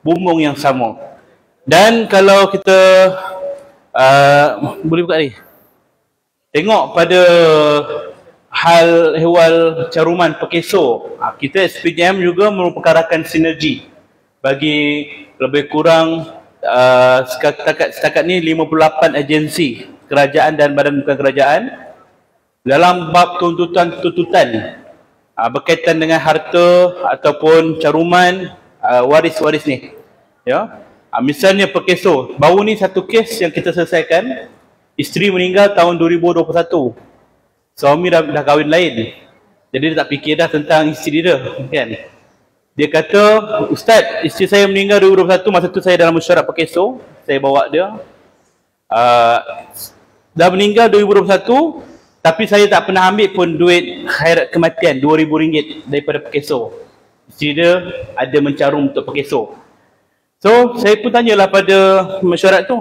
bumbung yang sama. Dan kalau kita boleh buka ni, tengok pada hal ehwal caruman pekeso, kita SPJM juga merupakan rakan sinergi bagi lebih kurang setakat ni 58 agensi kerajaan dan badan bukan kerajaan dalam bab tuntutan berkaitan dengan harta ataupun caruman waris-waris ni, ya. Misalnya pekeso, baru ni satu kes yang kita selesaikan, isteri meninggal tahun 2021, suami dah kahwin lain, jadi dia tak fikir dah tentang isteri dia, kan. Dia kata, Ustaz, isteri saya meninggal 2021, masa tu saya dalam mesyuarat pekeso, saya bawa dia, dah meninggal 2021, tapi saya tak pernah ambil pun duit khairat kematian RM2,000 daripada pekeso. Isteri dia ada mencarum untuk pekeso. So, saya pun tanyalah pada mesyuarat tu,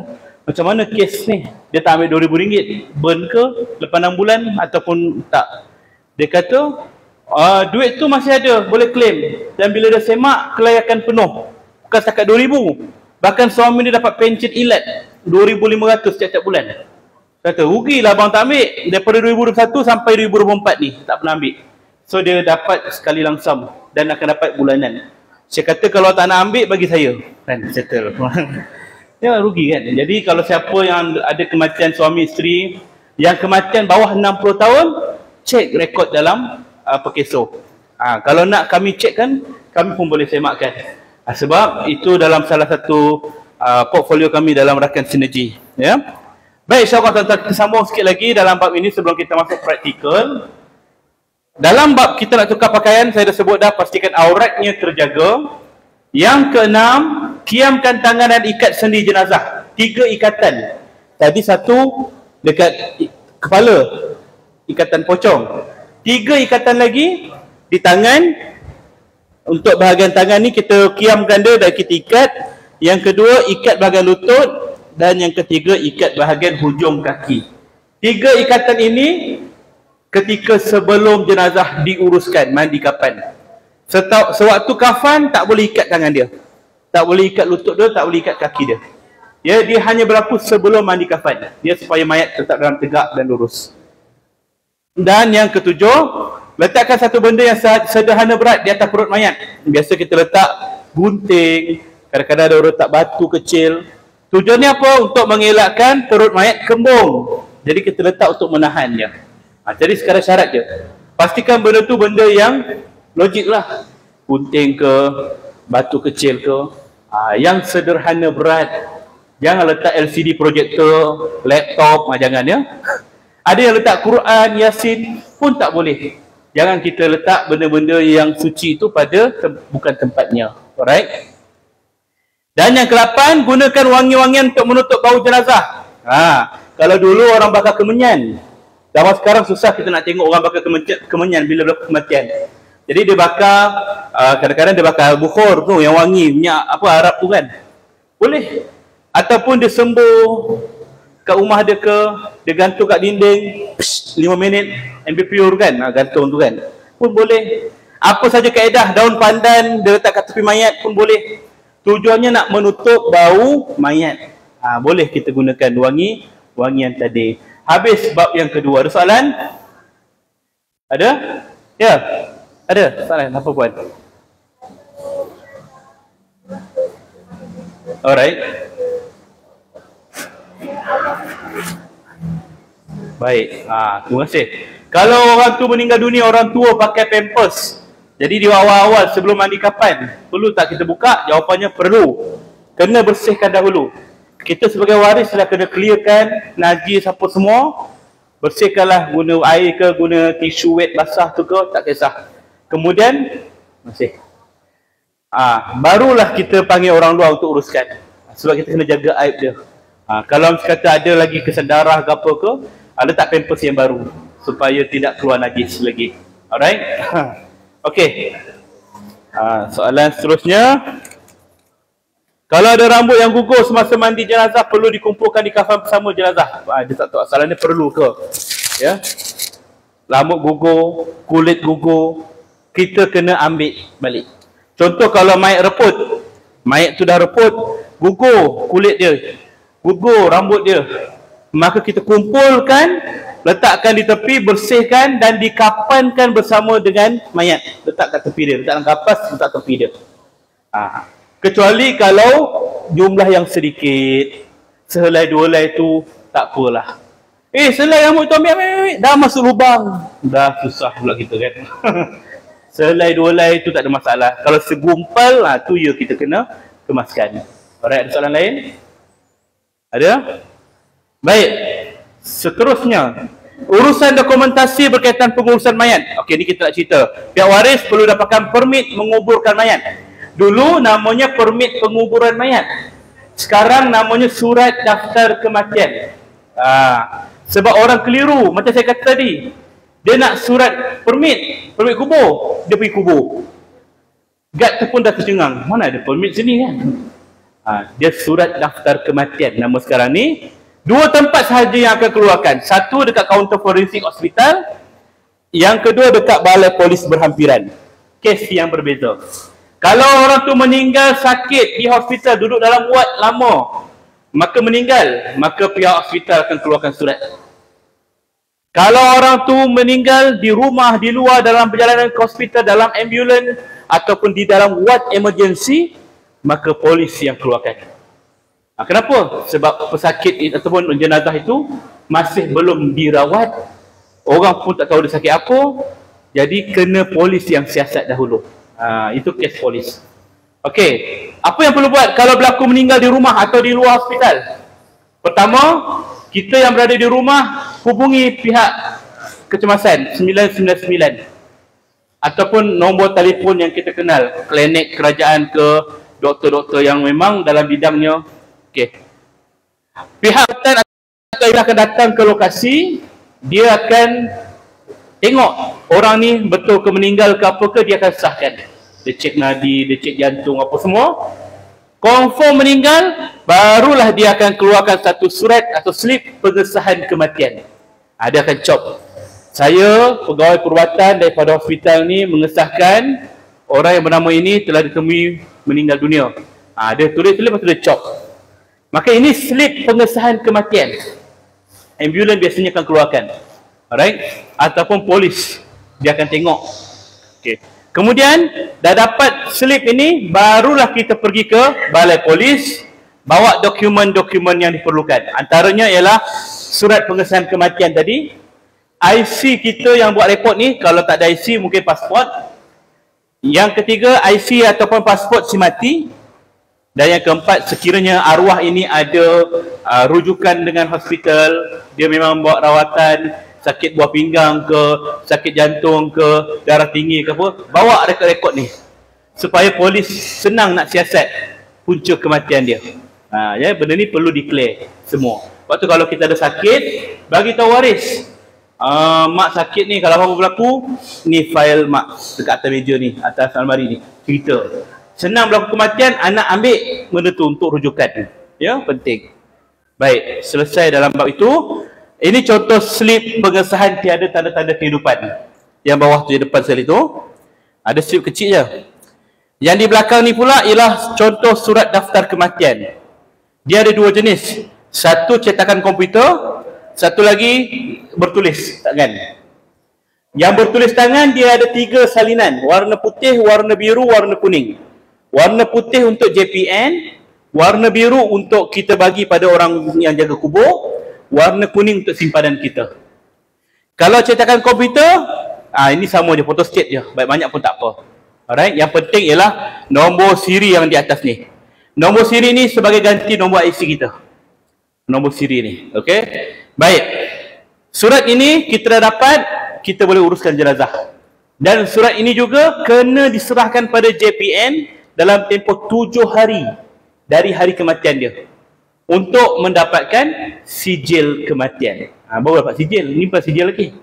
macam mana kes ni? Dia tak ambil RM2,000, burn ke lepas 6 bulan ataupun tak? Dia kata, duit tu masih ada, boleh claim. Dan bila dia semak, kelayakan penuh. Bukan setakat RM2,000. Bahkan suami dia dapat pencen ilat RM2,500 setiap bulan. Kata, rugilah abang tak ambil. Daripada 2021 sampai 2024 ni, tak pernah ambil. So, dia dapat sekali langsam dan akan dapat bulanan. Saya kata, kalau tak nak ambil, bagi saya. Kan, settle. Ya, rugi kan. Jadi, kalau siapa yang ada kematian suami isteri, yang kematian bawah 60 tahun, cek rekod dalam pekeso. Kalau nak kami cek kan, kami pun boleh semakkan. Sebab itu dalam salah satu portfolio kami dalam rakan sinergi. Ya. Baik, insyaAllah kita sambung sikit lagi dalam bab ini sebelum kita masuk praktikal. Dalam bab kita nak tukar pakaian, saya dah sebut dah, pastikan auratnya terjaga. Yang keenam, kiamkan tangan dan ikat sendi jenazah. 3 ikatan. Tadi satu dekat kepala, ikatan pocong. 3 ikatan lagi di tangan. Untuk bahagian tangan ni kita kiamkan dia dan kita ikat. Yang kedua, ikat bahagian lutut. Dan yang ketiga, ikat bahagian hujung kaki. 3 ikatan ini ketika sebelum jenazah diuruskan, mandi kafan. Sewaktu kafan, tak boleh ikat tangan dia, tak boleh ikat lutut dia, tak boleh ikat kaki dia. Ya, dia hanya berlaku sebelum mandi kafan. Dia supaya mayat tetap dalam tegak dan lurus. Dan yang ketujuh, letakkan satu benda yang sederhana berat di atas perut mayat. Biasa kita letak gunting, kadang-kadang ada orang letak batu kecil. Tujuannya apa? Untuk mengelakkan perut mayat kembung. Jadi kita letak untuk menahan dia. Jadi sekarang syarat je, pastikan benda tu benda yang logik lah. Gunting ke, batu kecil ke, yang sederhana berat. Jangan letak LCD projector, laptop, jangan ya. Ada yang letak Quran, Yasin pun tak boleh. Jangan kita letak benda-benda yang suci itu pada bukan tempatnya. Alright. Dan yang ke-8, gunakan wangi-wangian untuk menutup bau jenazah. Kalau dulu orang bakar kemenyan, zaman sekarang susah kita nak tengok orang bakar kemenyan bila berlaku kematian. Jadi dia bakar, kadang-kadang dia bakar bukhor tu yang wangi, minyak apa Arab tu kan. Boleh. Ataupun dia sembuh kat rumah dia ke, dia gantung kat dinding 5 minit, ambil pure kan, gantung tu kan, pun boleh. Apa saja kaedah, daun pandan dia letak kat tepi mayat pun boleh. Tujuannya nak menutup bau mayat. Boleh kita gunakan wangian tadi. Habis bab yang kedua. Ada soalan? Ada? Ya? Ada soalan? Apa buat? Alright. Baik. Terima kasih. Kalau orang tu meninggal dunia, orang tua pakai pampers. Jadi di awal-awal sebelum mandi kafan, perlu tak kita buka? Jawapannya perlu. Kena bersihkan dahulu. Kita sebagai waris dah kena clearkan najis apa semua. Bersihkanlah, guna air ke, guna tisu wet basah tu ke, tak kisah. Kemudian bersih. Barulah kita panggil orang luar untuk uruskan. Sebab kita kena jaga aib dia. Kalau kata ada lagi kesan darah ke apa ke, letak pampers yang baru supaya tidak keluar najis lagi. Alright? Okey. Soalan seterusnya. Kalau ada rambut yang gugur semasa mandi jenazah, perlu dikumpulkan di kafan bersama jenazah. Dia tak tahu soalan ni perlu ke? Ya. Rambut gugur, kulit gugur, kita kena ambil balik. Contoh kalau mayat reput, Mayat tu dah reput, gugur kulit dia, gugur rambut dia. Maka kita kumpulkan, letakkan di tepi, bersihkan dan dikapankan bersama dengan mayat. Letak kat tepi dia, letak dalam kapas, letak tepi dia. Kecuali kalau jumlah yang sedikit, sehelai dua helai tu tak apalah. Selai rambut tu ambil, dah masuk lubang, dah susah pula kita kan. Sehelai dua helai tu tak ada masalah. Kalau segumpal, tu ya kita kena kemaskan. Alright, ada soalan lain? Ada? Baik, seterusnya urusan dokumentasi berkaitan pengurusan mayat. Okey, ni kita nak cerita. Pihak waris perlu dapatkan permit menguburkan mayat. Dulu namanya permit penguburan mayat, sekarang namanya surat daftar kematian. Sebab orang keliru, macam saya kata tadi, dia nak surat permit kubur, dia pergi kubur. Guard tu pun dah tercengang, mana ada permit sini kan. Dia surat daftar kematian. Nama sekarang ni, 2 tempat sahaja yang akan keluarkan. Satu dekat kaunter forensik hospital, yang kedua dekat balai polis berhampiran. Kes yang berbeza. Kalau orang tu meninggal sakit di hospital, duduk dalam ward lama, maka meninggal, maka pihak hospital akan keluarkan surat. Kalau orang tu meninggal di rumah, di luar, dalam perjalanan ke hospital, dalam ambulans ataupun di dalam ward emergency, maka polis yang keluarkan. Kenapa? Sebab pesakit ataupun jenazah itu masih belum dirawat, orang pun tak tahu dia sakit apa, jadi kena polis yang siasat dahulu. Itu kes polis. Okey, apa yang perlu buat kalau berlaku meninggal di rumah atau di luar hospital? Pertama, kita yang berada di rumah hubungi pihak kecemasan 999 ataupun nombor telefon yang kita kenal, klinik kerajaan ke, doktor-doktor yang memang dalam bidangnya. Okey, pihak hutan atau akan datang ke lokasi, dia akan tengok orang ni betul ke meninggal ke apa ke, dia akan sahkan. Dia cek nadi, dia cek jantung apa semua. Confirm meninggal, barulah dia akan keluarkan satu surat atau slip pengesahan kematian. Dia akan cop, saya pegawai perubatan daripada hospital ni mengesahkan orang yang bernama ini telah ditemui meninggal dunia. Dia tulis lepas tu dia cop. Maka ini slip pengesahan kematian. Ambulans biasanya akan keluarkan. Alright? Ataupun polis, dia akan tengok. Okey. Kemudian dah dapat slip ini, barulah kita pergi ke balai polis, bawa dokumen-dokumen yang diperlukan. Antaranya ialah surat pengesahan kematian tadi, IC kita yang buat report ni, kalau tak ada IC mungkin pasport. Yang ketiga, IC ataupun pasport si mati. Dan yang keempat, sekiranya arwah ini ada rujukan dengan hospital, dia memang buat rawatan, sakit buah pinggang ke, sakit jantung ke, darah tinggi ke apa, bawa rekod-rekod ni supaya polis senang nak siasat punca kematian dia. Benda ni perlu declare semua. Waktu kalau kita ada sakit, bagi tahu waris, mak sakit ni, kalau apa berlaku, ni file mak dekat atas meja ni, atas almari ni, cerita. Senang berlaku kematian, anak ambil benda tu untuk rujukan. Ya, penting. Baik, selesai dalam bab itu. Ini contoh slip pengesahan tiada tanda-tanda kehidupan. Yang bawah tu, yang depan sekali tu, ada slip kecil je. Yang di belakang ni pula ialah contoh surat daftar kematian. Dia ada 2 jenis. Satu cetakan komputer, satu lagi bertulis tangan. Yang bertulis tangan dia ada 3 salinan, warna putih, warna biru, warna kuning. Warna putih untuk JPN, warna biru untuk kita bagi pada orang yang jaga kubur, warna kuning untuk simpanan kita. Kalau cetakan komputer, ini sama je, photostat je, banyak pun tak apa. Alright, yang penting ialah nombor siri yang di atas ni. Nombor siri ni sebagai ganti nombor IC kita. Nombor siri ni, okey. Baik. Surat ini kita dah dapat, kita boleh uruskan jenazah. Dan surat ini juga kena diserahkan pada JPN dalam tempoh 7 hari dari hari kematian dia untuk mendapatkan sijil kematian. Baru dapat sijil, ni bukan sijil lagi.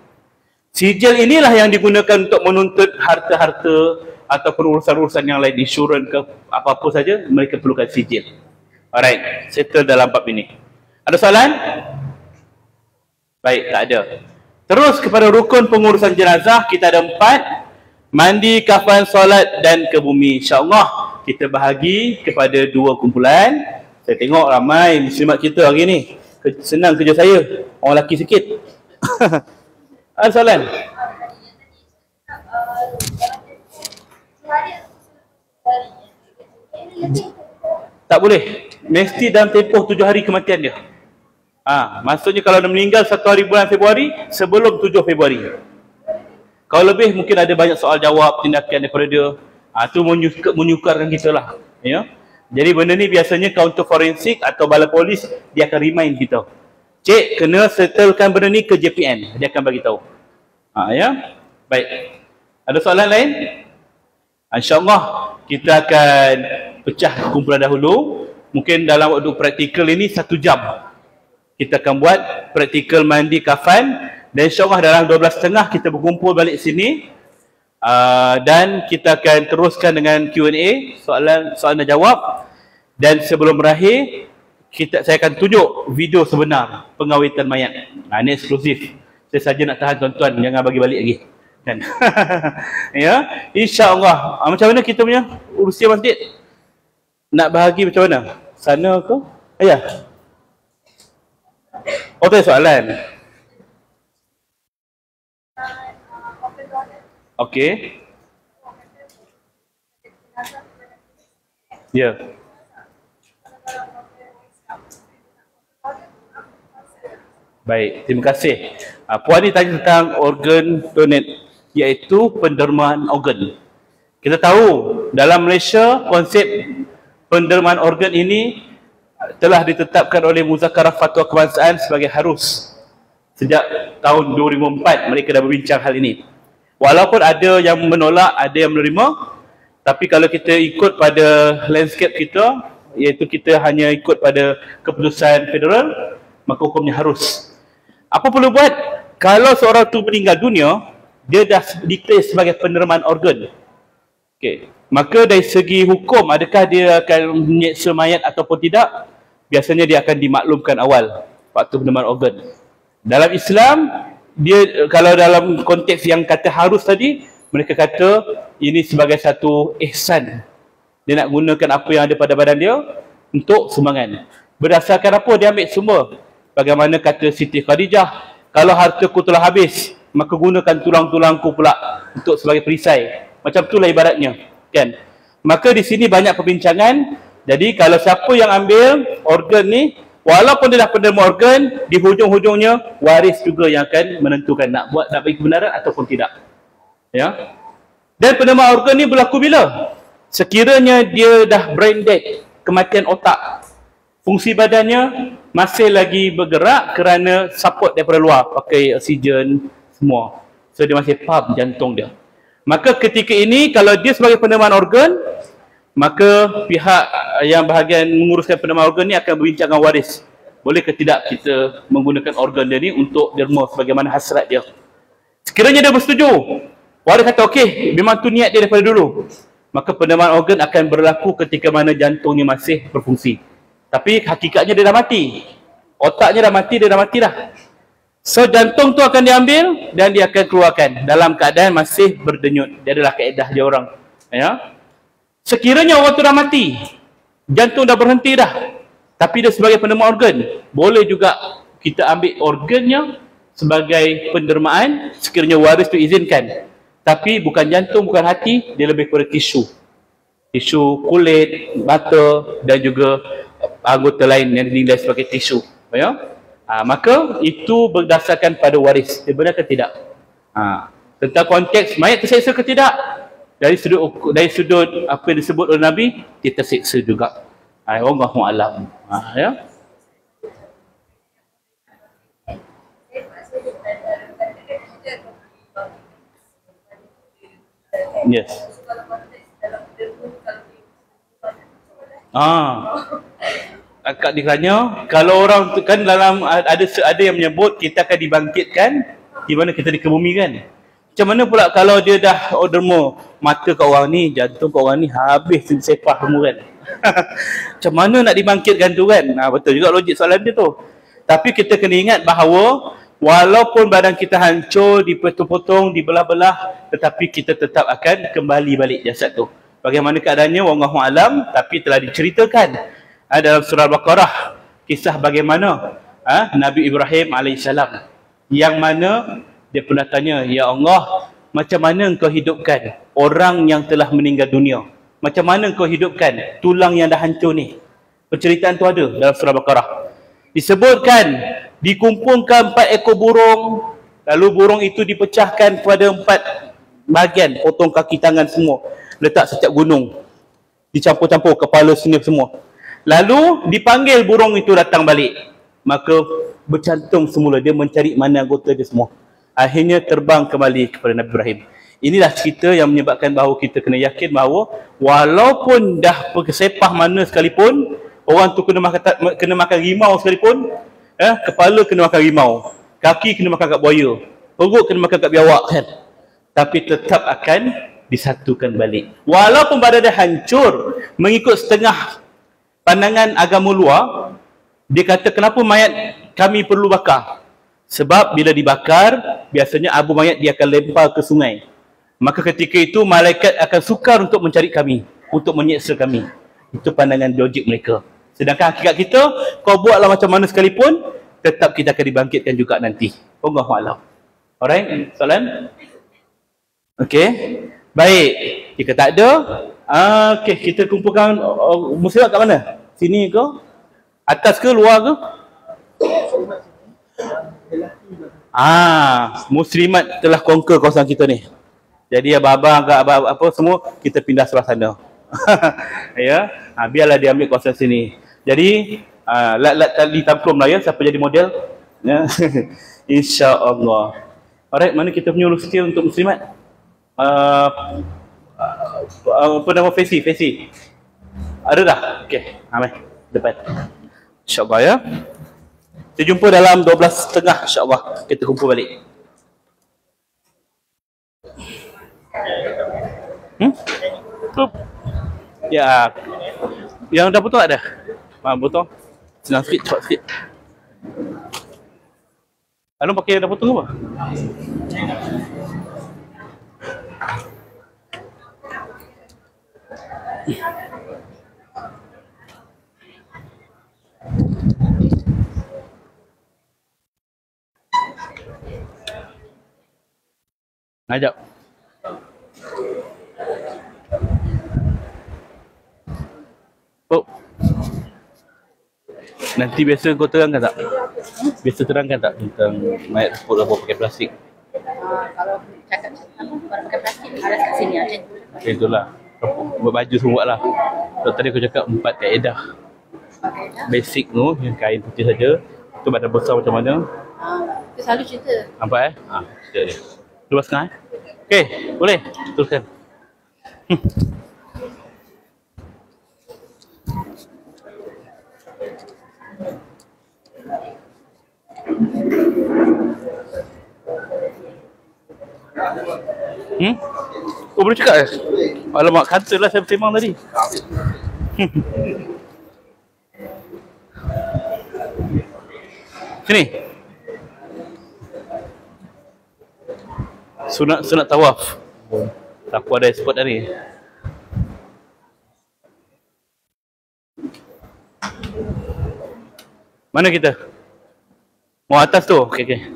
Sijil inilah yang digunakan untuk menuntut harta-harta ataupun urusan-urusan yang lain, insurans ke apa-apa saja, mereka perlukan sijil. Alright, settle dalam bab ini. Ada soalan? Baik, tak ada. Terus kepada rukun pengurusan jenazah, kita ada 4. Mandi, kafan, solat dan ke bumi. InsyaAllah kita bahagi kepada 2 kumpulan. Saya tengok ramai muslimat kita hari ni. Senang kerja saya. Orang lelaki sikit. Ada soalan? Tak boleh. Mesti dalam tempoh 7 hari kematian dia. Maksudnya kalau dia meninggal 1 hari bulan Februari, sebelum 7 Februari. Kalau lebih mungkin ada banyak soal jawab tindakan daripada dia. Itu menyukarkan kita lah. Ya? Jadi benda ni biasanya kaunter forensik atau bala polis, dia akan remind kita. Cik, kena settlekan benda ni ke JPN. Dia akan bagi tahu. Ya? Baik. Ada soalan lain? InsyaAllah kita akan pecah kumpulan dahulu. Mungkin dalam waktu praktikal ini 1 jam. Kita akan buat praktikal mandi kafan. Dan insyaAllah dalam 12.30 kita berkumpul balik sini. Dan kita akan teruskan dengan Q&A, soalan dan jawab. Dan sebelum berakhir, saya akan tunjuk video sebenar pengawitan mayat. Ini eksklusif. Saya saja nak tahan tuan-tuan, jangan bagi balik lagi. Kan? Ya, insya-Allah. Macam mana kita punya urusia masjid? Nak bahagi macam mana? Sana ke? Ayah. Oh, tak ada soalan. Okey. Ya. Baik, terima kasih. Puan ni tanya tentang organ donate, iaitu pendermaan organ. Kita tahu dalam Malaysia konsep pendermaan organ ini telah ditetapkan oleh Muzakarah Fatwa Kebangsaan sebagai harus. Sejak tahun 2004 mereka dah berbincang hal ini. Walaupun ada yang menolak, ada yang menerima, tapi kalau kita ikut pada landscape kita, iaitu kita hanya ikut pada keputusan federal, maka hukumnya harus. Apa perlu buat? Kalau seorang tu meninggal dunia, dia dah declare sebagai penerimaan organ. Okey. Maka dari segi hukum, adakah dia akan menyeksa mayat ataupun tidak? Biasanya dia akan dimaklumkan awal waktu penerimaan organ. Dalam Islam, dia kalau dalam konteks yang kata harus tadi, mereka kata ini sebagai satu ihsan. Dia nak gunakan apa yang ada pada badan dia untuk sumbangan. Berdasarkan apa dia ambil semua? Bagaimana kata Siti Khadijah, kalau hartaku telah habis, maka gunakan tulang-tulangku pula untuk sebagai perisai. Macam itulah ibaratnya, kan? Maka di sini banyak perbincangan. Jadi kalau siapa yang ambil organ ni, walaupun dia dah penerima organ, di hujung-hujungnya waris juga yang akan menentukan nak bagi kebenaran ataupun tidak. Ya. Dan penerima organ ni berlaku bila? Sekiranya dia dah brain dead, kematian otak, fungsi badannya masih lagi bergerak kerana support daripada luar, pakai oksigen semua. So dia masih pump jantung dia. Maka ketika ini kalau dia sebagai penerimaan organ, maka pihak yang bahagian menguruskan penerimaan organ ni akan berbincang dengan waris. Boleh ke tidak kita menggunakan organ dia ni untuk derma sebagaimana hasrat dia. Sekiranya dia bersetuju, waris kata okey, memang tu niat dia daripada dulu, maka penerimaan organ akan berlaku ketika mana jantungnya masih berfungsi. Tapi hakikatnya dia dah mati. Otaknya dah mati, dia dah mati dah. So jantung tu akan diambil dan dia akan keluarkan dalam keadaan masih berdenyut. Dia adalah kaedah dia orang. Ya. Sekiranya orang tu dah mati, jantung dah berhenti dah, tapi dia sebagai penerima organ, boleh juga kita ambil organnya sebagai pendermaan sekiranya waris tu izinkan. Tapi bukan jantung, bukan hati, dia lebih kepada tisu. Tisu kulit, mata dan juga anggota lain yang dinilai sebagai tisu. Ya? Maka itu berdasarkan pada waris. Dia benar ke tidak? Tentang konteks mayat terseksa ke tidak? Dari sudut apa yang disebut oleh Nabi, dia terseksa juga. Wallahu a'lam. Ya. Yes. Akak dikiranya kalau orang tu kan dalam ada yang menyebut kita akan dibangkitkan di mana kita dikebumikan. Macam mana pula kalau dia dah derma, mata kat orang ni, jantung kat orang ni habis sepah semua kan. Macam mana nak dibangkitkan tu kan? Betul juga logik soalan dia tu. Tapi kita kena ingat bahawa walaupun badan kita hancur, dipotong-potong, dibelah-belah, tetapi kita tetap akan kembali balik jasad tu. Bagaimana keadaannya wallahu alam, tapi telah diceritakan dalam surah Al-Baqarah kisah bagaimana Nabi Ibrahim alaihissalam, yang mana dia pernah tanya, ya Allah, macam mana engkau hidupkan orang yang telah meninggal dunia? Macam mana engkau hidupkan tulang yang dah hancur ni? Penceritaan tu ada dalam surah Al-Baqarah. Disebutkan dikumpulkan 4 ekor burung, lalu burung itu dipecahkan kepada 4 bahagian, potong kaki tangan semua, letak setiap gunung, dicampur-campur kepala sini semua. Lalu dipanggil burung itu datang balik, maka bercantum semula, dia mencari mana anggota dia semua. Akhirnya terbang kembali kepada Nabi Ibrahim. Inilah cerita yang menyebabkan bahawa kita kena yakin bahawa walaupun dah kesepah mana sekalipun, orang tu kena makan rimau sekalipun, kepala kena makan rimau, kaki kena makan kat buaya, perut kena makan kat biawak kan, tapi tetap akan disatukan balik. Walaupun badan dia hancur, mengikut setengah pandangan agama luar, dia kata kenapa mayat kami perlu bakar? Sebab bila dibakar, biasanya abu mayat dia akan lempar ke sungai. Maka ketika itu malaikat akan sukar untuk mencari kami, untuk menyeksa kami. Itu pandangan logik mereka. Sedangkan hakikat kita, kau buatlah macam mana sekalipun, tetap kita akan dibangkitkan juga nanti. Wallahu a'lam. Alright, soalan? Okey. Baik. Jika tak ada, okey, kita kumpulkan muslimat kat mana? Sini ke? Atas ke? Luar ke? Muslimat telah conquer kawasan kita ni. Jadi abang-abang apa semua kita pindah sebelah sana. Ya, biarlah dia ambil kawasan sini. Jadi lat tali tamplum lah ya, siapa jadi model ya. Insya-Allah. Alright, mana kita punya skill untuk muslimat? Apa nama Fesi? Ada dah? Okey, amai depan. Insya-Allah ya. Kita jumpa dalam 12.30 insya-Allah. Kita kumpul balik. Ya. Yang dah betul ada? Betul. Senang sikit, cepat sikit. Anu pakai yang dah potong apa? Ngajak. Nanti biasa kau terangkan tak? Biasa terangkan tak tentang mayat tersebut apa pakai plastik? Kalau cakap apa pakai plastik ada kat sini ada. Itulah. Buat baju semua buat lah. So, tadi aku cakap 4 kaedah. Basic tu, yang kain putih saja. Tu badan besar macam mana? Itu selalu cerita. Nampak cerita dia. 12.30 Okey, boleh? Teruskan. Oh, boleh cakap ke? Alamak, cancel lah saya bersembang tadi. Sini. Sunat tawaf. Aku ada spot tadi. Mana kita? Mau atas tu? Okey.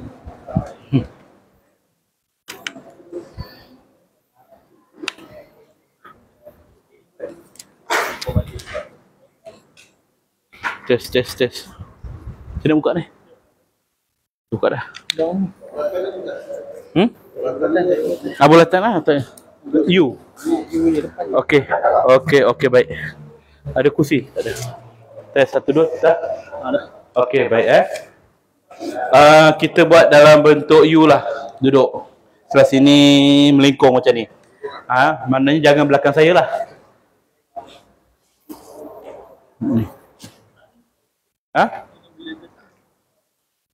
Test. Macam mana buka ni? Buka dah. Bulatan lah atau U? Okey, baik. Ada kursi? Tak ada. Test 1 2 dah. Ada. Okey, baik kita buat dalam bentuk U lah. Duduk. Sebelah sini melingkung macam ni. Maknanya jangan belakang saya lah.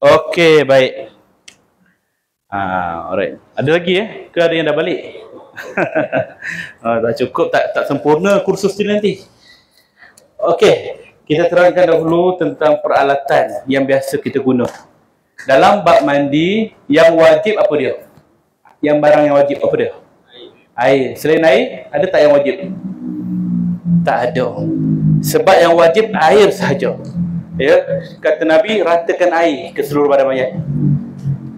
Okey, baik. Alright. Ada lagi ke ada yang dah balik? Tak cukup, tak sempurna kursus ni nanti. Okey, kita terangkan dahulu tentang peralatan yang biasa kita guna. Dalam bab mandi, yang wajib apa dia? Yang barang yang wajib apa dia? Air. Selain air, ada tak yang wajib? Tak ada. Sebab yang wajib air sahaja. Ya, kata Nabi, ratakan air ke seluruh badan mayat.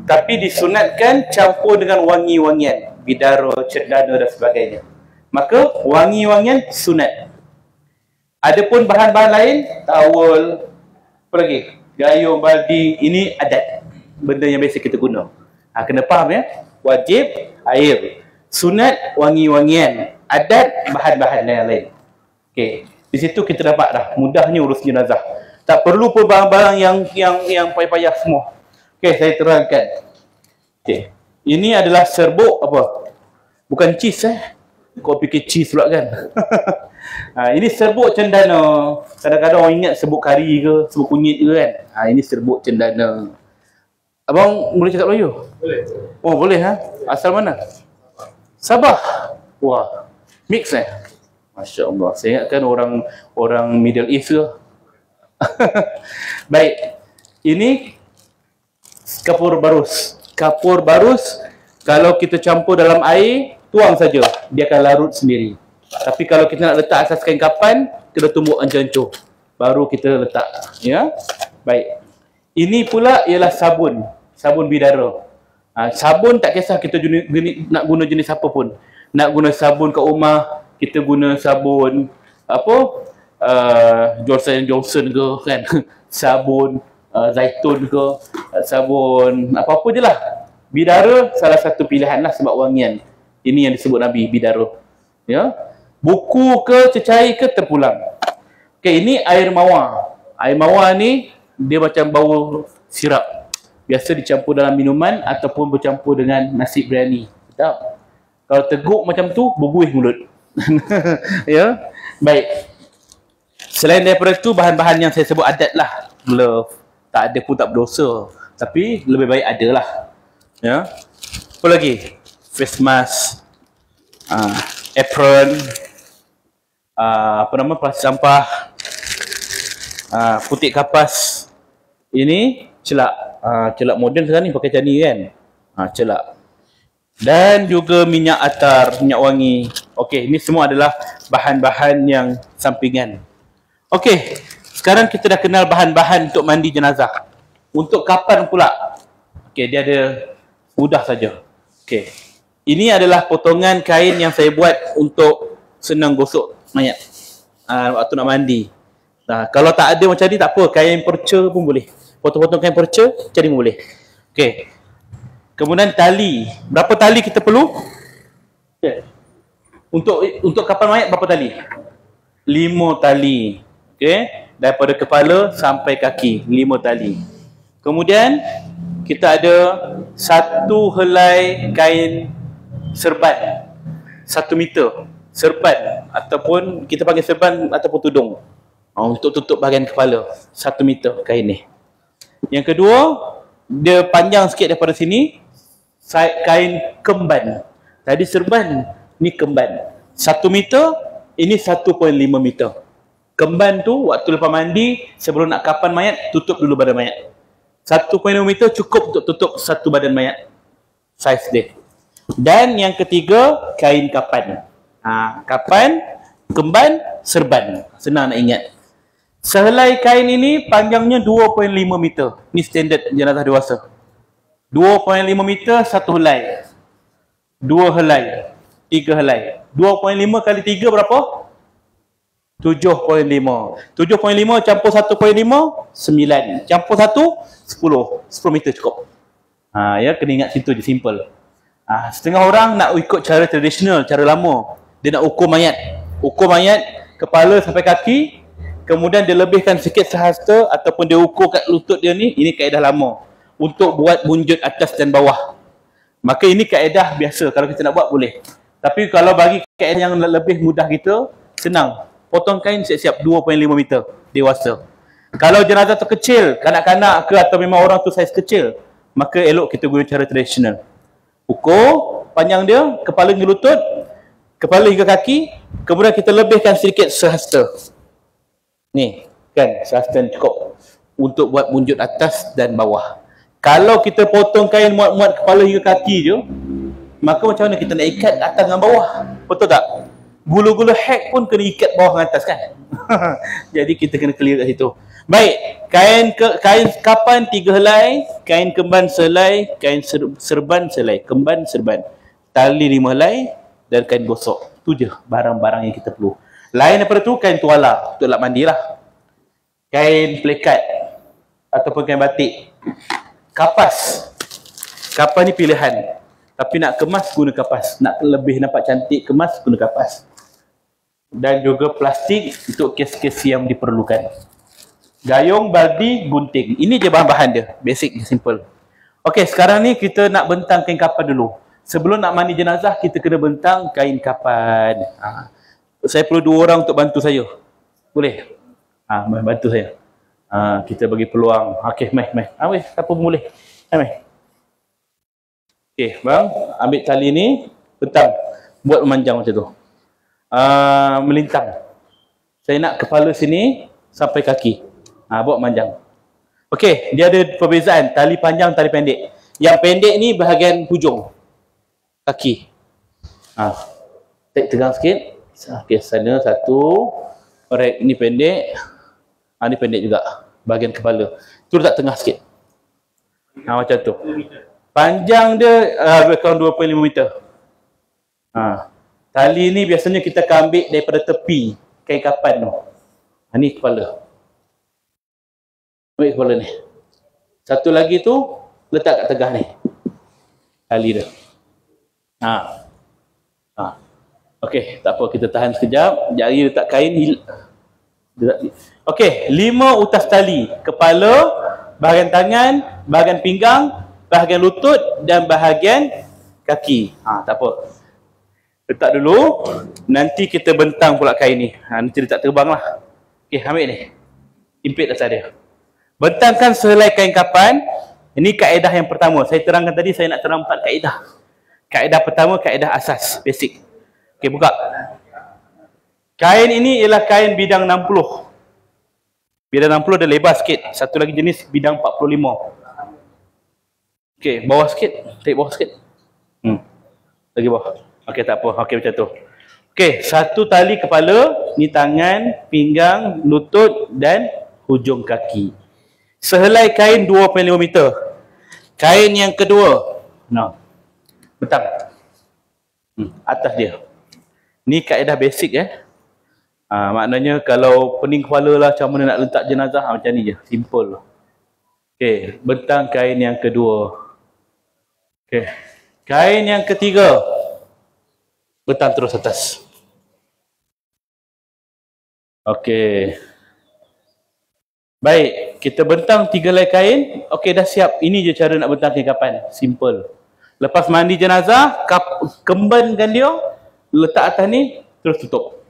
Tapi disunatkan campur dengan wangi-wangian, bidara, cendana dan sebagainya. Maka wangi-wangian sunat. Adapun bahan-bahan lain, tawel, apa lagi? Gayung, baldi, ini adat. Benda yang biasa kita guna. Kena faham ya. Wajib air, sunat wangi-wangian, adat bahan-bahan yang lain. Okey, di situ kita dapat dah mudahnya urus jenazah. Tak perlu pun barang-barang yang payah-payah semua. Okey, saya terangkan. Okey. Ini adalah serbuk apa? Bukan cheese Kau fikir cheese pula kan? Ini serbuk cendana. Kadang-kadang orang ingat serbuk kari ke, serbuk kunyit ke kan? Ini serbuk cendana. Abang boleh cakap Melayu? Boleh. Oh, boleh Asal mana? Sabah. Wah, mix Masya Allah. Saya ingatkan orang Middle East ke. Baik. Ini kapur barus. Kapur barus kalau kita campur dalam air, tuang saja, dia akan larut sendiri. Tapi kalau kita nak letak atas kain kapan, kena tumbuk hancur-hancur, baru kita letak. Ya, baik. Ini pula ialah sabun, sabun bidara. Sabun tak kisah kita nak guna jenis apa pun. Nak guna sabun kat rumah, kita guna sabun apa? Johnson ke kan? Sabun zaitun ke, sabun apa-apa je lah. Bidara salah satu pilihan lah sebab wangian. Ini yang disebut Nabi, bidara. Ya. Buku ke, cecair ke, terpulang. Okey, ini air mawar. Air mawar ni dia macam bau sirap. Biasa dicampur dalam minuman ataupun bercampur dengan nasi biryani. Sedap. Kalau teguk macam tu, berbuih mulut. Ya. Baik. Selain daripada itu, bahan-bahan yang saya sebut adat lah. Glove. Tak ada pun tak berdosa. Tapi lebih baik ada lah. Ya. Apa lagi? Face mask. Apron. Apa nama? Plastik sampah. Putik kapas. Ini celak. Celak moden sekarang ni pakai macam ni kan. Celak. Dan juga minyak atar, minyak wangi. Okey, ini semua adalah bahan-bahan yang sampingan. Okey, sekarang kita dah kenal bahan-bahan untuk mandi jenazah. Untuk kapan pula? Okey, dia ada mudah saja. Okey. Ini adalah potongan kain yang saya buat untuk senang gosok mayat. Waktu nak mandi. Kalau tak ada macam ni tak apa, kain perca pun boleh. Potong-potong kain perca, macam ni pun boleh. Okey. Kemudian tali. Berapa tali kita perlu? Okay. Untuk kapal mayat berapa tali? 5 tali. Okey. Daripada kepala sampai kaki, 5 tali. Kemudian kita ada 1 helai kain serban. 1 meter. Serban ataupun kita panggil serban ataupun tudung. Untuk tutup bahagian kepala. 1 meter kain ni. Yang kedua, dia panjang sikit daripada sini. Kain kemban. Tadi serban, ni kemban. 1 meter, ini 1.5 meter. Kemban tu waktu lepas mandi, sebelum nak kapan mayat, tutup dulu badan mayat. 1.5 meter cukup untuk tutup satu badan mayat. Saiz dia. Dan yang ketiga, kain kapan. Kapan, kemban, serban. Senang nak ingat. Sehelai kain ini panjangnya 2.5 meter. Ni standard jenazah dewasa. 2.5 meter satu helai. 2 helai. 3 helai. 2.5 kali 3 berapa? 7.5. 7.5 campur 1.5 9. Campur 1 10. 10 meter cukup. Ya, kena ingat situ je, simple. Setengah orang nak ikut cara tradisional, cara lama. Dia nak ukur mayat. Ukur mayat kepala sampai kaki, kemudian dia lebihkan sikit sehasta ataupun dia ukur kat lutut dia ni. Ini kaedah lama. Untuk buat bunjut atas dan bawah. Maka ini kaedah biasa. Kalau kita nak buat boleh. Tapi kalau bagi kaedah yang lebih mudah kita, senang. Potong kain siap-siap 2.5 meter dewasa. Kalau jenazah tu kecil, kanak-kanak ke atau memang orang tu saiz kecil, maka elok kita guna cara tradisional. Ukur panjang dia, kepala hingga lutut, kepala hingga kaki, kemudian kita lebihkan sedikit sehasta. Ni, kan, sehasta cukup untuk buat bunjut atas dan bawah. Kalau kita potong kain muat-muat kepala hingga kaki je, maka macam mana kita nak ikat atas dengan bawah? Betul tak? Gula-gula hack pun kena ikat bawah dengan atas kan. Jadi kita kena clear kat situ. Baik, kain kapan 3 helai, kain kemban selai, kain serban selai, kemban serban, tali 5 helai dan kain gosok. Tu je barang-barang yang kita perlu. Lain daripada tu kain tuala untuk lap mandi lah. Kain plekat ataupun kain batik. Kapas. Kapas ni pilihan. Tapi nak kemas guna kapas. Nak lebih nampak cantik kemas guna kapas. Dan juga plastik untuk kes-kes yang diperlukan. Gayung, baldi, gunting. Ini je bahan-bahan dia. Basic, simple. Okey, sekarang ni kita nak bentang kain kapan dulu. Sebelum nak mandi jenazah, kita kena bentang kain kapan. Saya perlu 2 orang untuk bantu saya. Boleh? Bantu saya. Kita bagi peluang. Okey, mai. Weh, siapa pun boleh. Mai. Okey, bang. Ambil tali ni. Bentang. Buat memanjang macam tu. Melintang. Saya nak kepala sini sampai kaki. Buat memanjang. Okey, dia ada perbezaan tali panjang, tali pendek. Yang pendek ni bahagian hujung kaki. Tegang sikit. Okey, sana satu. Alright, ni pendek. Ni pendek juga. Bahagian kepala. Tu letak tengah sikit. Macam tu. Panjang dia lebih kurang 2.5 meter. Tali ni biasanya kita akan ambil daripada tepi kain kapan tu. Ni kepala. Ambil kepala ni. Satu lagi tu letak kat tengah ni. Tali dia. Okey, tak apa, kita tahan sekejap. Jari letak kain. Okey, 5 utas tali. Kepala, bahagian tangan, bahagian pinggang, bahagian lutut dan bahagian kaki. Tak apa. Letak dulu. Nanti kita bentang pula kain ni. Nanti dia tak terbang lah. Okey, ambil ni. Impit atas dia. Bentangkan sehelai kain kapan. Ini kaedah yang pertama. Saya terangkan tadi, saya nak terang 4 kaedah. Kaedah pertama, kaedah asas. Basic. Okey, buka. Kain ini ialah kain bidang 60. Bidang 60 dia lebar sikit. Satu lagi jenis bidang 45. Okey, bawah sikit. Tarik bawah sikit. Lagi bawah. Okey, tak apa. Okey, macam tu. Okey, satu tali kepala. Ni tangan, pinggang, lutut dan hujung kaki. Sehelai kain 2.5 meter. Kain yang kedua. Bentang. Atas dia. Ni kaedah basic maknanya kalau pening kepala lah macam mana nak letak jenazah, macam ni je. Simple. Okey, bentang kain yang kedua. Okey. Kain yang ketiga. Bentang terus atas. Okey. Baik, kita bentang 3 helai kain. Okey, dah siap. Ini je cara nak bentang kain kapan. Simple. Lepas mandi jenazah, kembankan dia, letak atas ni, terus tutup.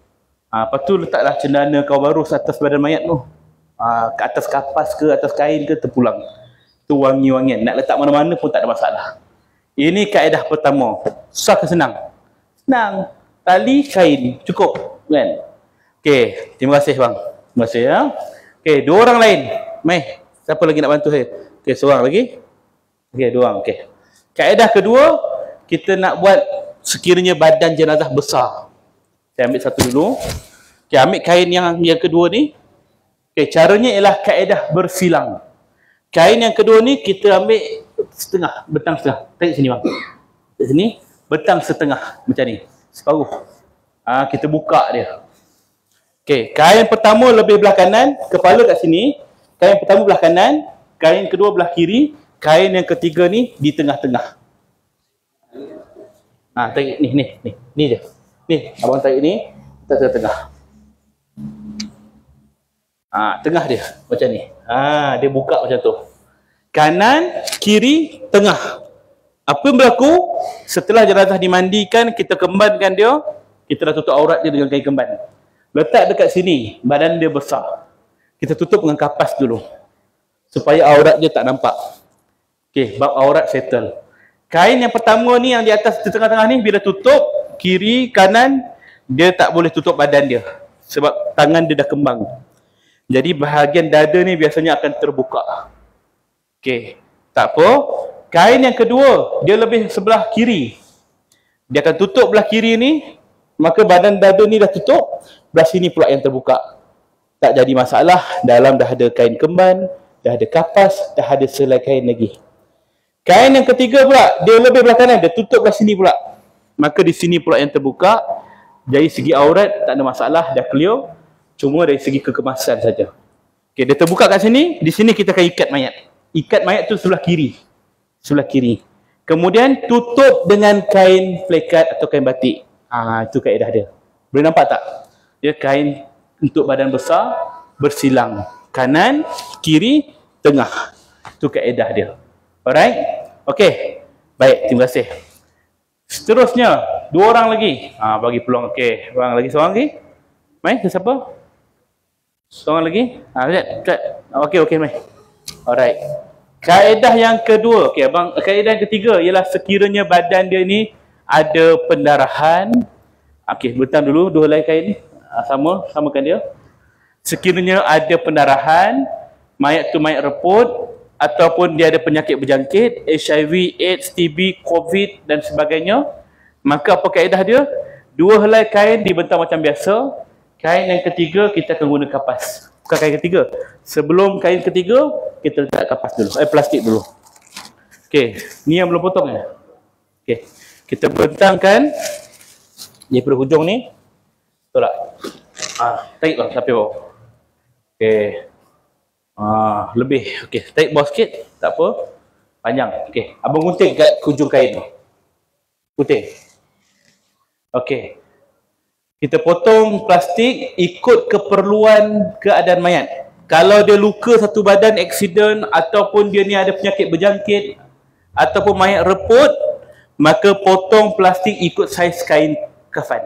Lepas tu letaklah cendana kau baru atas badan mayat tu. Ke atas kapas ke, atas kain ke, terpulang. Tu wangi-wangian. Nak letak mana-mana pun tak ada masalah. Ini kaedah pertama. Susah ke senang? Senang. Tali, kain. Cukup. Kan? Okey, terima kasih bang. Terima kasih ya. Okey, 2 orang lain. Mai, siapa lagi nak bantu saya? Okey, seorang lagi. Okey, 2 orang. Okey. Kaedah kedua, kita nak buat sekiranya badan jenazah besar. Saya ambil satu dulu. Okey, ambil kain yang kedua ni. Okey, caranya ialah kaedah bersilang. Kain yang kedua ni kita ambil setengah, bentang setengah. Tarik sini bang. Tarik sini, bentang setengah macam ni. Separuh. Kita buka dia. Okey, kain pertama lebih belah kanan, kepala kat sini. Kain pertama belah kanan, kain kedua belah kiri, kain yang ketiga ni di tengah-tengah. Tarik ni je. Ni, abang tarik ni, tengah-tengah. Tengah dia macam ni. Dia buka macam tu. Kanan, kiri, tengah. Apa yang berlaku? Setelah jenazah dimandikan, kita kembankan dia, kita dah tutup aurat dia dengan kain kemban. Letak dekat sini, badan dia besar. Kita tutup dengan kapas dulu. Supaya aurat dia tak nampak. Okey, bab aurat settle. Kain yang pertama ni yang di atas di tengah-tengah ni, bila tutup, kiri, kanan, dia tak boleh tutup badan dia. Sebab tangan dia dah kembang. Jadi bahagian dada ni biasanya akan terbuka. Okey, tak apa. Kain yang kedua, dia lebih sebelah kiri. Dia akan tutup belah kiri ni, maka badan dada ni dah tutup, belah sini pula yang terbuka. Tak jadi masalah, dalam dah ada kain kemban, dah ada kapas, dah ada selai kain lagi. Kain yang ketiga pula, dia lebih belah kanan, dia tutup belah sini pula. Maka di sini pula yang terbuka. Dari segi aurat tak ada masalah, dah clear. Cuma dari segi kekemasan saja. Okey, dia terbuka kat sini, di sini kita akan ikat mayat. Ikat mayat tu sebelah kiri. Sebelah kiri. Kemudian tutup dengan kain plekat atau kain batik. Itu kaedah dia. Boleh nampak tak? Dia kain untuk badan besar bersilang. Kanan, kiri, tengah. Itu kaedah dia. Alright? Okey. Baik, terima kasih. Seterusnya, 2 orang lagi. Bagi peluang. Okey, seorang lagi. Mai, ke siapa? Seorang lagi? Okey, mai. Alright. Kaedah yang kedua, okey abang, kaedah yang ketiga ialah sekiranya badan dia ni ada pendarahan. Okey, bentang dulu 2 helai kain ni. Samakan dia. Sekiranya ada pendarahan, mayat tu mayat reput, ataupun dia ada penyakit berjangkit, HIV, AIDS, TB, COVID dan sebagainya, maka apa kaedah dia? 2 helai kain dibentang macam biasa. Kain yang ketiga kita akan guna kapas. Bukan kain ketiga. Sebelum kain ketiga, kita letak kapas dulu. Plastik dulu. Okey, ni yang belum potong ya. Okey. Kita bentangkan daripada hujung ni. Betul tak? Tarik bang sampai bawah. Okey. Lebih. Okey, tarik bawah sikit. Tak apa. Panjang. Okey. Abang gunting kat hujung kain tu. Gunting. Okey. Kita potong plastik ikut keperluan keadaan mayat. Kalau dia luka satu badan, aksiden, ataupun dia ni ada penyakit berjangkit, ataupun mayat reput, maka potong plastik ikut saiz kain kafan.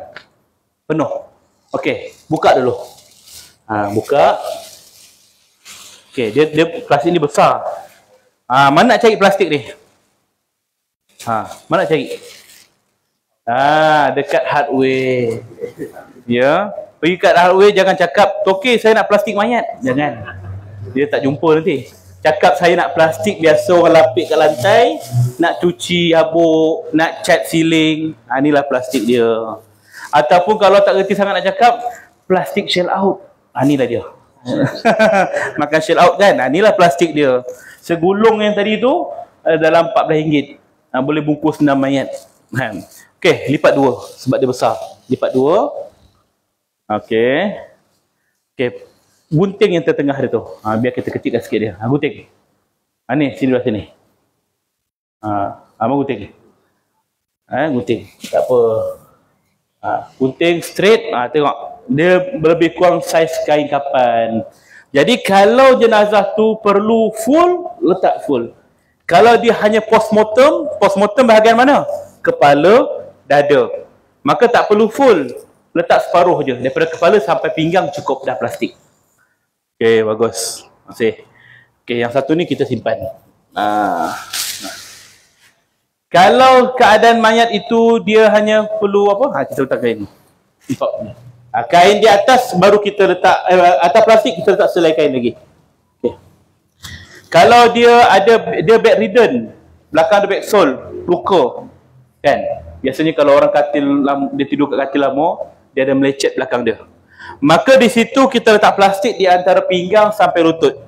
Penuh. Okey, buka dulu. Buka. Okey, dia plastik ni besar. Mana nak cari plastik ni? Mana nak cari? Dekat hardware. Ya, pergi kat hardware, jangan cakap, "Okey, saya nak plastik mayat." Jangan. Dia tak jumpa nanti. Cakap, "Saya nak plastik biasa orang lapik kat lantai, nak cuci habuk, nak cat ceiling." Inilah plastik dia. Ataupun kalau tak reti sangat nak cakap, plastik shell out. Inilah dia. Makan shell out kan? Inilah plastik dia. Segulung yang tadi tu dalam RM14. Boleh bungkus 6 mayat. Okey, lipat 2 sebab dia besar. Lipat 2. Okey. Okey. Gunting yang tertengah dia tu. Biar kita kecilkan sikit dia. Gunting. Ni, sini belah sini. Abang gunting. Gunting. Tak apa. Gunting straight. Tengok. Dia lebih kurang saiz kain kapan. Jadi kalau jenazah tu perlu full, letak full. Kalau dia hanya postmortem bahagian mana? Kepala, dada. Maka tak perlu full. Letak separuh je. Daripada kepala sampai pinggang cukup dah plastik. Okey, bagus. Terima kasih. Okey, yang satu ni kita simpan. Kalau keadaan mayat itu dia hanya perlu apa? Kita letak kain. Kain di atas baru kita letak atas plastik kita letak selai kain lagi. Okay. Kalau dia bedridden, belakang ada backsole, luka, kan? Biasanya kalau orang katil dia tidur kat katil lama, dia ada melecet belakang dia. Maka di situ kita letak plastik di antara pinggang sampai lutut.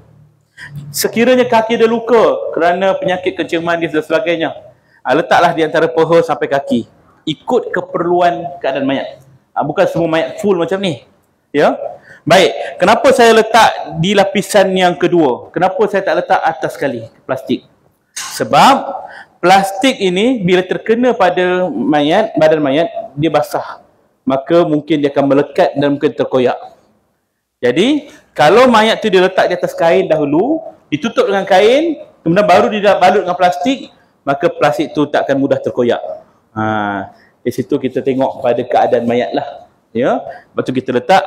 Sekiranya kaki dia luka kerana penyakit kencing manis dan sebagainya, letaklah di antara paha sampai kaki. Ikut keperluan keadaan mayat. Bukan semua mayat full macam ni. Ya. Baik, kenapa saya letak di lapisan yang kedua? Kenapa saya tak letak atas sekali plastik? Sebab plastik ini bila terkena pada mayat, badan mayat, dia basah. Maka mungkin dia akan melekat dan mungkin terkoyak. Jadi, kalau mayat tu dia letak di atas kain dahulu, ditutup dengan kain, kemudian baru dia balut dengan plastik, maka plastik tu tak akan mudah terkoyak. Di situ kita tengok pada keadaan mayat lah. Ya, lepas tu kita letak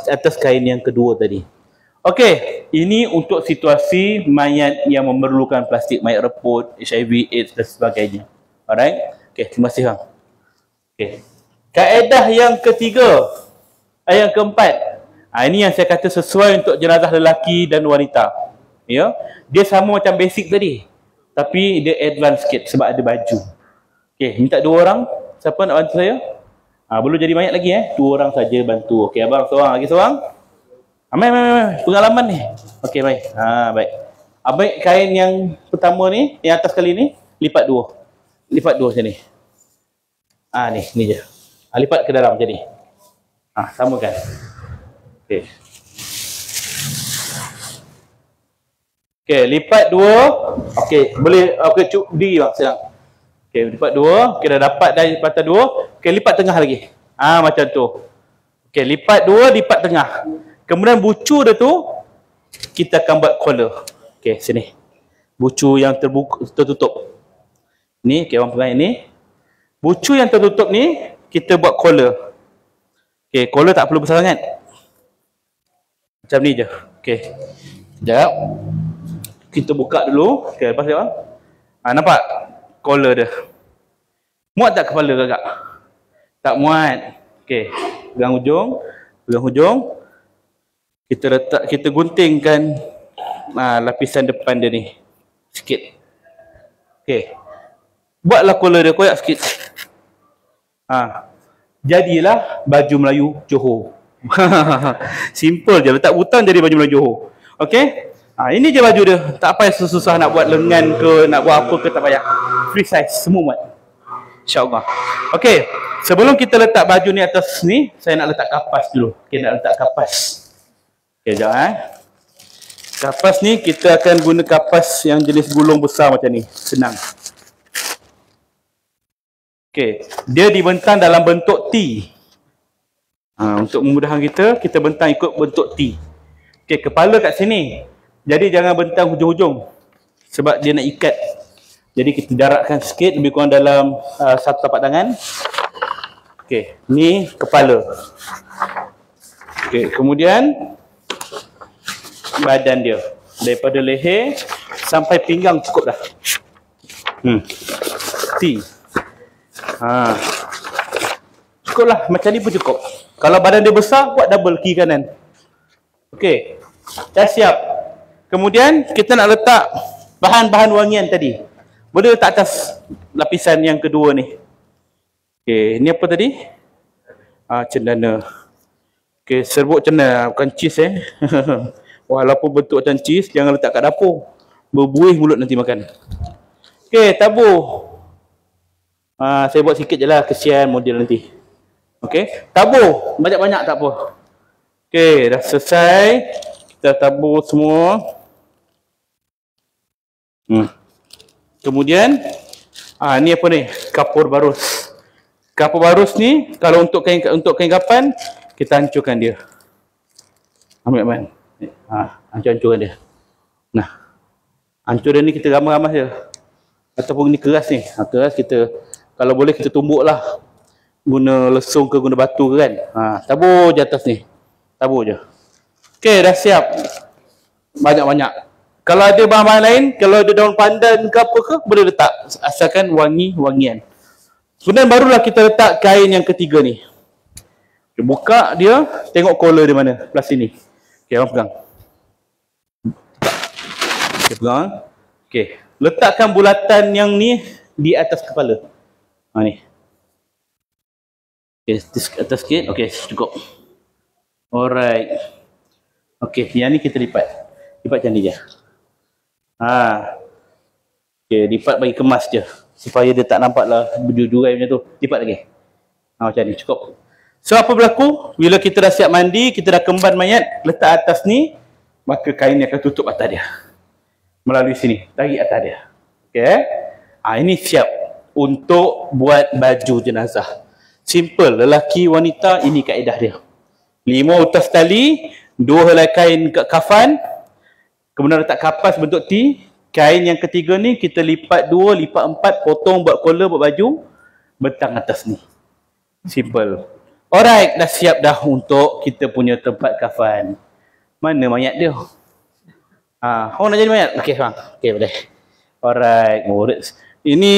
atas kain yang kedua tadi. Okey, ini untuk situasi mayat yang memerlukan plastik, mayat reput, HIV, AIDS dan sebagainya. Alright? Okey, terima kasih bang. Okey. Kaedah yang ketiga, yang keempat. Ini yang saya kata sesuai untuk jenazah lelaki dan wanita. Ya, dia sama macam basic tadi, tapi dia advance sikit sebab ada baju. Okey, minta 2 orang. Siapa nak bantu saya? Belum jadi mayat lagi 2 orang saja bantu. Okey, abang seorang lagi seorang. Amai, pengalaman ni. Okey, baik. Baik. Ambil kain yang pertama ni, yang atas kali ni, lipat 2. Lipat 2 macam ni. Ni je. Lipat ke dalam macam ni. Samakan. Okey. Okey, lipat 2. Okey, boleh cuk diri bang senang. Okey, lipat 2. Okey, dah dapat dah lipatan 2. Okey, lipat tengah lagi. Macam tu. Okey, lipat 2, lipat tengah. Kemudian bucu dia tu kita akan buat collar. Okey, sini. Bucu yang tertutup. Ni, okey, abang pegang ini. Bucu yang tertutup ni kita buat collar. Okey, collar tak perlu besar sangat. Macam ni je. Okey. Sekejap. Kita buka dulu. Okey, lepas dia bang. Nampak collar dia. Muat tak kepala kakak? Tak muat. Okey. Pegang hujung. Kita guntingkan lapisan depan dia ni sikit. Okey. Buatlah collar dia koyak sikit. Jadilah baju Melayu Johor. Simple je, letak butang jadi baju Melayu Johor. Okey? Ini je baju dia. Tak payah susah-susah nak buat lengan ke, nak buat apa ke, tak payah. Free size, semua muat. InsyaAllah. Okey, sebelum kita letak baju ni atas ni, saya nak letak kapas dulu. Okey, nak letak kapas. Okey, sekejap Kapas ni kita akan guna kapas yang jenis gulung besar macam ni. Senang. Okey, dia dibentang dalam bentuk T. Untuk memudahkan kita bentang ikut bentuk T. Okey, kepala kat sini. Jadi jangan bentang hujung-hujung. Sebab dia nak ikat. Jadi kita jarakkan sikit, lebih kurang dalam satu tapak tangan. Okey, ni kepala. Okey, kemudian badan dia. Daripada leher sampai pinggang cukup dah. T. Cukuplah, macam ni pun cukup. Kalau badan dia besar, buat double kiri kanan. Okey, dah siap. Kemudian kita nak letak bahan-bahan wangian tadi. Boleh letak atas lapisan yang kedua ni. Okey, ni apa tadi? Cendana. Okey, serbuk cendana, bukan cheese Walaupun bentuk macam cheese, jangan letak kat dapur. Berbuih mulut nanti makan. Okey, tabur. Saya buat sikit je lah, kesian model nanti. Okey, tabur. Banyak-banyak tak apa. Okey, dah selesai. Kita tabur semua. Kemudian ni apa ni? Kapur barus. Kapur barus ni kalau untuk kain kapan kita hancurkan dia. Ambil man. Hancurkan dia. Hancur dia ni kita ramas-ramas dia. Ataupun ni keras ni. Keras kita kalau boleh kita tumbuk lah. Guna lesung ke guna batu ke kan. Tabur je atas ni. Tabur je. Okey, dah siap. Banyak-banyak. Kalau ada bahan-bahan lain, kalau ada daun pandan ke apa ke, boleh letak. Asalkan wangian. Kemudian barulah kita letak kain yang ketiga ni. Kita buka dia, tengok collar dia mana. Belah sini. Okey, abang pegang. Okey, pegang. Okey, letakkan bulatan yang ni di atas kepala. Ni. Okey, atas sikit. Okey, cukup. Alright. Okey, yang ni kita lipat. Lipat macam ni je. Okey, lipat bagi kemas je. Supaya dia tak nampak lah berjurai macam tu. Lipat lagi. Macam ni, cukup. So, apa berlaku? Bila kita dah siap mandi, kita dah kemban mayat, letak atas ni, maka kain ni akan tutup atas dia. Melalui sini, tarik atas dia. Okey. Ini siap untuk buat baju jenazah. Simple, lelaki, wanita, ini kaedah dia. 5 utas tali, 2 helai kain kafan, kemudian letak kapas bentuk T. Kain yang ketiga ni kita lipat 2, lipat 4, potong buat collar, buat baju, bentang atas ni. Simple. Alright, dah siap dah untuk kita punya tempat kafan. Mana mayat dia? Awak nak jadi mayat? Okey, bang. Okey, boleh. Alright. Ini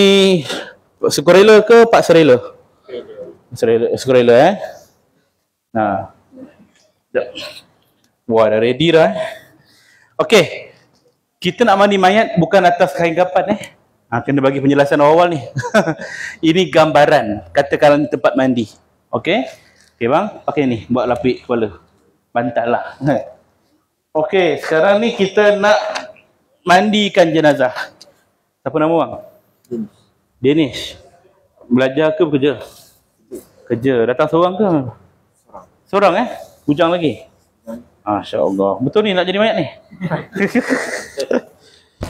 sukarela ke Pak Serela? Sukarela Wah, dah ready dah. Okey. Kita nak mandi mayat bukan atas kain kapan kena bagi penjelasan awal ni. Ini gambaran katakan tempat mandi. Okey. Okey bang, pakai ni buat lapik kepala. Bantal lah. Okey, sekarang ni kita nak mandikan jenazah. Siapa nama bang? Danish. Belajar ke bekerja? Kerja. Datang seorang ke? Seorang Bujang lagi? Masya Allah. Betul ni nak jadi mayat ni?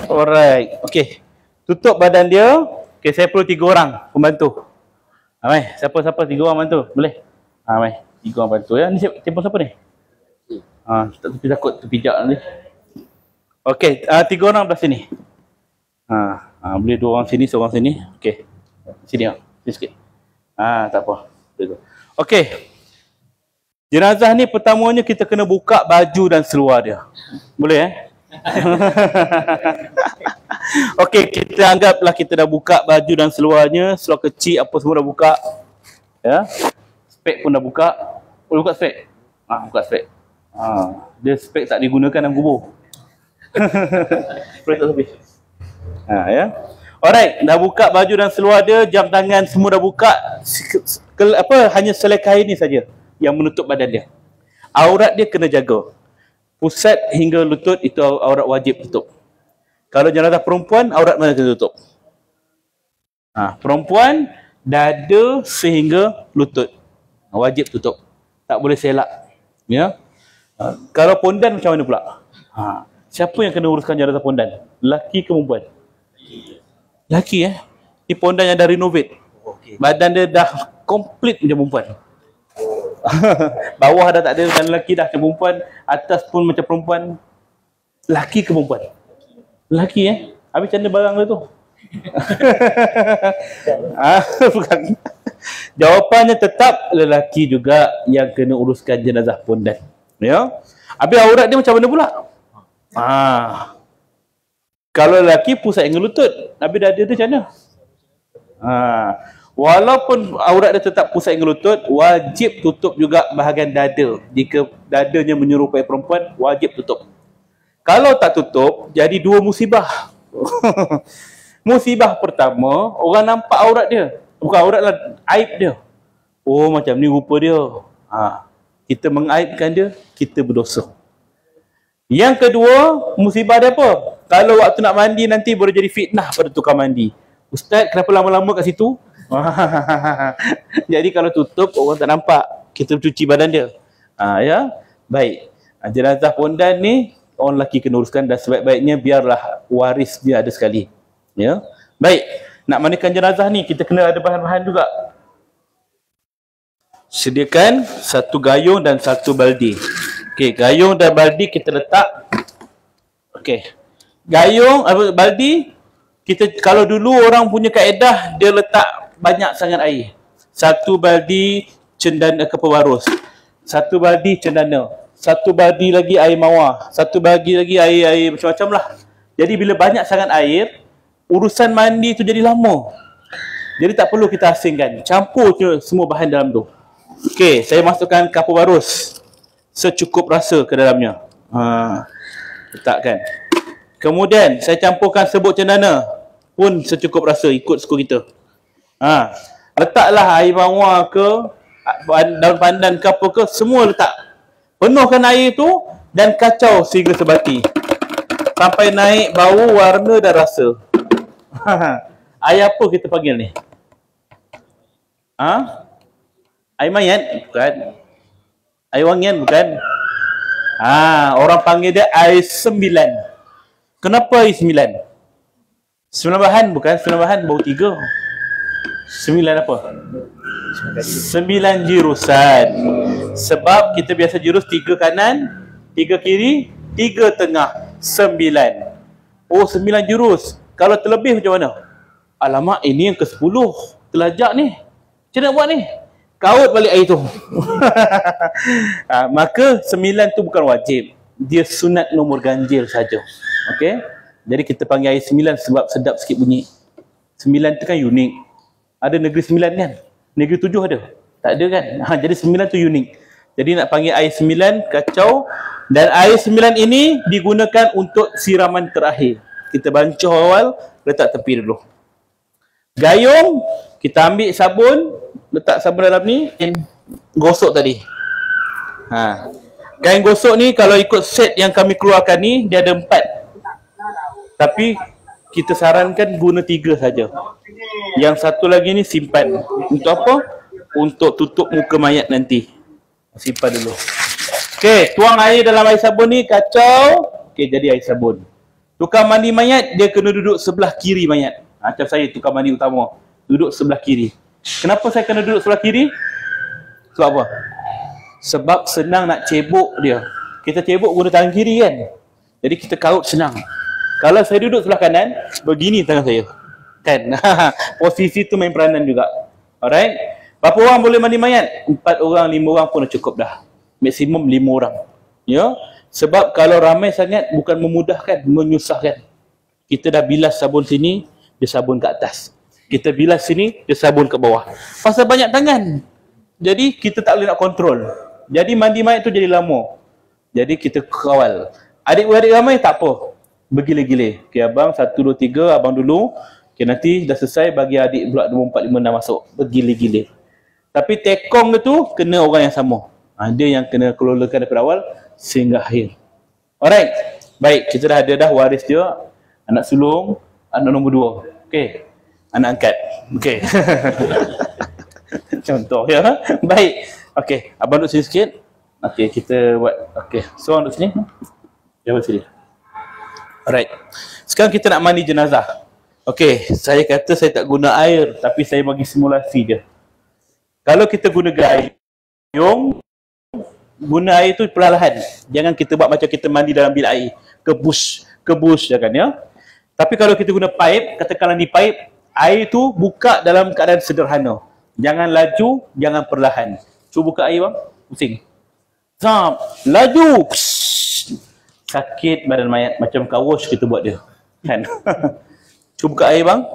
Alright. Okey. Tutup badan dia. Okey, saya perlu 3 orang pembantu. Mai, siapa-siapa 3 orang bantu? Boleh? Mai, 3 orang bantu ya. Ni telefon siapa ni? Tak takut terpijak nanti. Okey, 3 orang belah sini. Boleh 2 orang sini, seorang sini. Okey. Sini sini sikit. Tak apa. Okey. Jenazah ni pertamanya kita kena buka baju dan seluar dia. Boleh Okey, kita anggaplah kita dah buka baju dan seluarnya, seluar kecil apa semua dah buka. Ya. Spek pun dah buka. Boleh buka spek? Buka spek. Dia spek tak digunakan dalam kubur. Boleh tak habis? Ya. Alright, dah buka baju dan seluar dia, jam tangan semua dah buka. Hanya selai kain ni saja yang menutup badan dia. Aurat dia kena jaga. Pusat hingga lutut itu aurat wajib tutup. Kalau jenazah perempuan, aurat mana kena tutup? Perempuan, dada sehingga lutut. Wajib tutup. Tak boleh selak. Ya. Kalau pondan macam mana pula? Siapa yang kena uruskan jenazah pondan? Lelaki ke perempuan? Lelaki Ni pondan yang dah renovate. Badan dia dah komplit macam perempuan. Bawah dah tak ada dan lelaki dah macam perempuan, atas pun macam perempuan. Lelaki ke perempuan? Lelaki Habis macam mana barang dia tu? Bukan. Jawapannya tetap lelaki juga yang kena uruskan jenazah pondan. Ya. Habis aurat dia macam mana pula? Kalau lelaki pusat hingga lutut, habis dada dia macam mana? Walaupun aurat dia tetap pusat hingga lutut, wajib tutup juga bahagian dada. Jika dadanya menyerupai perempuan, wajib tutup. Kalau tak tutup, jadi 2 musibah. Musibah pertama, orang nampak aurat dia. Bukan aurat lah, aib dia. Oh, macam ni rupa dia. Kita mengaibkan dia, kita berdosa. Yang kedua, musibah dia apa? Kalau waktu nak mandi nanti boleh jadi fitnah pada tukang mandi. Ustaz, kenapa lama-lama kat situ? Jadi kalau tutup, orang tak nampak. Kita cuci badan dia. Ya, baik. Jenazah pondan ni, orang lelaki kena uruskan dan sebaik-baiknya biarlah waris dia ada sekali. Ya, baik. Nak mandikan jenazah ni, kita kena ada bahan-bahan juga. Sediakan 1 gayung dan 1 baldi. Okey, gayung dan baldi kita letak. Okey. Gayung, baldi, kita kalau dulu orang punya kaedah, dia letak banyak sangat air. 1 baldi cendana kepewarus. 1 baldi cendana. 1 baldi lagi air mawar. 1 baldi lagi air macam-macam lah. Jadi bila banyak sangat air, urusan mandi tu jadi lama. Jadi tak perlu kita asingkan. Campur semua bahan dalam tu. Okey, saya masukkan kapur barus secukup rasa ke dalamnya. Letakkan. Kemudian saya campurkan serbuk cendana pun secukup rasa, ikut suku kita. Letaklah air mawar ke, daun pandan ke apa ke, semua letak. Penuhkan air tu dan kacau sehingga sebati. Sampai naik bau, warna dan rasa. Air apa kita panggil ni? Air mayat? Bukan. Air wangian? Bukan. Orang panggil dia air 9. Kenapa air 9? 9 bahan? Bukan 9 bahan, bau 3. 9 apa? 9 jurusan. Sebab kita biasa jurus 3 kanan, 3 kiri, 3 tengah. 9. Oh, 9 jurus. Kalau terlebih macam mana? Alamak, ini yang ke-10. Terlajak ni. Macam mana buat ni? Kaut balik air tu. Maka 9 tu bukan wajib. Dia sunat nombor ganjil saja. Okey? Jadi kita panggil air 9 sebab sedap sikit bunyi. 9 tu kan unik. Ada negeri 9 kan? Negeri 7 ada? Tak ada kan? Jadi 9 tu unik. Jadi nak panggil air 9, kacau. Dan air 9 ini digunakan untuk siraman terakhir. Kita bancuh awal, letak tepi dulu. Gayung, kita ambil sabun, letak sabun dalam ni, gosok tadi. Kain gosok ni kalau ikut set yang kami keluarkan ni, dia ada 4. Tapi kita sarankan guna 3 saja. Yang satu lagi ni simpan. Untuk apa? Untuk tutup muka mayat nanti. Simpan dulu. Okey, tuang air dalam air sabun ni, kacau. Okey, jadi air sabun. Tukang mandi mayat, dia kena duduk sebelah kiri mayat. Macam saya, tukang mandi utama. Duduk sebelah kiri. Kenapa saya kena duduk sebelah kiri? Sebab apa? Sebab senang nak cebok dia. Kita cebok guna tangan kiri kan. Jadi kita kaut senang. Kalau saya duduk sebelah kanan, begini tangan saya. Kan? Posisi tu main peranan juga. Alright? Berapa orang boleh mandi mayat? 4 orang, 5 orang pun dah cukup dah. Maksimum 5 orang. Ya? Sebab kalau ramai sangat bukan memudahkan, menyusahkan. Kita dah bilas sabun sini, dia sabun ke atas. Kita bilas sini, dia sabun ke bawah. Pasal banyak tangan. Jadi kita tak boleh nak kontrol. Jadi mandi mayat tu jadi lama. Jadi kita kawal. Adik-adik ramai tak apa. Bergila-gila. Okay, abang 1, 2, 3, abang dulu. Okay, nanti dah selesai bagi adik pula 2, 4, 5 dah masuk. Bergila-gila. Tapi tekong tu kena orang yang sama. Dia yang kena kelolakan daripada awal sehingga akhir. Alright. Baik, kita dah ada dah waris dia. Anak sulung, anak nombor 2. Okay. Anak angkat. Okay. Contoh ya. Baik. Okey, abang duduk sini sikit. Okey, kita buat. Okey, so duduk sini. Dia buat sini. Alright. Sekarang kita nak mandi jenazah. Okey, saya kata saya tak guna air, tapi saya bagi simulasi je. Kalau kita guna gayung, guna air tu perlahan. Jangan kita buat macam kita mandi dalam bilik air. Kebus jangan ya. Tapi kalau kita guna pipe, katakanlah di pipe, air tu buka dalam keadaan sederhana. Jangan laju, jangan perlahan. Cuba buka air bang, pusing. Zap, laju. Psst. Sakit badan mayat, macam car wash kita buat dia. Kan? Cuba buka air bang.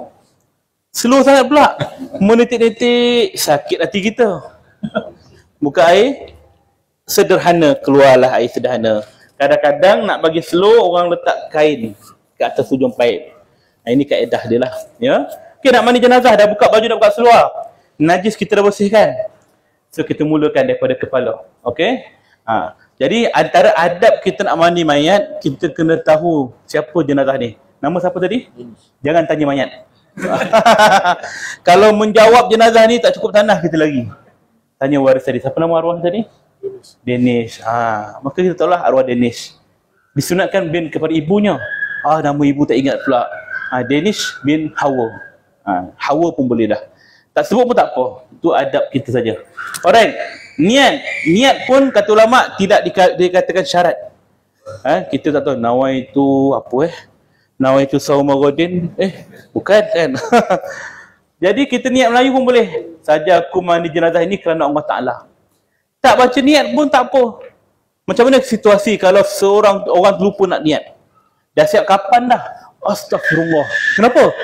Slow sangat pula. Menitik-nitik, sakit hati kita. Buka air, sederhana, keluarlah air sederhana. Kadang-kadang nak bagi slow, orang letak kain ke atas hujung paip. Ini kaedah dia lah. Ya? Okay, nak mandi jenazah, dah buka baju, dah buka seluar. Najis kita dah bersihkan. So kita mulakan daripada kepala. Okey? Jadi antara adab kita nak mandi mayat, kita kena tahu siapa jenazah ni. Nama siapa tadi? Jangan tanya mayat. Kalau menjawab jenazah ni tak cukup tanah kita lagi. Tanya waris tadi. Siapa nama arwah tadi? Denish. Maka kita tahulah arwah Denish. Disunatkan bin kepada ibunya. Nama ibu tak ingat pula. Denish bin Hawa. Hawa pun boleh dah. Tak sebut pun tak apa. Itu adab kita saja. Alright. Niat pun kata ulama tidak dikatakan syarat. Kita tak tahu nawaitu apa nawaitu saumagodin. Bukan kan. Jadi kita niat Melayu pun boleh. Saja aku mandi jenazah ini kerana Allah Ta'ala. Tak baca niat pun tak apa. Macam mana situasi kalau seorang orang lupa nak niat? Dah siap kapan dah? Astagfirullah. Kenapa?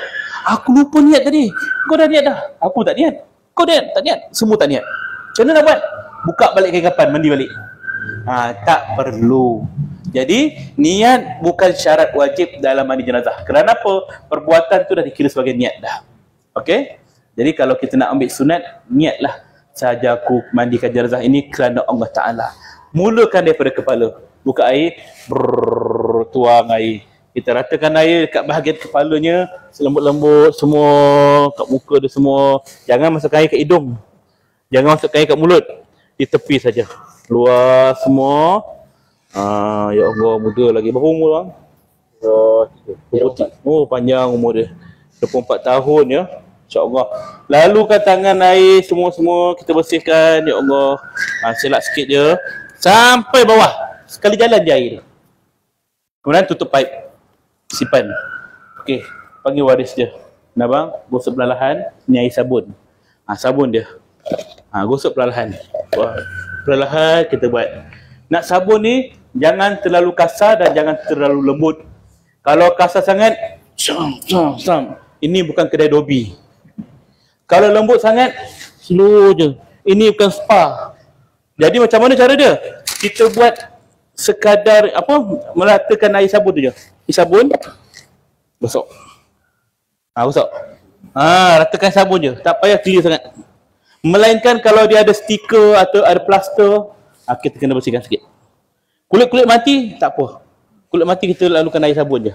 Aku lupa niat tadi. Kau dah niat dah? Aku tak niat. Kau niat? Tak niat? Semua tak niat. Macam mana nak buat? Buka balik kain kapan, mandi balik. Tak perlu. Jadi, niat bukan syarat wajib dalam mandi jenazah. Kerana apa? Perbuatan tu dah dikira sebagai niat dah. Okey? Jadi, kalau kita nak ambil sunat, niatlah. Sahaja aku mandikan jenazah ini kerana Allah Ta'ala. Mulakan daripada kepala. Buka air, tuang air. Kita ratakan air dekat bahagian kepalanya, selembut-lembut semua, kat muka dia semua. Jangan masukkan air kat hidung. Jangan masukkan air kat mulut. Di tepi saja. Luar semua. Ya Allah, muda lagi. Berapa umur bang? Panjang umur dia. 24 tahun ya. InsyaAllah. Lalukan tangan air semua-semua kita bersihkan. Ya Allah. Selak sikit je. Sampai bawah. Sekali jalan je air. Kemudian tutup pipe. Simpan. Okey, panggil waris dia. Nah bang, gosok perlahan. Ni air sabun. Sabun dia. Gosok perlahan. Perlahan kita buat. Nak sabun ni jangan terlalu kasar dan jangan terlalu lembut. Kalau kasar sangat, ini bukan kedai Dobi. Kalau lembut sangat, slow je. Ini bukan spa. Jadi macam mana cara dia? Kita buat sekadar meratakan air sabun tu je. Air sabun gosok. Gosok. Ratakan sabun je. Tak payah clear sangat. Melainkan kalau dia ada stiker atau ada plaster, kita kena bersihkan sikit. Kulit-kulit mati, tak apa. Kulit mati kita lalukan air sabun je.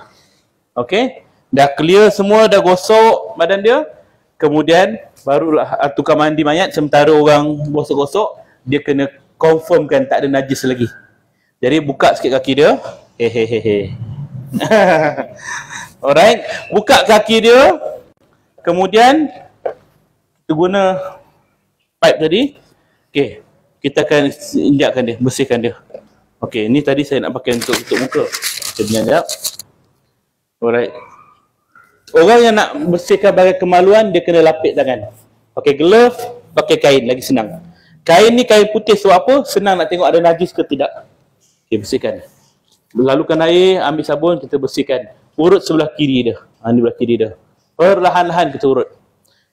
Okey? Dah clear semua, dah gosok badan dia. Kemudian, barulah tukar mandi mayat. Sementara orang gosok-gosok, dia kena confirmkan tak ada najis lagi. Jadi, buka sikit kaki dia. Hehehe. Alright. Buka kaki dia. Kemudian, kita guna pipe tadi. Okey. Kita akan injakkan dia, bersihkan dia. Okey, ni tadi saya nak pakai untuk tutup muka. Kita diam sekejap. Alright. Orang yang nak bersihkan bagai kemaluan, dia kena lapik tangan. Pakai glove, pakai kain, lagi senang. Kain ni kain putih sebab apa? Senang nak tengok ada najis ke tidak. Okey, bersihkan. Lalukan air, ambil sabun, kita bersihkan. Urut sebelah kiri dia. Ni belah kiri dia. Perlahan-lahan kita urut.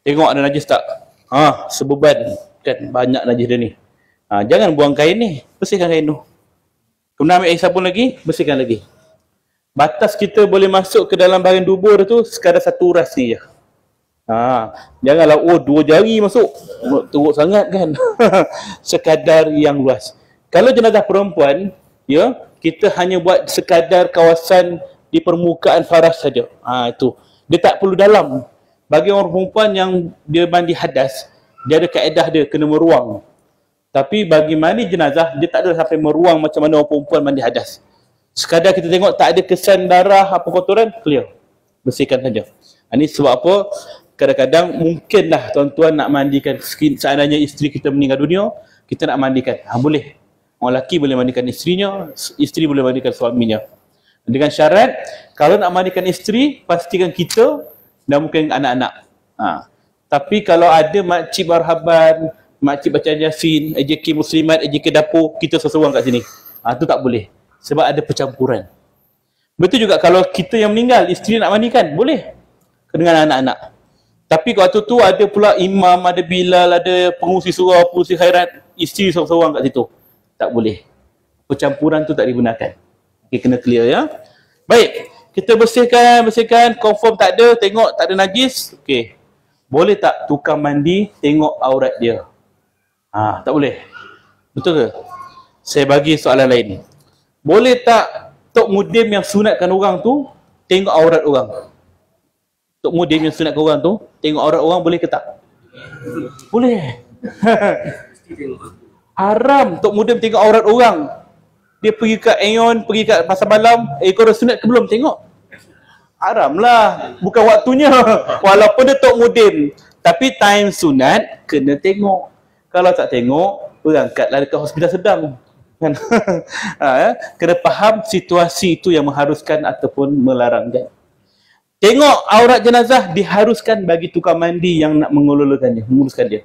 Tengok ada najis tak? Sebeban. Kan banyak najis dia ni. Jangan buang kain ni. Bersihkan kain tu. Kemudian ambil air sabun lagi, bersihkan lagi. Batas kita boleh masuk ke dalam bahagian dubur tu sekadar satu uras ni je. Janganlah 2 jari masuk. Teruk sangat kan. Sekadar yang luas. Kalau jenazah perempuan, ya, kita hanya buat sekadar kawasan di permukaan faras saja. Itu. Dia tak perlu dalam. Bagi orang perempuan yang dia mandi hadas, dia ada kaedah dia kena meruang. Tapi bagi mandi jenazah, dia tak ada sampai meruang macam mana orang perempuan mandi hadas. Sekadar kita tengok tak ada kesan darah, apa kotoran, clear. Bersihkan saja. Ini sebab apa? Kadang-kadang mungkinlah tuan-tuan nak mandikan, seandainya isteri kita meninggal dunia, kita nak mandikan. Boleh. Orang lelaki boleh mandikan isterinya, isteri boleh mandikan suaminya. Dengan syarat, kalau nak mandikan isteri, pastikan kita dan mungkin anak-anak. Tapi kalau ada makcik marhaban, makcik bacaan Yasin, AJK Muslimat, AJK dapur, kita seorang kat sini. Itu tak boleh. Sebab ada percampuran. Betul juga kalau kita yang meninggal, isteri nak mandikan, boleh. Dengan anak-anak. Tapi waktu tu ada pula imam, ada Bilal, ada pengurusi surau, pengurusi khairat, isteri seorang-seorang kat situ. Tak boleh. Percampuran tu tak digunakan. Okay, kena clear ya. Baik. Kita bersihkan, confirm tak ada, tengok tak ada najis. Okey. Boleh tak tukar mandi, tengok aurat dia? Tak boleh. Betul ke? Saya bagi soalan lain. Boleh tak Tok Mudim yang sunatkan orang tu tengok aurat orang? Tok Mudim yang sunatkan orang tu tengok aurat orang, boleh ke tak? Boleh. Haram Tok Mudim tengok aurat orang. Dia pergi kat Aeon, pergi kat pasar malam, kau dah sunat ke belum? Tengok. Haram lah. Bukan waktunya. Walaupun dia Tok Mudim. Tapi time sunat, kena tengok. Kalau tak tengok, berangkatlah dekat hospital sedang. Kan? Kena faham situasi itu yang mengharuskan ataupun melarangkan. Tengok aurat jenazah diharuskan bagi tukang mandi yang nak mengelolakannya, menguruskan dia.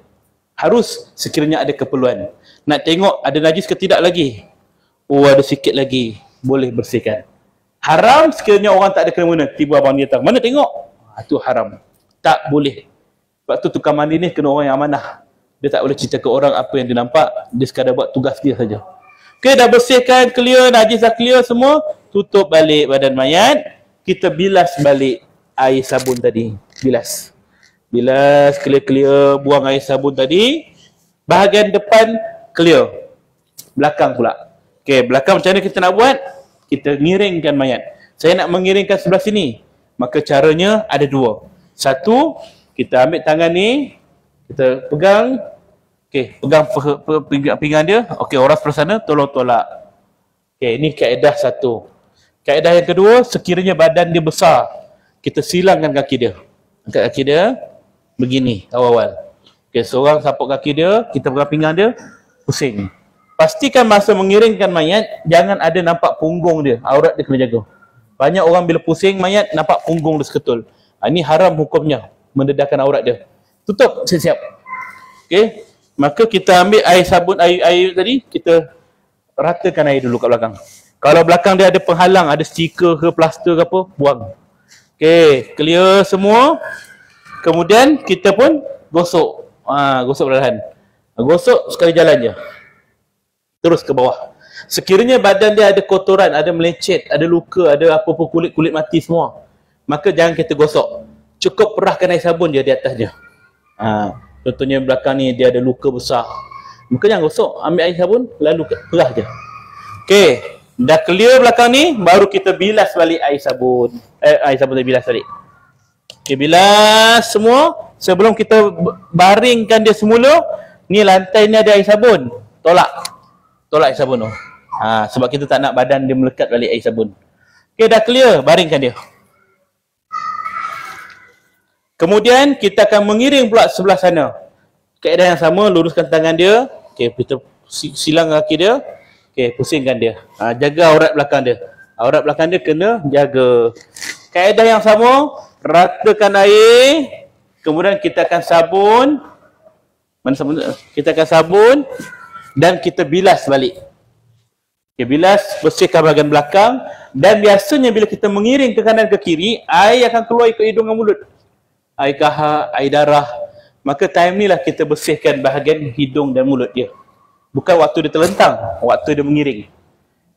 Harus sekiranya ada keperluan. Nak tengok ada najis ke tidak lagi. Ada sikit lagi, boleh bersihkan. Haram sekiranya orang tak ada kena-mena, tiba abang dia datang, mana tengok? Itu haram. Tak boleh. Sebab tu tukang mandi ni kena orang yang amanah. Dia tak boleh cerita ke orang apa yang dia nampak, dia sekadar buat tugas dia saja. Okey, dah bersihkan, clear, najis dah clear semua, tutup balik badan mayat, kita bilas balik air sabun tadi. Bilas, clear, buang air sabun tadi. Bahagian depan clear, belakang pula. Okey, belakang macam mana kita nak buat? Kita ngiringkan mayat. Saya nak mengiringkan sebelah sini. Maka caranya ada dua. Satu, kita ambil tangan ni, kita pegang. Okey, pegang pinggang dia. Okey, orang sebelah sana tolong tolak. Okey, ini kaedah satu. Kaedah yang kedua, sekiranya badan dia besar, kita silangkan kaki dia. Angkat kaki dia begini awal-awal. Okey, seorang sapuk kaki dia, kita pegang pinggang dia, pusing. Pastikan masa mengiringkan mayat, jangan ada nampak punggung dia. Aurat dia kena jaga. Banyak orang bila pusing mayat, nampak punggung dia seketul. Ini haram hukumnya, mendedahkan aurat dia. Tutup, siap-siap. Okey, maka kita ambil air sabun, air tadi, kita ratakan air dulu kat belakang. Kalau belakang dia ada penghalang, ada stiker ke, plaster ke apa, buang. Okey, clear semua. Kemudian kita pun gosok. Gosok perlahan. Gosok sekali jalan je. Terus ke bawah. Sekiranya badan dia ada kotoran, ada melecet, ada luka, ada apa-apa kulit-kulit mati semua, maka jangan kita gosok. Cukup perahkan air sabun je di atas je. Contohnya belakang ni dia ada luka besar, maka jangan gosok, ambil air sabun lalu perah je. Okey, dah clear belakang ni, baru kita bilas balik air sabun. Air sabun dah bilas balik. Okey, bilas semua. Sebelum kita baringkan dia semula, ni lantai ni ada air sabun. Tolak air sabun tu. Sebab kita tak nak badan dia melekat balik air sabun. Okey, dah clear, baringkan dia. Kemudian kita akan mengiring pula sebelah sana. Kaedah yang sama, luruskan tangan dia. Okey, kita silang kaki dia. Okey, pusingkan dia. Jaga aurat belakang dia. Aurat belakang dia kena jaga. Kaedah yang sama, ratakan air. Kemudian kita akan sabun. Mana sabun? Kita akan sabun dan kita bilas balik. Okay, bilas, bersihkan bahagian belakang. Dan biasanya bila kita mengiring ke kanan ke kiri, air akan keluar ikut hidung dan mulut. Air kahak, air darah. Maka time ni lah kita bersihkan bahagian hidung dan mulut dia. Bukan waktu dia terlentang, waktu dia mengiring.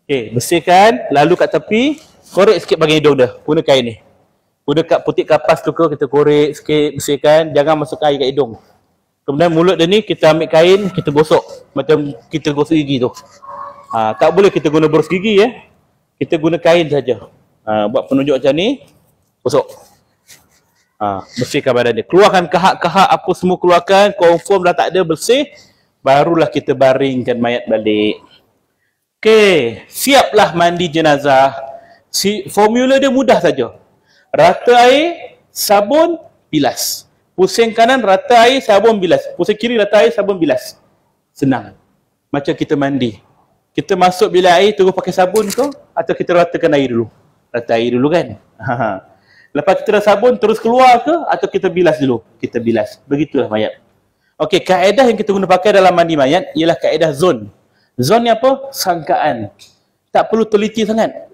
Okay, bersihkan, lalu kat tepi, korek sikit bahagian hidung dia. Guna kain ni. Guna putik kapas tu ke, kita korek sikit, bersihkan. Jangan masuk air kat hidung. Kemudian mulut dia ni, kita ambil kain, kita gosok. Macam kita gosok gigi tu. Tak boleh kita guna boros gigi ya. Kita guna kain saja. Buat penunjuk macam ni, gosok. Bersihkan badan dia. Keluarkan kahak-kahak apa semua keluarkan, confirm dah tak ada, bersih, barulah kita baringkan mayat balik. Okey, siaplah mandi jenazah. Formula dia mudah saja. Rata air, sabun, bilas. Pusing kanan, rata air, sabun, bilas. Pusing kiri, rata air, sabun, bilas. Senang. Macam kita mandi. Kita masuk bilik air terus pakai sabun ke, atau kita ratakan air dulu? Rata air dulu kan? Lepas kita dah sabun terus keluar ke, atau kita bilas dulu? Kita bilas. Begitulah mayat. Okey, kaedah yang kita guna pakai dalam mandi mayat ialah kaedah zon. Zon ni apa? Sangkaan. Tak perlu teliti sangat.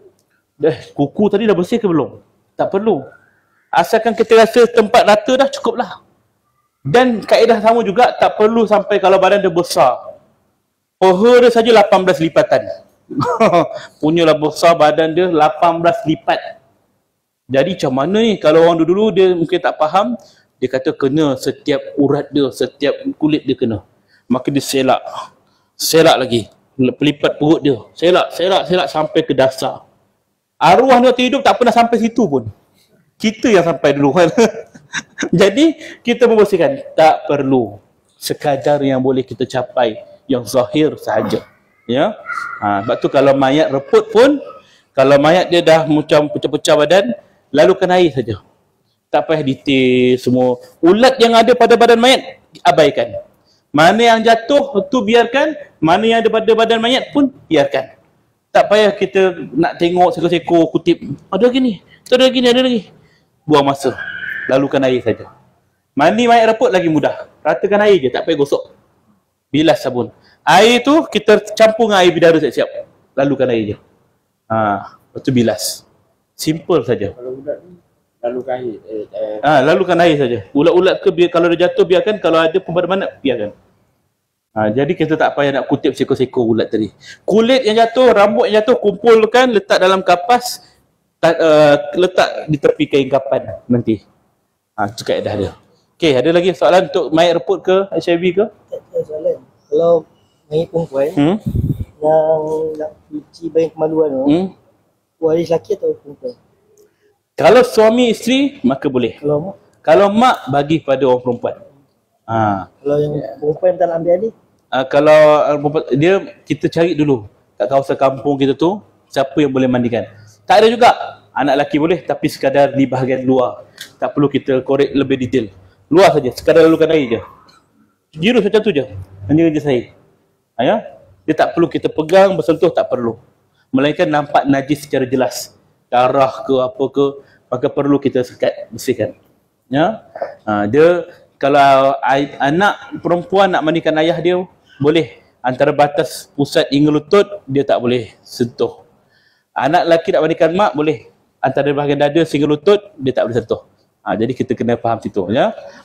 Kuku tadi dah bersih ke belum? Tak perlu. Asalkan kita rasa tempat rata dah, cukuplah. Dan kaedah sama juga, tak perlu sampai kalau badan dia besar. Paha dia saja 18 lipatan. Punyalah besar badan dia 18 lipat. Jadi macam mana ni? Kalau orang dulu dia mungkin tak faham, dia kata kena setiap urat dia, setiap kulit dia kena. Maka dia selak. Selak lagi. Pelipat perut dia. Selak sampai ke dasar. Arwah dia hidup tak pernah sampai situ pun. Kita yang sampai dulu kan. Jadi kita membersihkan. Tak perlu. Sekadar yang boleh kita capai, yang zahir sahaja. Ya. Sebab tu kalau mayat reput pun, kalau mayat dia dah macam pecah-pecah badan, lalukan air saja. Tak payah detail semua. Ulat yang ada pada badan mayat, abaikan. Mana yang jatuh, tu biarkan. Mana yang ada pada badan mayat pun, biarkan. Tak payah kita nak tengok seko-seko kutip. Ada lagi ni, ada lagi ni, ada lagi. Buang masa. Lalukan air saja. Mandi mayat reput lagi mudah. Ratakan air je, tak payah gosok. Bilas sabun. Air tu kita campur dengan air bidara siap-siap. Lalukan air je. Lepas tu bilas. Simple saja. Kalau ulat ni lalukan air. Lalukan air saja. Ulat-ulat ke kalau dia jatuh biarkan, kalau ada pemadaman biarkan. Jadi kita tak payah nak kutip seko-seko ulat tadi. Kulit yang jatuh, rambut yang jatuh, kumpulkan, letak dalam kapas, letak di tepi kain kapan nanti. Itu kaedah dia. Okey, ada lagi soalan untuk mayat reput ke HIV ke? Soalan. Kalau mayat perempuan yang nak cuci bayan kemaluan tu, waris lelaki atau perempuan? Kalau suami isteri, maka boleh. Kalau mak, bagi pada orang perempuan. Kalau yang perempuan tak nak ambil adik? Kalau dia, kita cari dulu kat kawasan kampung kita tu, siapa yang boleh mandikan. Tak ada juga. Anak lelaki boleh, tapi sekadar di bahagian luar. Tak perlu kita korek lebih detail. Luar saja, sekadar lalukan air je. Jirus macam tu je. Hanya je saya. Dia tak perlu kita pegang, bersentuh, tak perlu. Melainkan nampak najis secara jelas. Darah ke apa ke, maka perlu kita sekat, bersihkan. Dia, kalau anak perempuan nak mandikan ayah dia, boleh. Antara batas pusat hingga lutut, dia tak boleh sentuh. Anak lelaki nak mandikan mak, boleh. Antara bahagian dada sehingga lutut, dia tak boleh sentuh. Jadi kita kena faham situ.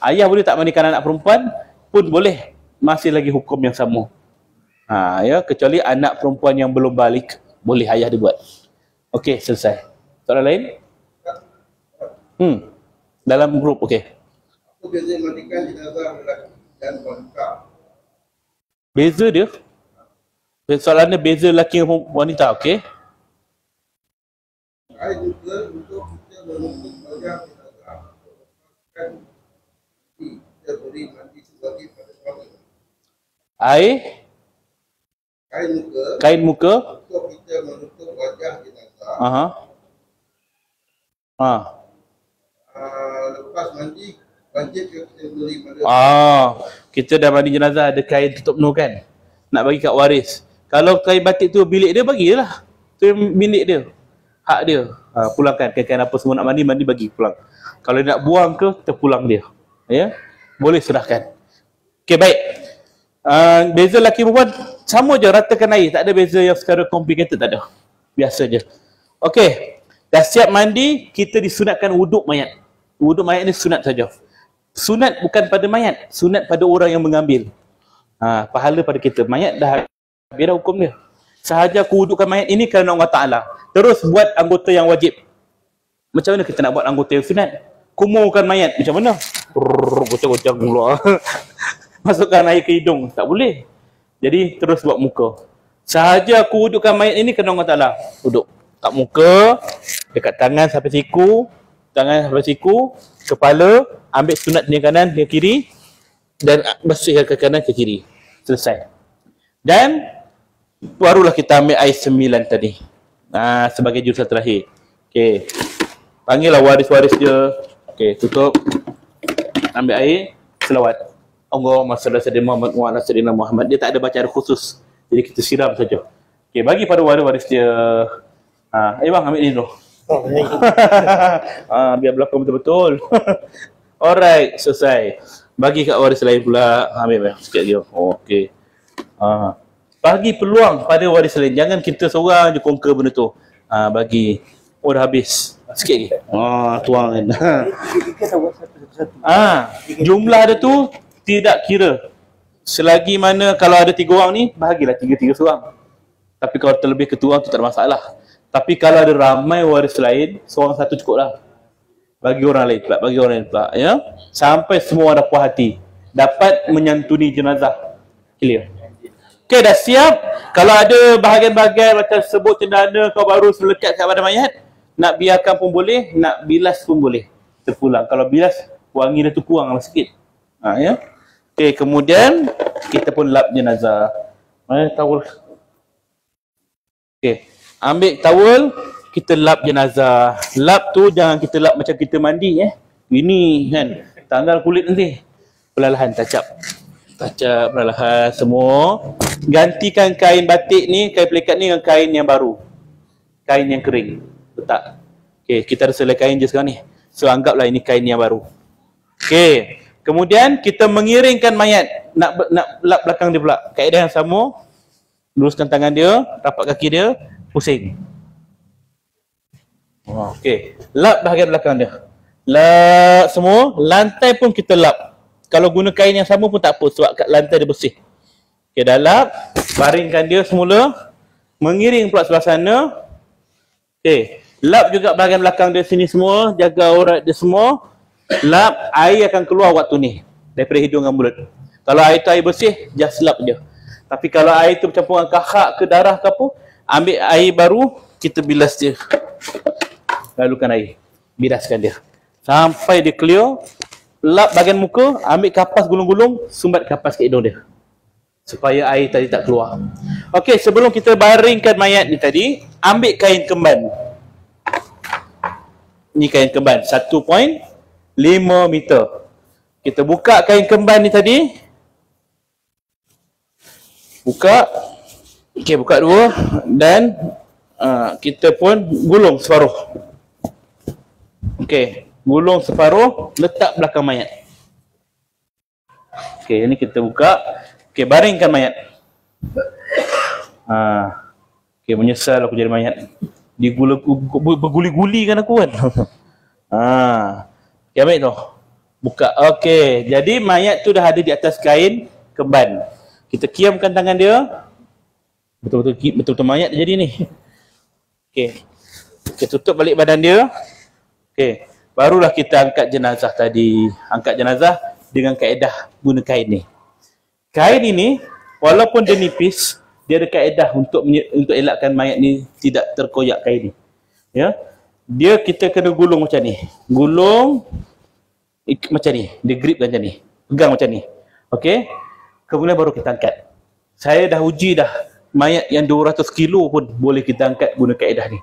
Ayah boleh tak mandikan anak perempuan, pun boleh. Masih lagi hukum yang sama. Kecuali anak perempuan yang belum balik, boleh ayah dia buat. Okey, selesai. Soalan lain? Dalam grup, okey. Apa beza mandikan jenazah lelaki? dan wanita. Beza dia. Soalannya beza lelaki dan wanita, okey. Air juga untuk kita menutup wajah jenazah. Kan kita beri mandi sebagai pada suami. Air, kain muka untuk kita menutup wajah jenazah. Lepas mandi wajib kita beri pada kita dah mandi jenazah ada kain tutup penuh kan, nak bagi kat waris. Kalau kain batik tu bilik dia, bagilah. Tu bilik dia, hak dia. Pulangkan kain apa semua nak mandi bagi pulang. Kalau nak buang ke, terpulang dia. Ya, boleh serahkan. Okey, baik. Beza lelaki perempuan sama je, ratakan air, tak ada beza yang secara complicated, tak ada. Biasa je. Okey, dah siap mandi, kita disunatkan wuduk mayat. Wuduk mayat ni sunat saja. Sunat bukan pada mayat, sunat pada orang yang mengambil. Pahala pada kita. Mayat dah biar hukum dia. Sahaja aku wudukkan mayat ini kerana Allah Ta'ala. Terus buat anggota yang wajib. Macam mana kita nak buat anggota yang sunat? Kumurkan mayat, macam mana? Gocang-gocang pula. Masukkan air ke hidung, tak boleh. Jadi terus buat muka. Sahaja aku wudukkan mayat ini kerana Allah Ta'ala. Duduk kat muka, dekat tangan sampai siku, kepala, ambil sunat dia kanan, dia kiri, dan bersihkan ke kanan ke kiri. Selesai. Dan barulah kita ambil air 9 tadi. Sebagai jurusan terakhir. Okey. Panggillah waris-waris dia. Okey, tutup. Ambil air, selawat. Allahumma salli ala sayyidina Muhammad wa ala sayyidina Muhammad. Dia tak ada bacaan khusus. Jadi kita siram saja. Okey, bagi pada waris-waris dia. Bang, ambil ni dulu. Biar berlaku betul-betul. Alright, selesai. Bagi kat waris lain pula. Ambil sikit lagi. Okey. Bagi peluang pada waris lain. Jangan kita seorang je conquer benda tu. Bagi. Dah habis. Sikit lagi. Tuang kan. Jumlah dia tu tidak kira. Selagi mana kalau ada 3 orang ni, bahagilah 3-3 seorang. Tapi kalau terlebih ketua tu tak ada masalah. Tapi kalau ada ramai waris lain, seorang satu cukup lah. Bagi orang lain pula, ya. Sampai semua dah puas hati. Dapat menyantuni jenazah. Clear. Okey, dah siap. Kalau ada bahagian-bahagian macam sebut cendana, kau baru selekat kat badan mayat, nak biarkan pun boleh, nak bilas pun boleh. Terpulang. Kalau bilas, wangi dia tu kurang sikit. Ya. Okey, kemudian kita pun lap jenazah. Tawul. Okey. Ambil tawul, kita lap jenazah. Lap tu jangan kita lap macam kita mandi Ini kan, tanggal kulit nanti. Perlahan touch up perlahan semua. Gantikan kain batik ni, kain pelikat ni dengan kain yang baru. Kain yang kering. Letak. Okey, kita ada selai kain je sekarang ni. So anggaplah ini kain yang baru. Okey. Kemudian kita mengiringkan mayat. Nak lap belakang dia pula. Kaedah yang sama. Luruskan tangan dia, rapat kaki dia, pusing. Okey. Lap bahagian belakang dia. Lap semua. Lantai pun kita lap. Kalau guna kain yang sama pun tak apa sebab kat lantai dia bersih. Okey, dah lap. Baringkan dia semula. Mengiring pula sebelah sana. Okey. Lap juga bahagian belakang dia sini semua. Jaga aurat dia semua. Lap. Air akan keluar waktu ni. Daripada hidung dan mulut. Kalau air tu air bersih, just lap je. Tapi kalau air tu bercampur dengan kahak ke darah ke apa, ambil air baru, kita bilas dia. Lalukan air. Bilaskan dia. Sampai dia clear. Lap bahagian muka, ambil kapas gulung-gulung, sumbat kapas ke hidung dia. Supaya air tadi tak keluar. Okey, sebelum kita baringkan mayat ni tadi, ambil kain kemban. Ni kain kemban, 1.5 meter. Kita buka kain kemban ni tadi. Buka. Okey, buka dua. Dan kita pun gulung separuh. Okey. Gulung separuh, letak belakang mayat. Okey, ini kita buka. Okey, baringkan mayat. Okey, menyesal aku jadi mayat. Berguli-guli kan aku kan. Okey, ambil tu. Buka. Okey, jadi mayat tu dah ada di atas kain kemban. Kita kiamkan tangan dia. Betul-betul mayat jadi ni. Okey. Kita tutup balik badan dia. Okey. Barulah kita angkat jenazah tadi. Angkat jenazah, dengan kaedah guna kain ni. Kain ini walaupun dia nipis, dia ada kaedah untuk elakkan mayat ni tidak terkoyak kain ni. Ya. Dia kita kena gulung macam ni. Gulung macam ni, dia gripkan macam ni. Pegang macam ni. Okey. Kemudian baru kita angkat. Saya dah uji dah, mayat yang 200 kilo pun boleh kita angkat guna kaedah ni.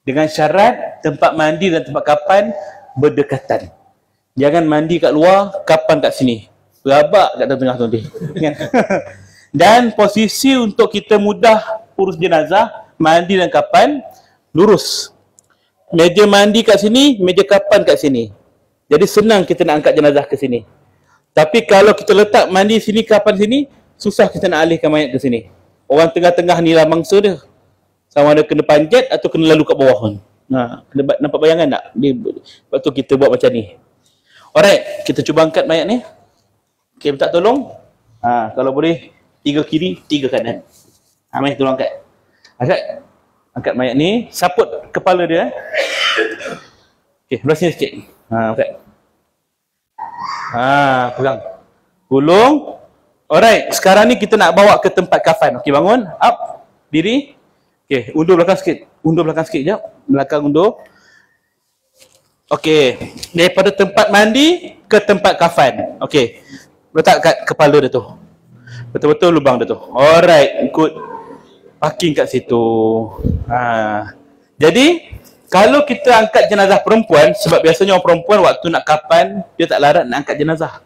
Dengan syarat tempat mandi dan tempat kapan berdekatan. Jangan mandi kat luar, kapan kat sini. Berabak kat tengah tu nanti. Kan? Dan posisi untuk kita mudah urus jenazah, mandi dan kapan lurus. Meja mandi kat sini, meja kapan kat sini. Jadi senang kita nak angkat jenazah ke sini. Tapi kalau kita letak mandi sini, kapan sini, susah kita nak alihkan mayat ke sini. Orang tengah-tengah ni lah mangsa dia. Sama ada kena panjat atau kena lalu kat bawah pun. Nampak bayangan tak? Lepas tu kita buat macam ni. Alright, kita cuba angkat mayat ni. Okay, minta tolong. Kalau boleh, 3 kiri, 3 kanan. Mari tolong angkat. Angkat mayat ni, saput kepala dia. Okey, belah sini sikit. Angkat. Pegang. Gulung. Alright, sekarang ni kita nak bawa ke tempat kafan. Okey, bangun. Up. Diri. Okey, undur belakang sikit. Undur belakang sikit jap. Belakang undur. Okey, daripada tempat mandi ke tempat kafan. Okey. Letak kat kepala dia tu. Betul-betul lubang dia tu. Alright, ikut parking kat situ. Jadi kalau kita angkat jenazah perempuan, sebab biasanya orang perempuan waktu nak kapan, dia tak larat nak angkat jenazah.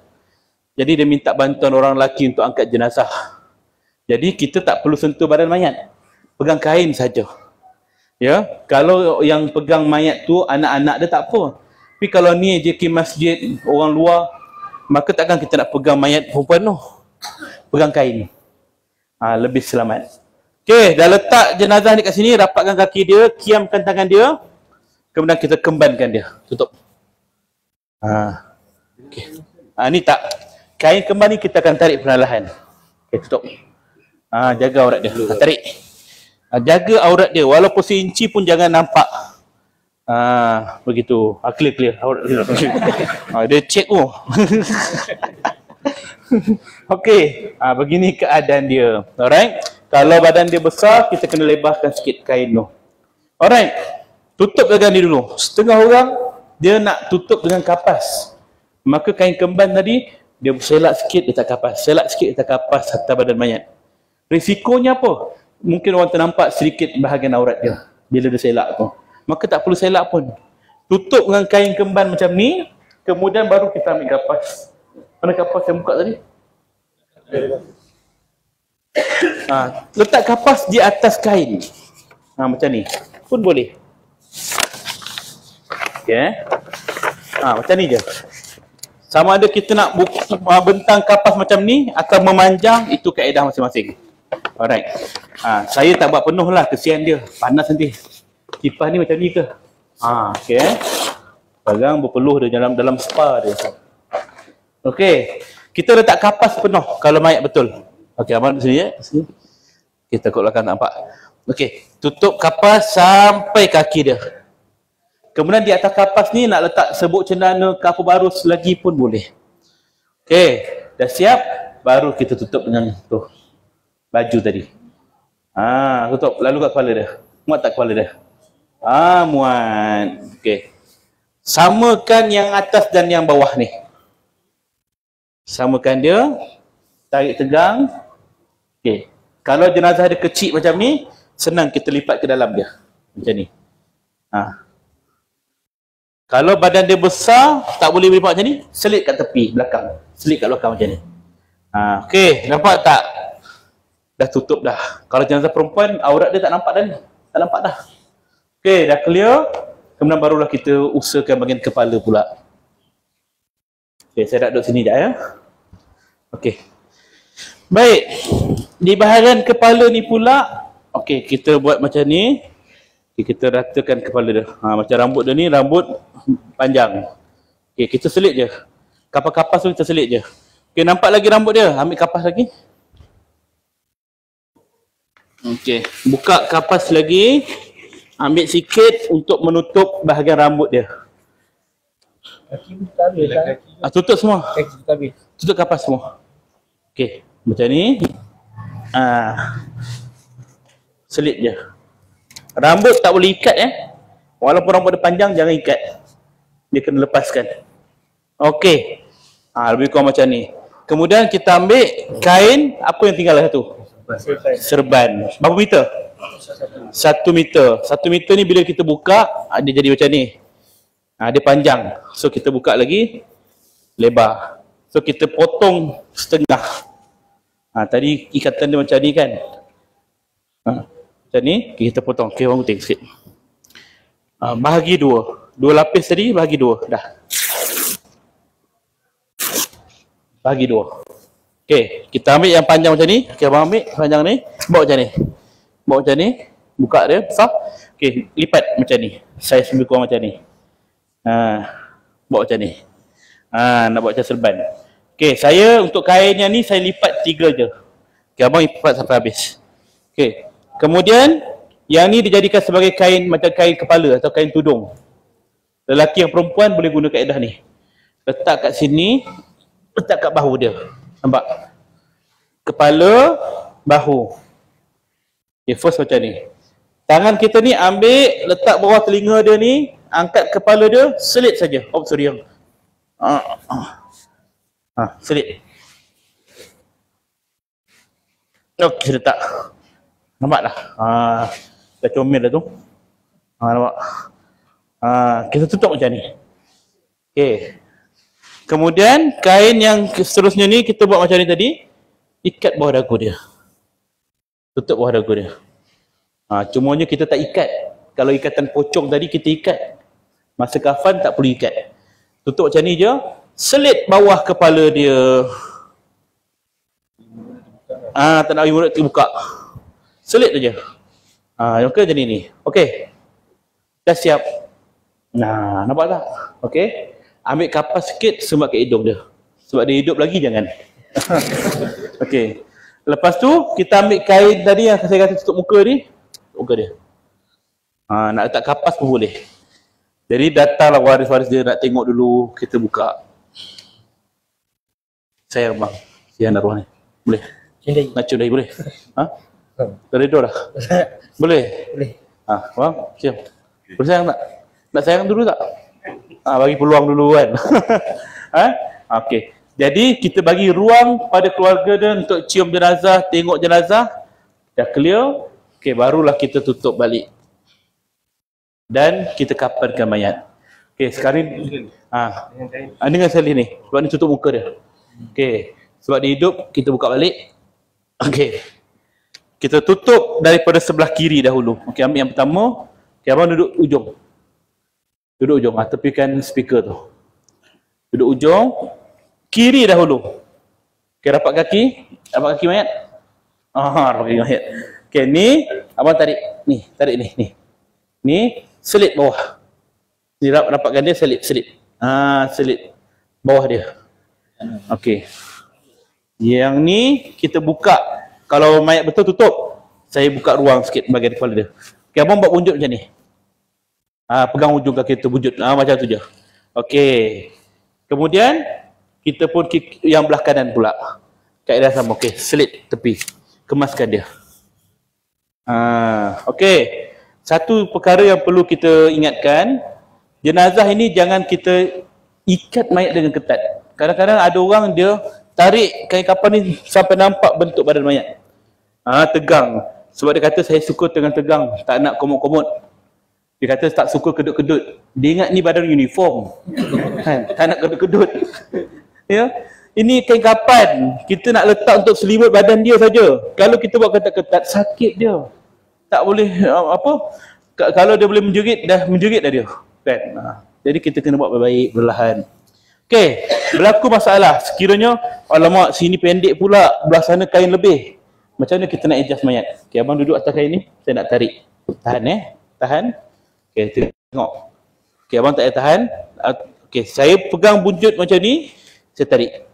Jadi dia minta bantuan orang lelaki untuk angkat jenazah. Jadi kita tak perlu sentuh badan mayat. Pegang kain saja. Ya, kalau yang pegang mayat tu anak-anak dia tak apa. Tapi kalau ni JK masjid, orang luar, maka takkan kita nak pegang mayat perempuan tu. Pegang kain. Lebih selamat. Okey, dah letak jenazah ni kat sini, rapatkan kaki dia, kiamkan tangan dia. Kemudian kita kembankan dia. Tutup. Okey. Ni tak. Kain kemban ni kita akan tarik perlahan. Okey, tutup. Jaga aurat dia. Tarik. Jaga aurat dia. Walaupun seinci pun jangan nampak. Begitu. Clear. Aurat dia. Dia check tu. Okey. Begini keadaan dia. Alright. Kalau badan dia besar, kita kena lebarkan sikit kain tu. Alright. Tutup badan dia dulu. Setengah orang, dia nak tutup dengan kapas. Maka kain kemban tadi, dia selak sikit letak kapas. Selak sikit letak kapas atas badan mayat. Risikonya apa? Mungkin orang ternampak sedikit bahagian aurat dia. Bila dia selak tu. Maka tak perlu selak pun. Tutup dengan kain kemban macam ni. Kemudian baru kita ambil kapas. Mana kapas yang buka tadi? Letak kapas di atas kain. Macam ni pun boleh. Okay. Macam ni je. Sama ada kita nak bentang kapas macam ni atau memanjang, itu kaedah masing-masing. Alright. Saya tak buat penuh lah, kesian dia. Panas nanti. Kipas ni macam ni ke? Okay. Pegang berpeluh dia dalam spa dia. Okay. Kita letak kapas penuh kalau mayat betul. Okey, abang sini ya. Sini. Kita takut belakang nampak. Okey, tutup kapas sampai kaki dia. Kemudian di atas kapas ni nak letak sebuk cendana ke apa baru lagi pun boleh. Okey, dah siap, baru kita tutup dengan tu baju tadi. Tutup lalu kat kepala dia. Muat tak kepala dia? Muat. Okey. Samakan yang atas dan yang bawah ni. Samakan dia. Tarik tegang. Okey. Kalau jenazah dia kecil macam ni, senang kita lipat ke dalam dia. Macam ni. Kalau badan dia besar, tak boleh lipat macam ni, selit kat tepi belakang. Selit kat belakang macam ni. Okey, nampak tak? Dah tutup dah. Kalau jenazah perempuan, aurat dia tak nampak dah ni. Tak nampak dah. Okey, dah clear. Kemudian barulah kita usahakan bahagian kepala pula. Okey, saya nak duduk sini sekejap ya. Okey. Baik. Di bahagian kepala ni pula, okey, kita buat macam ni. Okay, kita ratakan kepala dia. Macam rambut dia ni, rambut panjang. Okey, kita selit je. Kapas-kapas tu kita selit je. Okey, nampak lagi rambut dia? Ambil kapas lagi. Okey, buka kapas lagi. Ambil sikit untuk menutup bahagian rambut dia. Kaki buka habis lah. Tutup semua. Kaki buka habis. Tutup kapas semua. Okey, macam ni. Selit je. Rambut tak boleh ikat Walaupun rambut dia panjang, jangan ikat. Dia kena lepaskan. Okey. Lebih kurang macam ni. Kemudian kita ambil kain, apa yang tinggal satu? Serban. Berapa meter? 1 meter. 1 meter ni bila kita buka, dia jadi macam ni. Dia panjang. So kita buka lagi lebar. So kita potong setengah. Tadi ikatan dia macam ni kan. Macam ni kita potong. Okey, orang putih sikit. Bahagi 2. 2 lapis tadi bahagi 2 dah. Bahagi 2. Okey, kita ambil yang panjang macam ni. Okey, abang ambil panjang ni, bawa macam ni. Bawa macam ni, buka dia besar. Okey, lipat macam ni. Saiz lebih kurang macam ni. Bawa macam ni. Nak buat macam serban. Okey, saya untuk kain yang ni saya lipat 3 je. Okey, abang lipat sampai habis. Okey. Kemudian yang ni dijadikan sebagai kain macam kain kepala atau kain tudung. Lelaki yang perempuan boleh guna kaedah ni. Letak kat sini, letak kat bahu dia. Nampak? Kepala, bahu. Okay, first macam ni. Tangan kita ni ambil, letak bawah telinga dia ni, angkat kepala dia, selit saja. Oh, sorry yang. Selit. Okey, letak. Nampak dah? Dah comel dah tu. Nampak? Kita tutup macam ni. Okey. Kemudian kain yang seterusnya ni kita buat macam ni tadi. Ikat bawah dagu dia. Tutup bawah dagu dia. Cumanya kita tak ikat. Kalau ikatan pocong tadi kita ikat. Masa kafan tak perlu ikat. Tutup macam ni je. Selit bawah kepala dia. Tak nak mulut terbuka. Selit je. Okey macam ni. Okey. Dah siap. Nampak tak? Okey. Ambil kapas sikit semat ke hidung dia. Sebab dia hidup lagi jangan. Okey. Lepas tu kita ambil kain tadi yang saya kata tutup muka ni. Tutup muka dia. Nak letak kapas pun boleh. Jadi datanglah waris-waris dia nak tengok dulu. Kita buka. Sayang bang. Sian arwah ni. Boleh? Cindai. Nak cindai boleh? Terredor dah? Boleh? Boleh. Bang, siap. Boleh sayang tak? Nak sayang dulu tak? Bagi peluang dulu kan. Okey. Jadi kita bagi ruang pada keluarga dia untuk cium jenazah, tengok jenazah. Dah clear. Okey, barulah kita tutup balik. Dan kita kafankan mayat. Okey, sekarang dengan salin ni. Sebab ni tutup muka dia. Okey. Sebab dia hidup, kita buka balik. Okey. Kita tutup daripada sebelah kiri dahulu. Okey, ambil yang pertama. Okey, abang duduk ujung. Duduk ujung. Tepikan speaker tu. Duduk ujung. Kiri dahulu. Okey, rapat kaki. Rapat kaki mayat. Rapat kaki mayat. Okey, ni abang tarik. Ni, tarik ni. Ni selit bawah. Ni rapatkan dia, selit. Selit bawah dia. Okey. Yang ni kita buka. Kalau mayat betul tutup. Saya buka ruang sikit bahagian kepala dia. Okey, abang buat bunjut macam ni. Pegang ujung kaki tu bunjut. Macam tu je. Okey. Kemudian kita pun yang belah kanan pula. Kaedah sama. Okey, selit tepi. Kemaskan dia. Okey. Satu perkara yang perlu kita ingatkan, jenazah ini jangan kita ikat mayat dengan ketat. Kadang-kadang ada orang dia tarik kain kapan ni sampai nampak bentuk badan mayat. Tegang. Sebab dia kata saya suka dengan tegang, tak nak komot-komot. Dia kata tak suka kedut-kedut. Dia ingat ni badan uniform. Kan? Tak nak kedut-kedut. Ya. Ini kain kapan, kita nak letak untuk selimut badan dia saja. Kalau kita buat ketat-ketat, sakit dia. Tak boleh kalau dia boleh menjerit dah dia. Kan? Jadi kita kena buat baik-baik, perlahan. Okey, berlaku masalah. Sekiranya alamak sini pendek pula, belah sana kain lebih. Macam mana kita nak adjust mayat? Okey, abang duduk atas kain ni, saya nak tarik. Tahan tahan. Okey, tengok. Okey, abang tak payah tahan. Okey, saya pegang bunjut macam ni, saya tarik.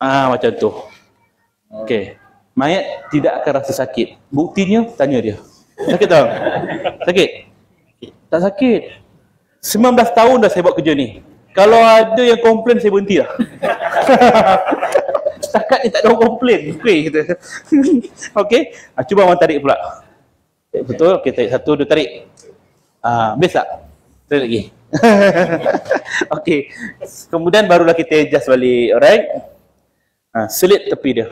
Macam tu. Okey. Mayat tidak akan rasa sakit. Buktinya, tanya dia. Sakit tak? Sakit? Tak sakit. 19 tahun dah saya buat kerja ni. Kalau ada yang komplain, saya berhenti lah. Setakat ni tak ada orang komplain. Okey, kita. Okey. Cuba abang tarik pula. Betul? Okey, tarik 1, 2, tarik. Best tak? Tarik lagi. Okey. Kemudian barulah kita adjust balik. Alright? Selit tepi dia.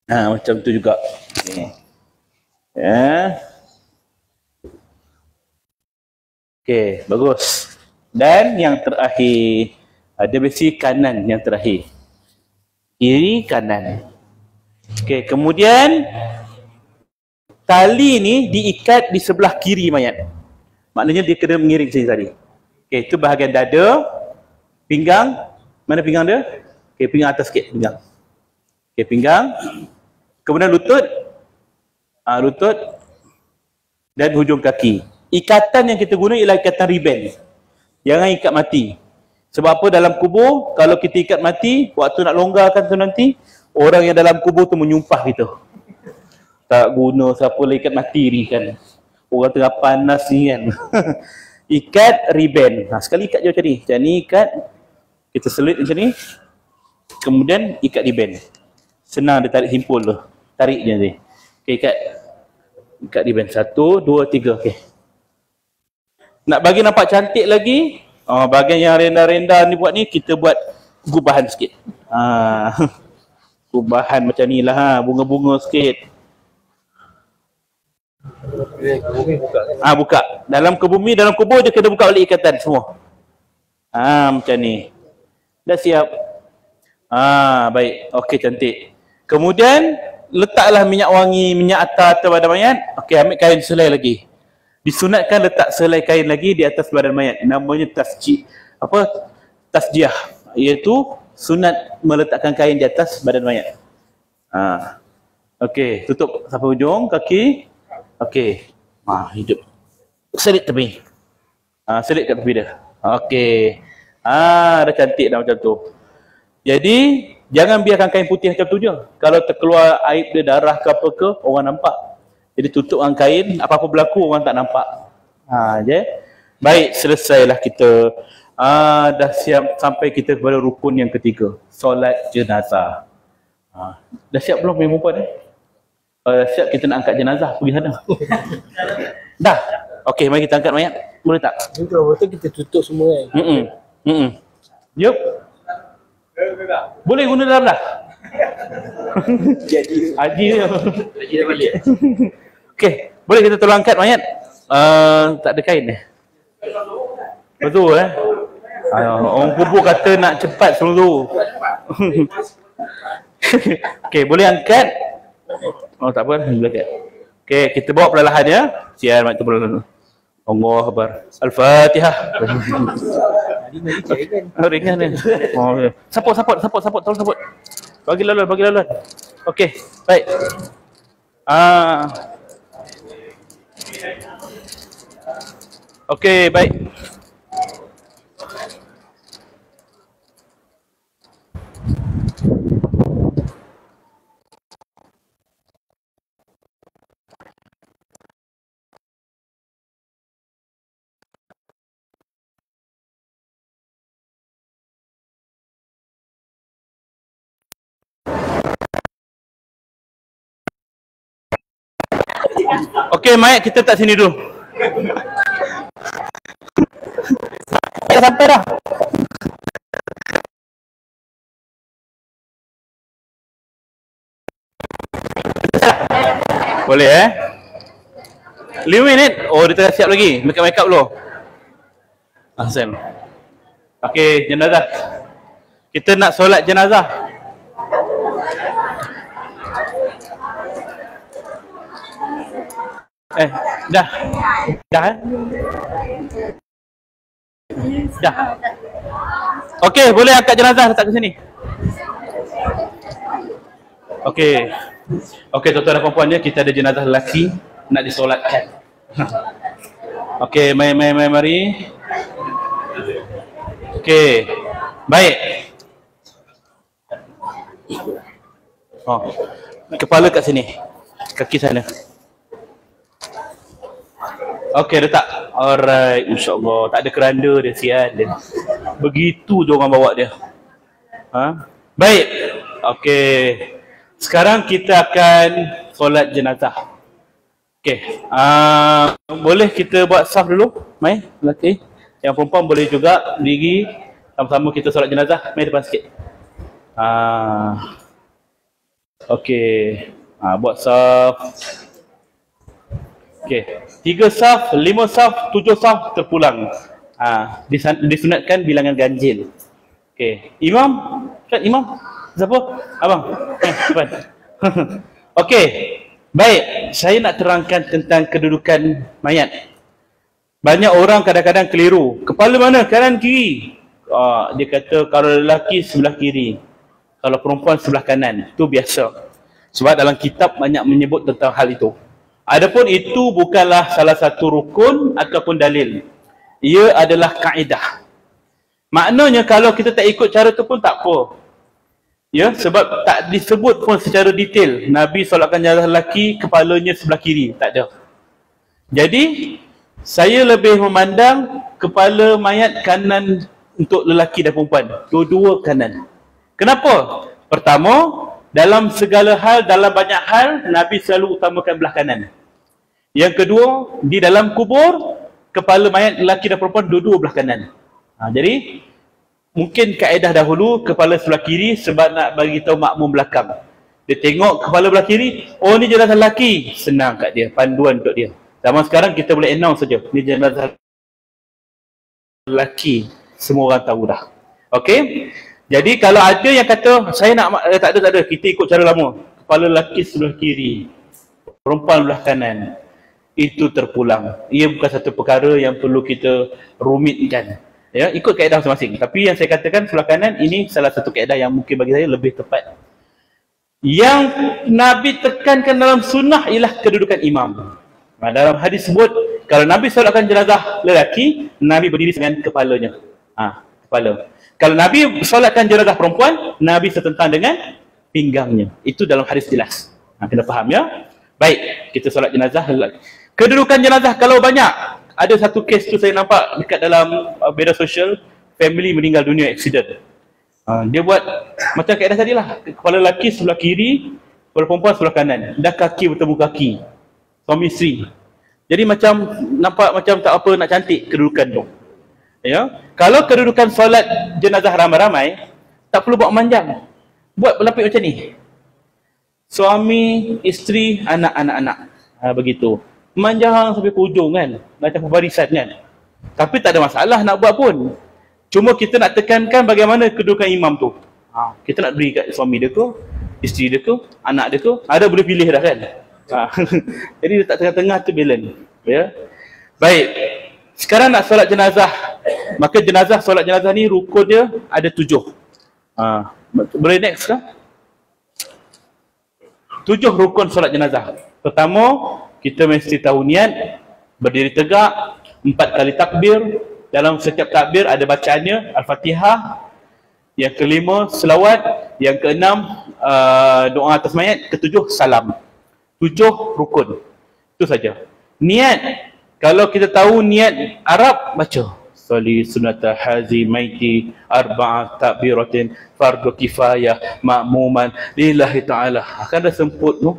Macam tu juga. Okay. Okey, bagus. Dan yang terakhir, ada besi kanan yang terakhir. Kiri, kanan. Okey, kemudian tali ni diikat di sebelah kiri mayat. Maknanya dia kena mengiring sini tadi. Okey, itu bahagian dada, pinggang. Mana pinggang dia? Okey, pinggang atas sikit, pinggang. Okey, pinggang. Kemudian lutut. Lutut dan hujung kaki. Ikatan yang kita guna ialah ikatan ribbon. Jangan ikat mati. Sebab apa, dalam kubur, kalau kita ikat mati, waktu nak longgarkan tu nanti, orang yang dalam kubur tu menyumpah kita. Tak guna siapa lah ikat mati ni kan. Orang tengah panas ni kan. Ikat ribbon. Sekali ikat je macam ni. Macam ni ikat. Kita selit macam ni. Kemudian ikat ribbon. Senang dia tarik simpul tu. Tarik je nanti. Okay, ikat. Ikat ribbon. 1, 2, 3. Okay. Nak bagi nampak cantik lagi, bahagian yang rendah-rendah ni buat ni, kita buat gubahan sikit. Gubahan macam ni lah, bunga-bunga sikit. Buka. Dalam ke bumi, dalam kubur je kena buka balik ikatan semua. Macam ni. Dah siap. Baik. Okey, cantik. Kemudian letaklah minyak wangi, minyak atar pada mayat. Okey, ambil kain selai lagi. Disunatkan letak selai kain lagi di atas badan mayat. Namanya tasjiah. Iaitu sunat meletakkan kain di atas badan mayat. Okey, tutup sampai hujung kaki. Okey. Hidup. Selit tepi. Selit kat tepi dia. Okey. Dah cantik dah macam tu. Jadi, jangan biarkan kain putih macam tu je. Kalau terkeluar aib dia, darah ke apa ke, orang nampak. Jadi tutup dengan kain, apa-apa berlaku orang tak nampak. Je. Baik, selesailah kita. Dah siap sampai kita kepada rukun yang ketiga. Solat jenazah. Dah siap belum yang perempuan ni? Dah siap, kita nak angkat jenazah pergi sana. Dah? Okey, mari kita angkat mayat. Boleh tak? Betul, kita tutup semua kan. Yup. Boleh guna dalam dah? Haji dia. Okey, boleh kita tolong angkat mayat? Tak ada kain ni. Betul orang kubur kata nak cepat sebelum tu. Okey, boleh angkat? Tak apa, boleh angkat. Okey, kita bawa perlahan ya. Siar mat tu perlahan. Allah Akbar. Al-Fatihah. Ringan ni. Support, tolong support. Bagi laluan. Okey, baik. Okey, baik. Okey, mayat kita tak sini dulu. Dah sampai dah. Boleh 5 minit. Dia tengah siap lagi. Make up dulu. Ahsan. Okey, jenazah. Kita nak solat jenazah. Dah. Okey, boleh angkat jenazah letak ke sini. Okey, tuan-tuan dan puan-puan, kita ada jenazah lelaki nak disolatkan. Okey, mari. Okey. Baik. Kepala kat sini. Kaki sana. Okey, letak. Alright, insya-Allah. Tak ada keranda dia, sian dia. Begitu je orang bawa dia. Baik. Okey. Sekarang kita akan solat jenazah. Okey. Boleh kita buat saf dulu? Mai, lelaki. Yang perempuan boleh juga diri. Sama-sama kita solat jenazah. Mai depan sikit. Okey. Buat saf. Okey. 3 saf, 5 saf, 7 saf terpulang. Disunatkan bilangan ganjil. Okey. Imam? Ustaz, imam? Siapa? Abang. Depan. Okey. Baik, saya nak terangkan tentang kedudukan mayat. Banyak orang kadang-kadang keliru. Kepala mana? Kanan, kiri? Dia kata kalau lelaki sebelah kiri, kalau perempuan sebelah kanan. Itu biasa. Sebab dalam kitab banyak menyebut tentang hal itu. Adapun itu bukanlah salah satu rukun ataupun dalil. Ia adalah kaedah. Maknanya kalau kita tak ikut cara tu pun tak apa. Ya, sebab tak disebut pun secara detail Nabi solatkan jenazah lelaki kepalanya sebelah kiri, tak ada. Jadi saya lebih memandang kepala mayat kanan untuk lelaki dan perempuan, dua-dua kanan. Kenapa? Pertama, dalam segala hal, dalam banyak hal Nabi selalu utamakan belah kanan. Yang kedua, di dalam kubur kepala mayat lelaki dan perempuan dua-dua belah kanan. Jadi mungkin kaedah dahulu kepala sebelah kiri sebab nak bagi tahu makmum belakang. Dia tengok kepala belah kiri, oh ni jenazah lelaki, senang kat dia, panduan untuk dia. Zaman sekarang kita boleh announce saja, ni jenazah lelaki, semua orang tahu dah. Okey? Jadi kalau ada yang kata saya nak tak ada, kita ikut cara lama. Kepala lelaki sebelah kiri, perempuan belah kanan. Itu terpulang. Ia bukan satu perkara yang perlu kita rumitkan. Ya, ikut kaedah masing-masing. Tapi yang saya katakan sebelah kanan ini salah satu kaedah yang mungkin bagi saya lebih tepat. Yang Nabi tekankan dalam sunnah ialah kedudukan imam. Dalam hadis sebut kalau Nabi solatkan jenazah lelaki, Nabi berdiri dengan kepalanya. Kepala. Kalau Nabi solatkan jenazah perempuan, Nabi setentang dengan pinggangnya. Itu dalam hadis jelas. Kena faham ya. Baik, kita solat jenazah lelaki. Kedudukan jenazah kalau banyak. Ada satu kes tu saya nampak dekat dalam media sosial, family meninggal dunia accident. Dia buat macam kaedah tadi lah. Kepala lelaki sebelah kiri, kepala perempuan sebelah kanan. Dah kaki bertemu kaki. Suami isteri. Jadi macam nampak macam tak apa nak cantik kedudukan tu. Ya. Kalau kedudukan solat jenazah ramai-ramai, tak perlu buat manjang. Buat berlapik macam ni. Suami, isteri, anak-anak. Begitu. Manjang sampai ke ujung kan, macam pembarisan kan. Tapi tak ada masalah nak buat pun. Cuma kita nak tekankan bagaimana kedudukan imam tu. Kita nak beri kat suami dia ke, isteri dia ke, anak dia ke, ada boleh pilih dah kan. Jadi letak tengah-tengah tu balance. Ya. Baik. Sekarang nak solat jenazah. Maka jenazah, solat jenazah ni rukun dia ada 7. Boleh next ke? 7 rukun solat jenazah. Pertama, kita mesti tahu niat, berdiri tegak, 4 kali takbir. Dalam setiap takbir ada bacaannya, Al-Fatihah. Yang kelima, selawat. Yang keenam, doa atas mayat. Ketujuh, salam. 7 rukun. Itu saja. Niat, kalau kita tahu niat Arab, baca. Sali sunata hazi maiti arba'a takbiratin fardu kifayah ma'muman lillahi ta'ala. Akan dah semput tu.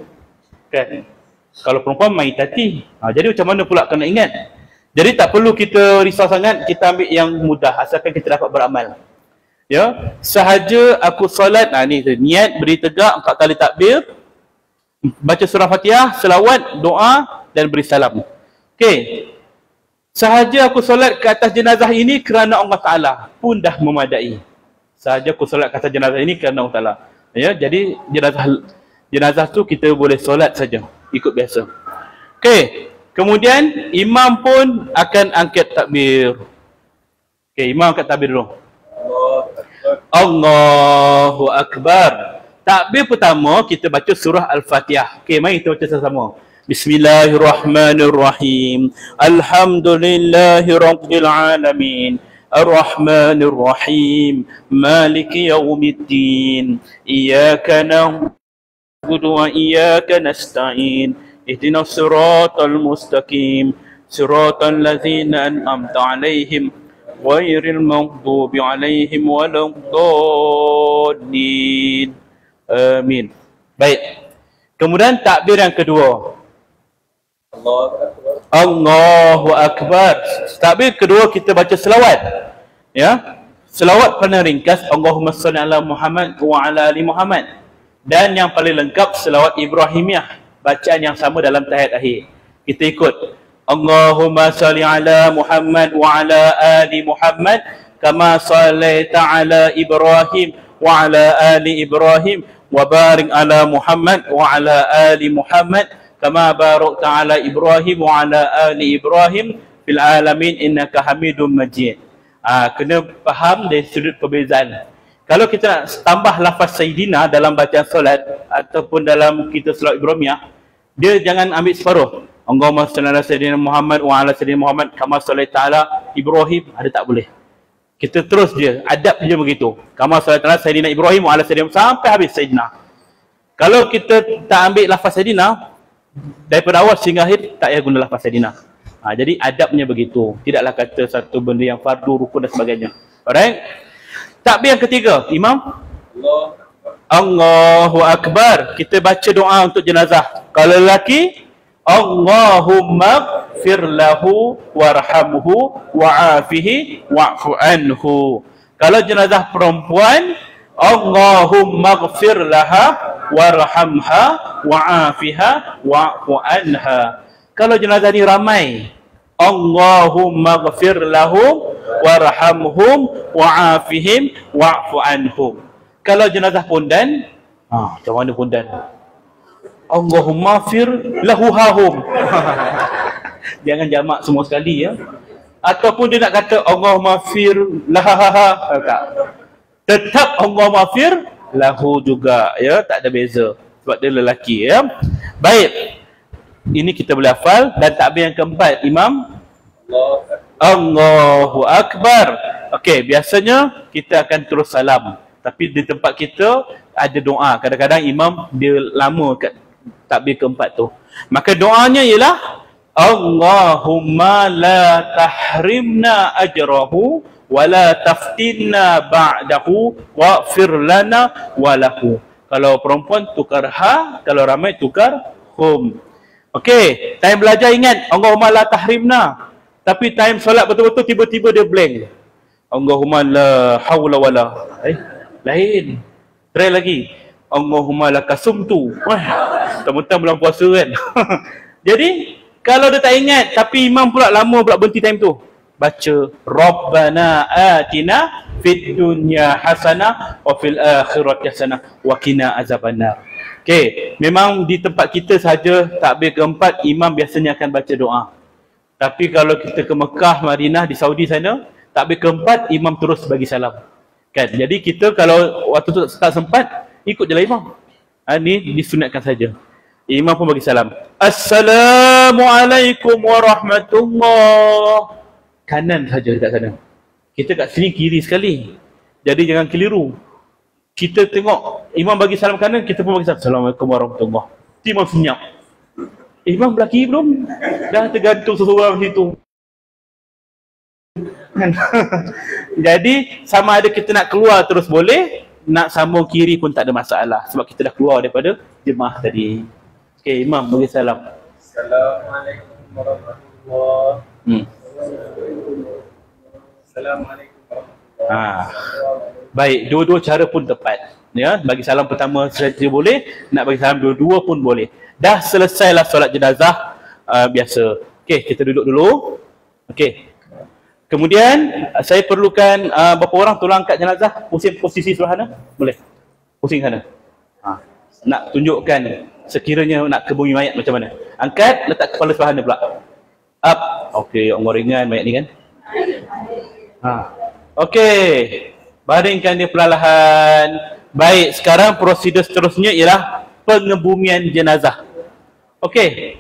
Kan? Kalau perempuan maitati. Jadi macam mana pula kena ingat? Jadi tak perlu kita risau sangat, kita ambil yang mudah asalkan kita dapat beramal. Ya, sahaja aku solat, ni niat berdiri tegak 4 kali takbir, baca surah Fatihah, selawat, doa dan beri salam. Okey. Sahaja aku solat ke atas jenazah ini kerana Allah Taala pun dah memadai. Sahaja aku solat ke atas jenazah ini kerana Allah Taala. Ya, jadi jenazah tu kita boleh solat saja. Ikut biasa. Okey. Kemudian imam pun akan angkat takbir. Okey, imam angkat takbir dulu. Allahu Akbar. Takbir pertama kita baca surah Al-Fatihah. Okey, mari kita baca sama-sama. Bismillahirrahmanirrahim. Alhamdulillahirabbil alamin. Ar-Rahmanir-Rahim. Maliki yaumiddin. Iyyaka na'budu wa iyyaka nasta'in. Ihdinas siratal mustaqim. Siratal ladzina an'amta 'alaihim ghairil maghdubi alaihim waladdallin. Amin. Baik. Kemudian takbir yang kedua. Allahu Akbar. Takbir kedua kita baca selawat. Ya. Selawat paling ringkas Allahumma salli ala Muhammad wa ala ali Muhammad. Dan yang paling lengkap selawat Ibrahimiyah, bacaan yang sama dalam tahiyat akhir. Kita ikut. Allahumma salli ala Muhammad wa ala ali Muhammad kama sallaita ala Ibrahim wa ala ali Ibrahim wa barik ala Muhammad wa ala ali Muhammad kama barakta ala Ibrahim wa ala ali Ibrahim fil alamin innaka Hamidum Majid. Kena faham dari sudut perbezaan. Kalau kita nak tambah lafaz Sayyidina dalam bacaan solat ataupun dalam kita solat Ibrahimiyah, dia jangan ambil separuh. Allahumma salli ala Sayyidina Muhammad wa ala Sayyidina Muhammad kama sallaita ala Ibrahim. Ada tak boleh. Kita terus dia, adab dia begitu. Kama sallaita ala Sayyidina Ibrahim wa ala Sayyidina sampai habis Sayyidina. Kalau kita tak ambil lafaz Sayyidina daripada awal sehingga akhir, tak payah guna lafaz Sayyidina. Jadi adabnya begitu. Tidaklah kata satu benda yang fardu, rukun dan sebagainya. Alright. Takbir yang ketiga, Imam. Allahu Akbar. Kita baca doa untuk jenazah. Kalau lelaki, Allahumma gfir lahu warhamhu wa'afihi wa'fu anhu. Kalau jenazah perempuan, Allahumma gfir laha warhamha wa'afiha wa'fu anha. Kalau jenazah ni ramai, Allahumma gfir lahum warhamhum wa'afihim wa'fu anhum. Kalau jenazah pondan, macam mana pondan? Allahumma fir lahu hahum. Jangan jamak semua sekali ya. Ataupun dia nak kata Allahumma fir lahaha, tak. Tetap Allahumma fir lahu juga ya, tak ada beza sebab dia lelaki ya. Baik. Ini kita boleh hafal. Dan takbir yang keempat, Imam. Allahu Akbar. Okey, biasanya kita akan terus salam. Tapi di tempat kita ada doa. Kadang-kadang imam dia lama kat takbir keempat tu. Maka doanya ialah Allahumma la tahrimna ajrahu wa la taftinna ba'dahu waghfir lana wa lahu. Kalau perempuan tukar ha, kalau ramai tukar hum. Okey, time belajar ingat Allahumma la tahrimna. Tapi time solat betul-betul tiba-tiba dia blank. Allahumma la hawla wala. Lain. Try lagi. Allahumma la kasumtu. Wah, teman-teman bulan puasa kan. Jadi, kalau dia tak ingat tapi imam pula lama pula berhenti time tu, baca Rabbana atina fid dunya hasanah wa fil akhirati hasanah wa qina azabannar. Okey, memang di tempat kita saja takbir keempat imam biasanya akan baca doa. Tapi kalau kita ke Mekah, Madinah, di Saudi sana, takbir keempat imam terus bagi salam. Kan? Jadi kita kalau waktu tu tak sempat, ikut je lah imam. Ni disunatkan saja. Imam pun bagi salam. Assalamualaikum warahmatullahi. Kanan saja dekat sana. Kita kat sini kiri sekali. Jadi jangan keliru. Kita tengok imam bagi salam kanan, kita pun bagi salam. Assalamualaikum warahmatullahi. Imam senyap. Imam belaki belum? Dah tergantung seseorang situ. Jadi sama ada kita nak keluar terus boleh, nak sambung kiri pun tak ada masalah sebab kita dah keluar daripada jemaah tadi. Okey, imam bagi salam. Assalamualaikum warahmatullahi Assalamualaikum warahmatullahi. Baik, dua-dua cara pun tepat. Ya, bagi salam pertama saja boleh, nak bagi salam dua-dua pun boleh. Dah selesailah solat jenazah biasa. Okey, kita duduk dulu. Okey. Kemudian saya perlukan berapa orang tolong angkat jenazah, pusing posisi sebelah sana? Boleh? Pusing sana. Nak tunjukkan sekiranya nak ke bumi mayat macam mana. Angkat, letak kepala sebelah sana pula. Up. Okey, orang ringan mayat ni kan. Okey. Baringkan dia perlahan. Baik, sekarang prosedur seterusnya ialah pengebumian jenazah. Okey.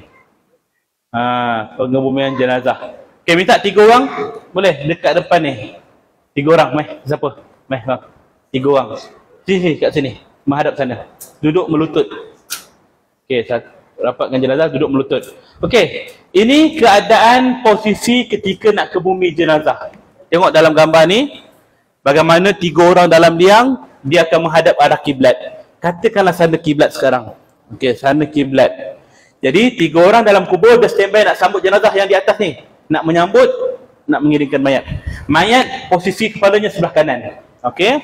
Pengebumian jenazah. Okey, minta 3 orang. Boleh dekat depan ni. 3 orang, mai. Siapa? Mai, bang. 3 orang. Sini kat sini. Menghadap sana. Duduk melutut. Okey, rapat dengan jenazah duduk melutut. Okey, ini keadaan posisi ketika nak ke bumi jenazah. Tengok dalam gambar ni, bagaimana 3 orang dalam liang, dia akan menghadap arah kiblat. Katakanlah sana kiblat sekarang. Okey, sana kiblat. Jadi 3 orang dalam kubur dah standby nak sambut jenazah yang di atas ni. Nak menyambut, nak mengiringkan mayat. Mayat posisi kepalanya sebelah kanan. Okey.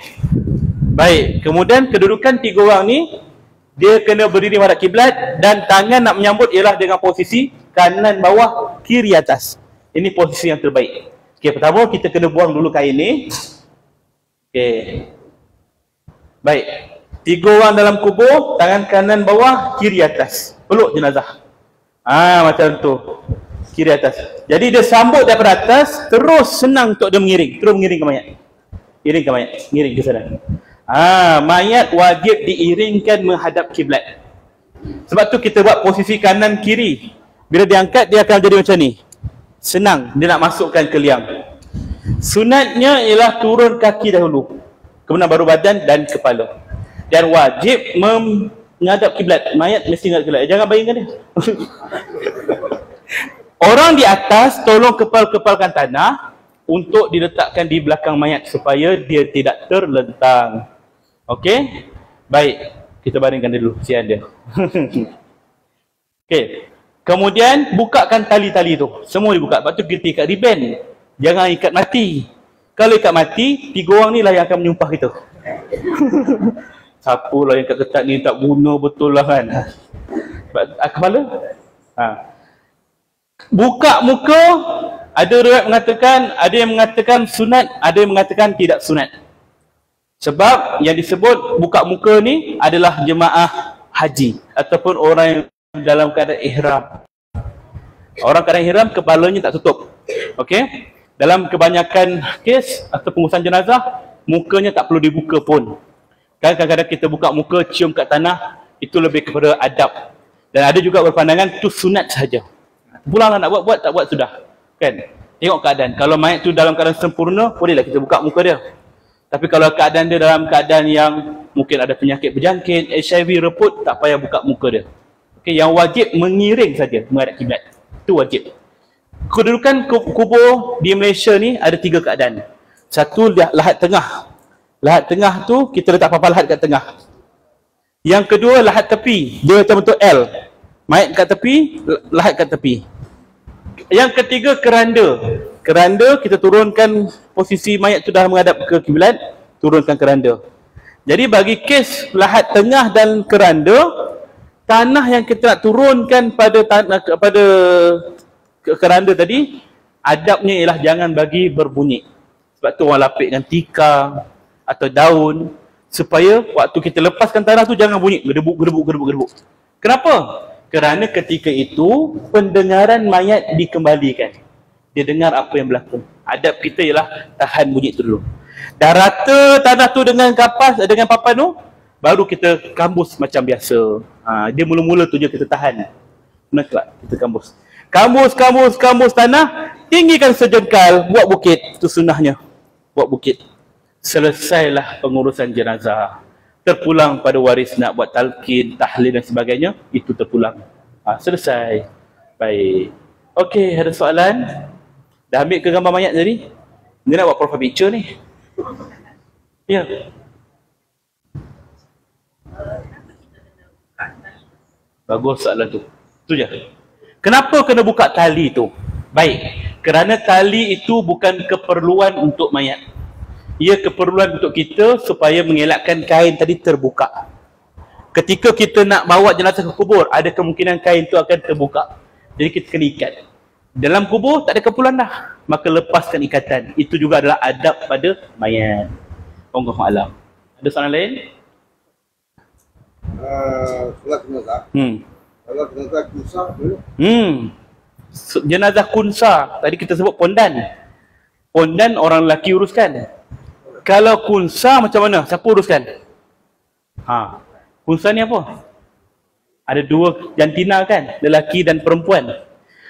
Baik, kemudian kedudukan 3 orang ni, dia kena berdiri menghadap kiblat dan tangan nak menyambut ialah dengan posisi kanan bawah, kiri atas. Ini posisi yang terbaik. Okey, pertama kita kena buang dulu kain ni. Okey. Baik. 3 orang dalam kubur, tangan kanan bawah, kiri atas. Peluk jenazah. Macam tu. Kiri atas. Jadi dia sambut daripada atas, terus senang untuk dia mengiring. Terus mengiring ke mayat. Iring ke mayat. Ngiring ke sana. Mayat wajib diiringkan menghadap kiblat. Sebab tu kita buat posisi kanan kiri. Bila diangkat, dia akan jadi macam ni. Senang. Dia nak masukkan ke liang. Sunatnya ialah turun kaki dahulu. Kemudian baru badan dan kepala. Dan wajib menghadap kiblat. Mayat mesti menghadap kiblat. Jangan bayangkan dia. Orang di atas tolong kepal-kepalkan tanah untuk diletakkan di belakang mayat supaya dia tidak terlentang. Okey? Baik. Kita baringkan dia dulu. Kesian dia. Okey. Kemudian bukakan tali-tali tu. Semua dibuka. Lepas tu kita ikat riben. Jangan ikat mati. Kalau ikat mati, 3 orang ni lah yang akan menyumpah kita. Siapa lah yang kat ketat ni tak guna betul lah kan. Kepala? Buka muka, ada riwayat mengatakan, ada yang mengatakan sunat, ada yang mengatakan tidak sunat. Sebab yang disebut buka muka ni adalah jemaah haji ataupun orang yang dalam keadaan ihram. Orang keadaan ihram kepalanya tak tutup. Okey? Dalam kebanyakan kes atau pengurusan jenazah, mukanya tak perlu dibuka pun. Kadang-kadang kita buka muka, cium kat tanah, itu lebih kepada adab. Dan ada juga berpandangan itu sunat sahaja. Pulanglah nak buat, tak buat sudah. Kan? Tengok keadaan. Kalau mayat tu dalam keadaan sempurna, bolehlah kita buka muka dia. Tapi kalau keadaan dia dalam keadaan yang mungkin ada penyakit berjangkit, HIV reput, tak payah buka muka dia. Okay, yang wajib mengiring saja menghadap kiblat. Itu wajib. Kedudukan kubur di Malaysia ni ada 3 keadaan. Satu, lahat tengah. Lahat tengah tu, kita letak papan lahat kat tengah. Yang kedua, lahat tepi. Dia macam bentuk L. Mayat kat tepi, lahat kat tepi. Yang ketiga, keranda. Keranda, kita turunkan posisi mayat tu dah menghadap ke kiblat, turunkan keranda. Jadi bagi kes lahat tengah dan keranda, tanah yang kita nak turunkan pada keranda tadi, adabnya ialah jangan bagi berbunyi. Sebab tu orang lapik dengan tikar atau daun, supaya waktu kita lepaskan tanah tu jangan bunyi gedebuk. Kenapa? Kerana ketika itu pendengaran mayat dikembalikan. Dia dengar apa yang berlaku. Adab kita ialah tahan bunyi tu dulu. Dah rata tanah tu dengan kapas, dengan papan tu, baru kita kambus macam biasa. Dia mula-mula tu je kita tahan. Kemudian kita kambus. Kambus tanah, tinggikan sejengkal, buat bukit. Itu sunnahnya. Buat bukit. Selesailah pengurusan jenazah. Terpulang pada waris nak buat talqin, tahlil dan sebagainya, itu terpulang. Selesai. Baik. Okey, ada soalan? Dah ambil ke gambar mayat tadi? Dia nak buat profile picture ni. Ya. Bagus soalan tu. Tu je. Kenapa kena buka tali tu? Baik. Kerana tali itu bukan keperluan untuk mayat. Ia keperluan untuk kita supaya mengelakkan kain tadi terbuka. Ketika kita nak bawa jenazah ke kubur, ada kemungkinan kain itu akan terbuka. Jadi kita kena ikat. Dalam kubur tak ada keperluan dah. Maka lepaskan ikatan. Itu juga adalah adab pada mayat. Wallahu a'lam. Ada soalan lain? Solat jenazah. Solat jenazah kunsa dulu. Jenazah kunsa. Tadi kita sebut pondan. Pondan orang lelaki uruskan. Kalau kunsa macam mana? Siapa uruskan? Kunsa ni apa? Ada 2 jantina kan? Lelaki dan perempuan.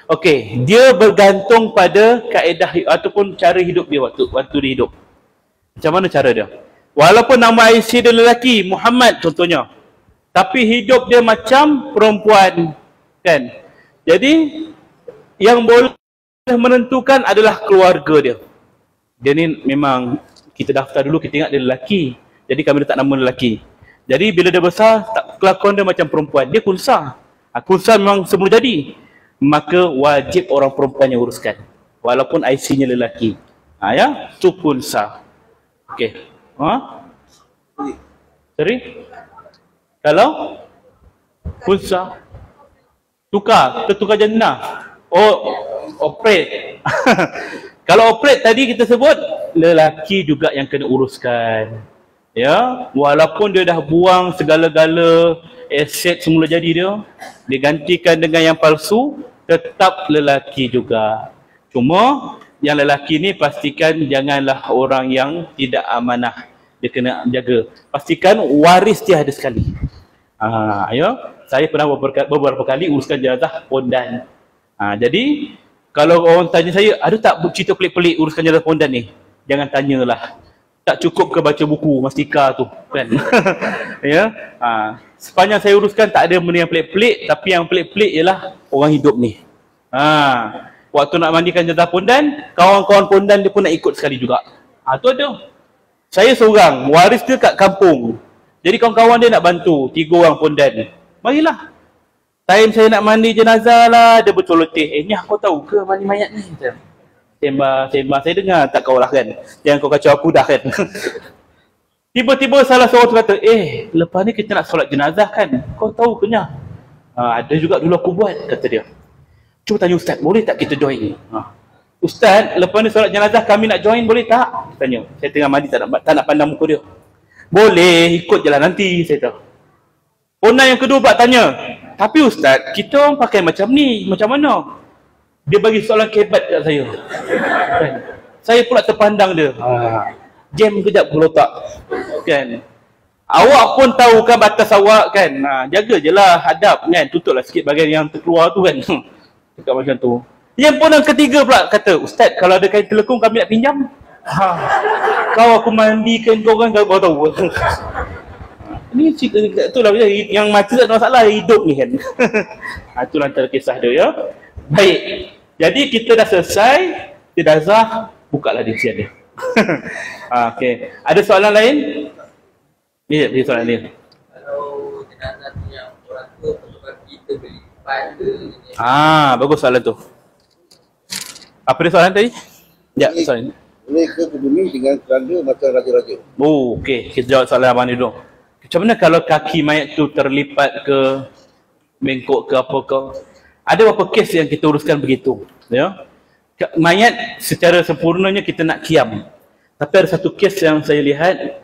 Okey, dia bergantung pada kaedah ataupun cara hidup dia waktu dia hidup. Macam mana cara dia? Walaupun nama IC dia lelaki, Muhammad contohnya. Tapi hidup dia macam perempuan. Kan? Jadi, yang boleh menentukan adalah keluarga dia. Dia ni memang kita daftar dulu, kita ingat dia lelaki. Jadi kami letak nama lelaki. Jadi bila dia besar, kelakuan dia macam perempuan. Dia kunsa. Kunsa memang semula jadi. Maka wajib orang perempuan yang uruskan. Walaupun IC-nya lelaki. Ya, tu kunsa. Okey. Sorry? Kalau kunsa kita tukar jenah. Operate. Kalau operate tadi kita sebut lelaki juga yang kena uruskan. Ya, walaupun dia dah buang segala-gala aset semula jadi dia, digantikan dengan yang palsu, tetap lelaki juga. Cuma yang lelaki ni pastikan janganlah orang yang tidak amanah. Dia kena jaga. Pastikan waris dia ada sekali. Saya pernah beberapa kali uruskan jenazah pondan. Jadi kalau orang tanya saya, ada tak cerita pelik-pelik uruskan jenazah pondan ni? Jangan tanyalah. Tak cukup ke baca buku Mastika tu kan? Ya. Sepanjang saya uruskan tak ada benda yang pelik-pelik, tapi yang pelik-pelik ialah orang hidup ni. Waktu nak mandikan jenazah pondan, kawan-kawan pondan dia pun nak ikut sekali juga. Tu ada. Saya seorang, waris dia kat kampung. Jadi kawan-kawan dia nak bantu, 3 orang pondan. Marilah. Time saya nak mandi jenazah lah, dia bercoloteh. Nyah, kau tahu ke mandi mayat ni? Sembah, saya dengar. Tak kau lah kan? Jangan kau kacau aku dah kan? Tiba-tiba salah seorang tu kata, lepas ni kita nak solat jenazah kan? Kau tahu ke Nyah? Ada juga dulu aku buat, kata dia. Cuba tanya Ustaz, boleh tak kita join? Ustaz, lepas ni solat jenazah kami nak join, boleh tak? Tanya. Saya tengah mandi, tak nak pandang muka dia. Boleh, ikut je lah nanti, saya tahu. Pondan yang kedua pula tanya, tapi Ustaz, kita orang pakai macam ni, macam mana? Dia bagi soalan kebat kat saya. Kan? Saya pula terpandang dia. Jam kejap kalau tak. Kan? Awak pun tahu kan batas awak kan? Jaga je lah, hadap kan? Tutuplah sikit bahagian yang terkeluar tu kan? Cakap macam tu. Yang pun yang ketiga pula kata, Ustaz, kalau ada kain telekung kami nak pinjam. Kau aku mandikan kau kan, kau tahu. Ni cerita tu lah yang mati tak ada masalah, hidup ni kan. Itu antara kisah dia ya. Baik. Jadi kita dah selesai jenazah, bukalah di sini dia. Okey. Ada soalan lain? Ya, ada soalan lain. Kalau jenazah tu yang orang tua perlukan kita beli pada bagus soalan tu. Apa dia soalan tadi? Ya, soalan. Boleh ke bumi dengan keranda macam raja-raja? Okey. Kita jawab soalan abang ni dulu. Macam mana kalau kaki mayat tu terlipat ke bengkok ke apa ke? Ada beberapa kes yang kita uruskan begitu, ya. Mayat secara sempurnanya kita nak kiam. Tapi ada satu kes yang saya lihat,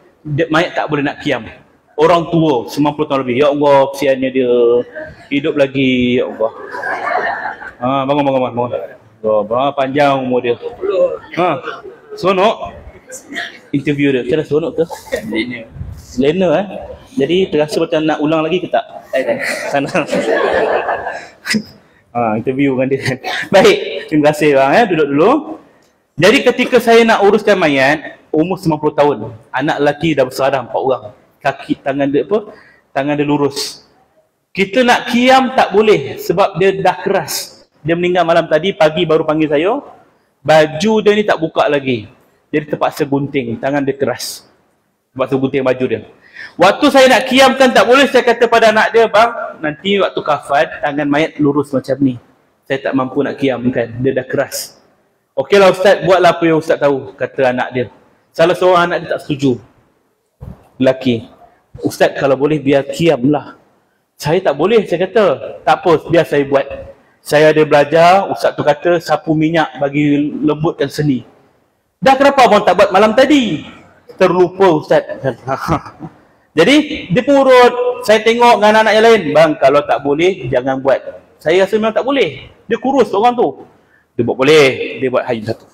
mayat tak boleh nak kiam. Orang tua 90 tahun lebih. Ya Allah, kesiannya dia hidup lagi, ya Allah. Bangun. Panjang umur dia. Sonok. Interview dia. Cara sonok ke? Lena Jadi terasa macam nak ulang lagi ke tak? Sana. Interview dengan dia. Baik, terima kasih bang duduk dulu. Jadi ketika saya nak uruskan mayat, umur 90 tahun. Anak lelaki dah besar dah 4 orang. Kaki tangan dia lurus. Kita nak kiam tak boleh sebab dia dah keras. Dia meninggal malam tadi, pagi baru panggil saya. Baju dia ni tak buka lagi. Jadi terpaksa gunting, tangan dia keras. Terpaksa gunting baju dia. Waktu saya nak kiamkan tak boleh, saya kata pada anak dia, bang, nanti waktu kafan, tangan mayat lurus macam ni. Saya tak mampu nak kiamkan, dia dah keras. Okeylah Ustaz, buatlah apa yang Ustaz tahu, kata anak dia. Salah seorang anak dia tak setuju. Lelaki. Ustaz, kalau boleh biar kiamlah. Saya tak boleh, saya kata. Tak apa, biar saya buat. Saya ada belajar, Ustaz tu kata, sapu minyak bagi lembutkan sendi. Dah kenapa abang tak buat malam tadi? Terlupa Ustaz. Jadi dia pun urut. Saya tengok dengan anak yang lain, bang, kalau tak boleh jangan buat. Saya rasa memang tak boleh. Dia kurus orang tu. Dia buat boleh, dia buat haji satu.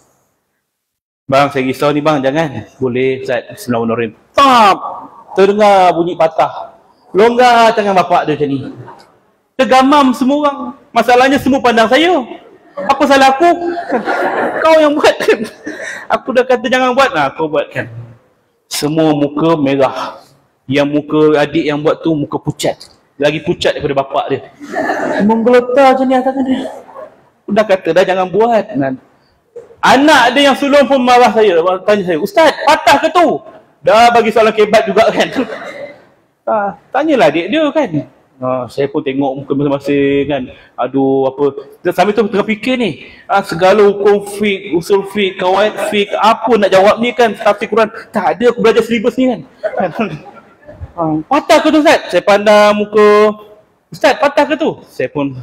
Bang, saya risau ni bang, jangan. Boleh Ustaz. Bismillahirrahmanirrahim. Pap, terdengar bunyi patah. Longgar tangan bapak dia macam ni. Tergamam semua orang. Masalahnya semua pandang saya. Apa salah aku? Kau yang buat kan? Aku dah kata jangan buat. Kau buat kan. Semua muka merah. Yang muka adik yang buat tu muka pucat. Lagi pucat daripada bapak dia. Menggeletar macam ni atas dia. Dah kata dah jangan buat. Anak dia yang sulung pun marah saya, tanya saya, "Ustaz, patah ke tu?" Dah bagi soalan kebat juga kan. Tanyalah adik dia kan. Saya pun tengok muka masing-masing kan. Aduh, apa. Sambil tu tengah fikir ni. Segala hukum fiqh, usul fiqh, kawaid fiqh, apa nak jawab ni kan. Tafsir Quran. Tak ada, aku belajar silibus ni kan. Patah ke tu Ustaz? Saya pandang muka. Ustaz, patah ke tu? Saya pun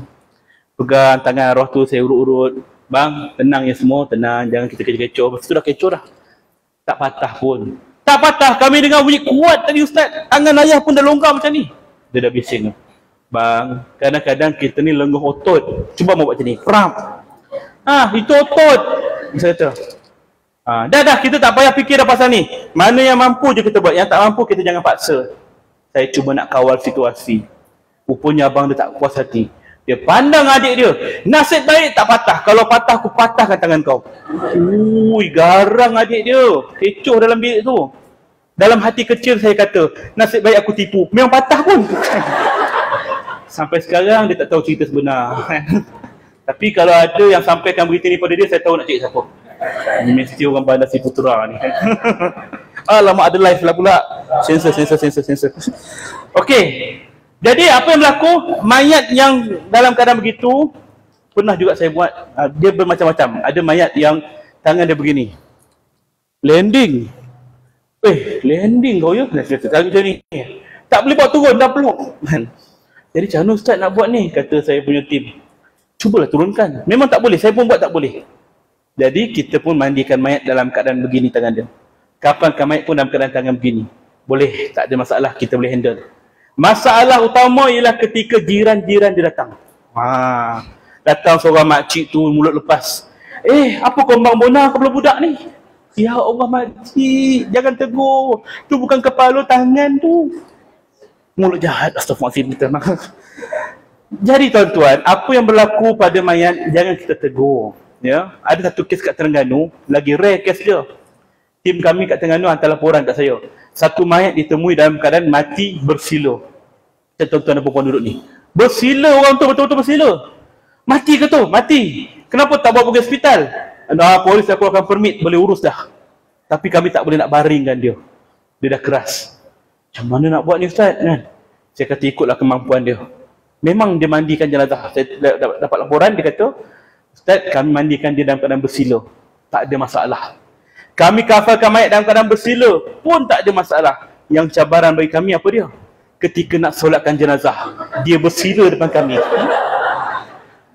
pegang tangan arwah tu, saya urut-urut. Bang, tenang ya semua, tenang. Jangan kita kecoh-kecoh. Lepas tu dah kecoh dah. Tak patah pun. Tak patah. Kami dengar bunyi kuat tadi Ustaz. Tangan ayah pun dah longgar macam ni. Dia dah bising. Bang, kadang-kadang kita ni lenguh otot. Cuba mau buat macam ni. Pram. Itu otot. Saya kata. Dah, kita tak payah fikir dah pasal ni. Mana yang mampu je kita buat. Yang tak mampu kita jangan paksa. Saya cuba nak kawal situasi. Rupanya abang dia tak puas hati. Dia pandang adik dia. Nasib baik tak patah. Kalau patah, aku patahkan tangan kau. Garang adik dia. Kecoh dalam bilik tu. Dalam hati kecil saya kata, nasib baik aku tipu. Memang patah pun. Sampai sekarang dia tak tahu cerita sebenar. Tapi kalau ada yang sampaikan berita ni pada dia, saya tahu nak cari siapa. Mesti orang bandar si Putra ni. Alamak, ada live lah pula. Sensor. Okey. Jadi apa yang berlaku? Mayat yang dalam keadaan begitu, pernah juga saya buat. Dia bermacam-macam. Ada mayat yang tangan dia begini. Landing. Landing kau ya? Macam ni. Tak boleh buat turun, dah peluk. Jadi macam mana Ustaz nak buat ni? Kata saya punya tim. Cubalah turunkan. Memang tak boleh, saya pun buat tak boleh. Jadi kita pun mandikan mayat dalam keadaan begini tangan dia. Kapankan mayat pun dalam keadaan tangan begini. Boleh, tak ada masalah, kita boleh handle. Masalah utama ialah ketika jiran-jiran dia datang. Datang seorang makcik tu mulut lepas. Apa kau bang bona kepala budak ni? Ya Allah makcik, jangan tegur. Tu bukan kepala, tangan tu. Mulut jahat, astagfirullahaladzim. Jadi tuan-tuan, apa yang berlaku pada mayat jangan kita tegur. Ya, ada satu kes kat Terengganu, lagi rare kes dia. Tim kami kat Terengganu hantar laporan kat saya. Satu mayat ditemui dalam keadaan mati bersila. Tuan-tuan dan puan duduk ni. Bersila orang tu, betul-betul bersila. Mati ke tu? Mati. Kenapa tak bawa pergi hospital? Polis aku akan permit, boleh urus dah. Tapi kami tak boleh nak baringkan dia. Dia dah keras. Macam mana nak buat ni Ustaz? Saya kata ikutlah kemampuan dia. Memang dia mandikan jenazah. Saya dapat laporan, dia kata, Ustaz, kami mandikan dia dalam keadaan bersila. Tak ada masalah. Kami kafarkan mayat dalam keadaan bersila pun tak ada masalah. Yang cabaran bagi kami apa dia? Ketika nak solatkan jenazah, dia bersila depan kami.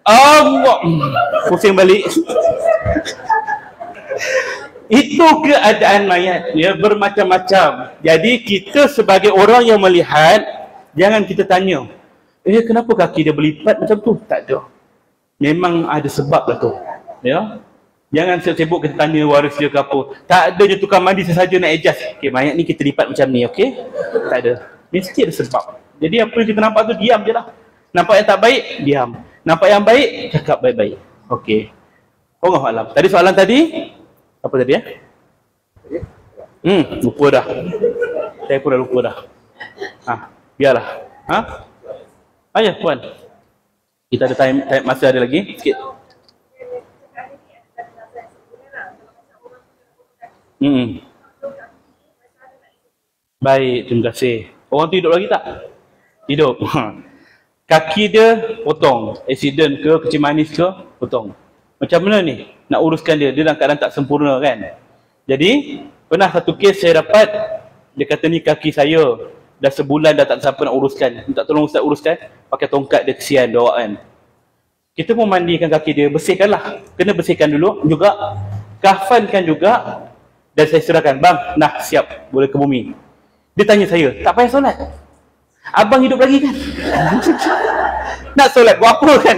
Allah. Pusing balik. Itu keadaan mayat, ya, bermacam-macam. Jadi kita sebagai orang yang melihat, jangan kita tanya, kenapa kaki dia berlipat macam tu? Tak ada. Memang ada sebab lah tu. Ya. Jangan sibuk kita tanya waris dia ke apa. Tak ada je tukang mandi sesaja nak adjust. Okey, mayat ni kita lipat macam ni, okey? Tak ada. Mesti ada sebab. Jadi apa yang kita nampak tu, diam je lah. Nampak yang tak baik, diam. Nampak yang baik, cakap baik-baik. Okey. Wallahu a'lam. Tadi soalan tadi, apa tadi ya? Lupa dah. Saya pun dah lupa dah. Biarlah. Ya, puan. Kita ada time masa ada lagi sikit. Baik, terima kasih. Orang tu hidup lagi tak? Hidup. Kaki dia potong. Accident ke, kecil manis ke, potong. Macam mana ni? Nak uruskan dia. Dia dalam keadaan tak sempurna kan? Jadi, pernah satu kes saya dapat. Dia kata ni kaki saya. Dah sebulan dah tak siapa nak uruskan. Minta tolong Ustaz uruskan. Pakai tongkat dia, kesian dia awak kan. Kita pun mandikan kaki dia. Bersihkanlah. Kena bersihkan dulu juga. Kafankan juga. Dan saya serahkan. Bang, nah siap. Boleh ke bumi. Dia tanya saya, tak payah solat. Abang hidup lagi kan? Nak solat buat apa kan?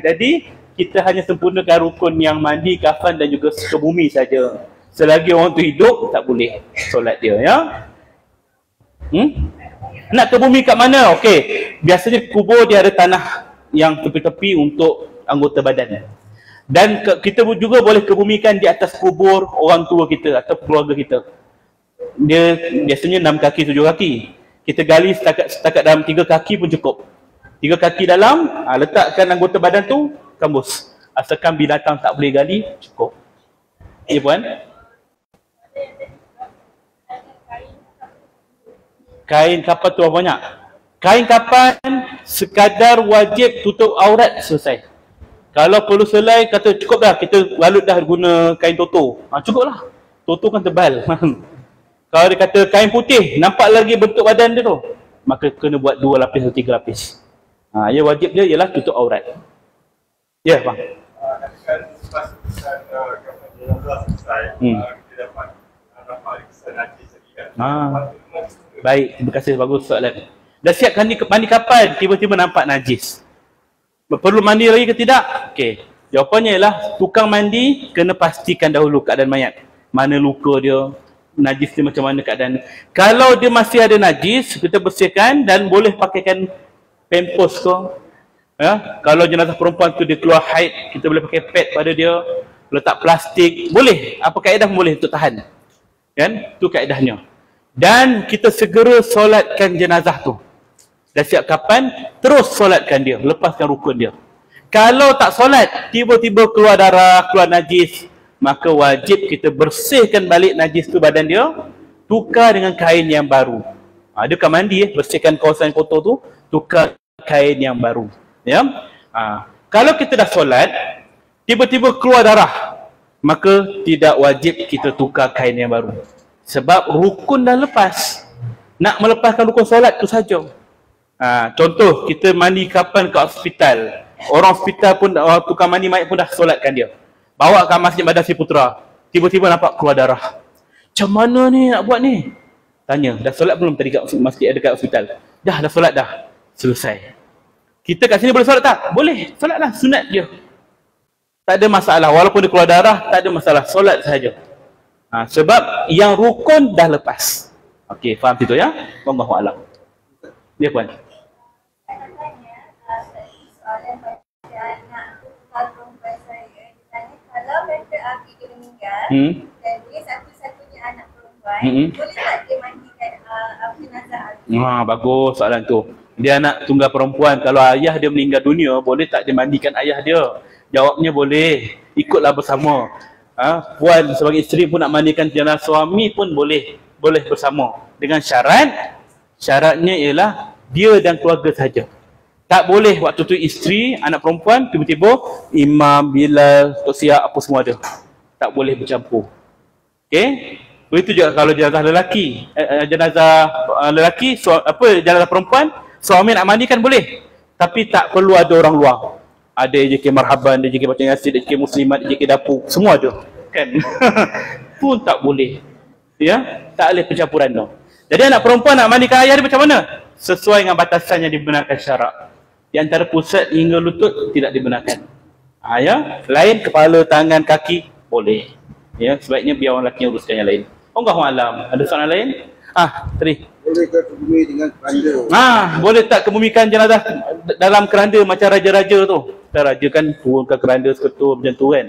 Jadi, kita hanya sempurnakan rukun yang mandi, kafan dan juga ke bumi saja. Selagi orang tu hidup, tak boleh solat dia, ya. Nak ke bumi kat mana? Okey. Biasanya kubur dia ada tanah yang tepi-tepi untuk anggota badan. Dan kita juga boleh kebumikan di atas kubur orang tua kita atau keluarga kita. Dia biasanya 6 kaki, 7 kaki. Kita gali setakat dalam 3 kaki pun cukup. 3 kaki dalam, letakkan anggota badan tu, kambus. Asalkan binatang tak boleh gali, cukup. Ya puan? Kain kapan tu banyak. Kain kapan sekadar wajib tutup aurat selesai. Kalau perlu selai kata cukup dah, kita balut dah guna kain toto. Cukup lah. Toto kan tebal. Kalau dia kata kain putih, nampak lagi bentuk badan dia tu, maka kena buat 2 lapis atau 3 lapis. Ya wajib dia ialah tutup aurat. Ya bang. Kan lepas kesan kapal jenazah selesai, kita dapat kesan najis lagi kan. Baik, terima kasih, bagus soalan. Dah siap mandi kapal, tiba-tiba nampak najis. Perlu mandi lagi ke tidak? Okey. Jawapannya ialah tukang mandi kena pastikan dahulu keadaan mayat. Mana luka dia, najis dia macam mana keadaan. Kalau dia masih ada najis, kita bersihkan dan boleh pakaikan pampers ke. Ya, kalau jenazah perempuan tu dia keluar haid, kita boleh pakai pad pada dia, letak plastik, boleh. Apa kaedah boleh untuk tahan. Kan? Tu kaedahnya. Dan kita segera solatkan jenazah tu. Dah siap kapan, terus solatkan dia, lepaskan rukun dia. Kalau tak solat, tiba-tiba keluar darah, keluar najis, maka wajib kita bersihkan balik najis tu badan dia, tukar dengan kain yang baru. Dia kan mandi, bersihkan kawasan kotor tu, tukar kain yang baru. Ya. Kalau kita dah solat, tiba-tiba keluar darah, maka tidak wajib kita tukar kain yang baru. Sebab rukun dah lepas. Nak melepaskan rukun solat tu saja. Contoh, kita mandi kapan ke hospital. Orang hospital pun, tukang mandi mayat pun dah solatkan dia. Bawa ke Masjid Madasi Putra. Tiba-tiba nampak keluar darah. Macam mana ni nak buat ni? Tanya, dah solat belum tadi kat masjid dekat hospital? Dah solat dah. Selesai. Kita kat sini boleh solat tak? Boleh. Solatlah, sunat dia. Tak ada masalah. Walaupun dia keluar darah, tak ada masalah. Solat sahaja. Sebab yang rukun dah lepas. Okey, faham situ ya? Wallahualam. Dia puan. Kalau kata Abi dia meninggal dan dia satu-satunya anak perempuan, boleh tak dia mandikan jenazah Abi? Bagus soalan tu. Dia anak tunggal perempuan, kalau ayah dia meninggal dunia, boleh tak dia mandikan ayah dia? Jawabnya boleh. Ikutlah bersama. Puan sebagai isteri pun nak mandikan jenazah suami pun boleh. Boleh bersama. Dengan syaratnya ialah dia dan keluarga saja. Tak boleh waktu tu isteri, anak perempuan, tiba-tiba imam, bilal, tok siap, apa semua ada. Tak boleh bercampur. Okey? Begitu juga kalau jenazah lelaki. Jenazah lelaki, jenazah perempuan, suami nak mandikan boleh. Tapi tak perlu ada orang luar. Ada JK marhaban, ada JK baca yasin, ada JK muslimat, ada JK dapur, semua ada. Kan? Pun tak boleh. Ya? Tak boleh pencampuran tu. Jadi anak perempuan nak mandikan ayah dia macam mana? Sesuai dengan batasan yang dibenarkan syarak. Di antara pusat hingga lutut tidak dibenarkan. Ya, lain kepala, tangan, kaki boleh. Ya, sebaiknya biar orang lelaki uruskan yang lain. Wallahualam. Ada soalan lain? Tadi. Bolehkah kebumi dengan keranda? Boleh tak kebumikan jenazah dalam keranda macam raja-raja tu? Raja kan turunkan keranda seketul macam tu kan.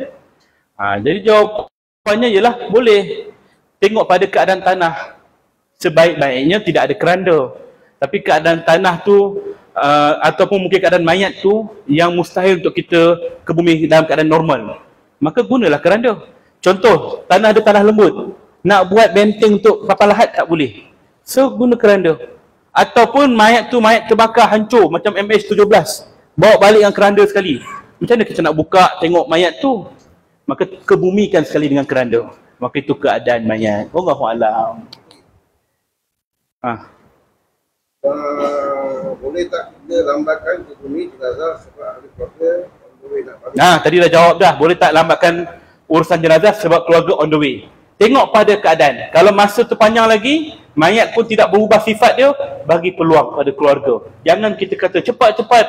Jadi jawapannya ialah boleh. Tengok pada keadaan tanah. Sebaik-baiknya tidak ada keranda. Tapi keadaan tanah tu ataupun mungkin keadaan mayat tu yang mustahil untuk kita kebumi dalam keadaan normal, maka gunalah keranda. Contoh, tanah ada tanah lembut, nak buat benteng untuk kapal lahat tak boleh, so guna keranda. Ataupun mayat terbakar hancur macam MH17, bawa balik dengan keranda sekali, macam mana kita nak buka tengok mayat tu? Maka kebumikan sekali dengan keranda. Maka itu keadaan mayat. Wallahualam. Boleh tak kita lambatkan ke bumi jenazah sebab ada keluarga on the way nak balik? Tadi dah jawab dah. Boleh tak lambatkan urusan jenazah sebab keluarga on the way. Tengok pada keadaan. Kalau masa tu panjang lagi, mayat pun tidak berubah sifat dia, bagi peluang pada keluarga. Jangan kita kata cepat-cepat,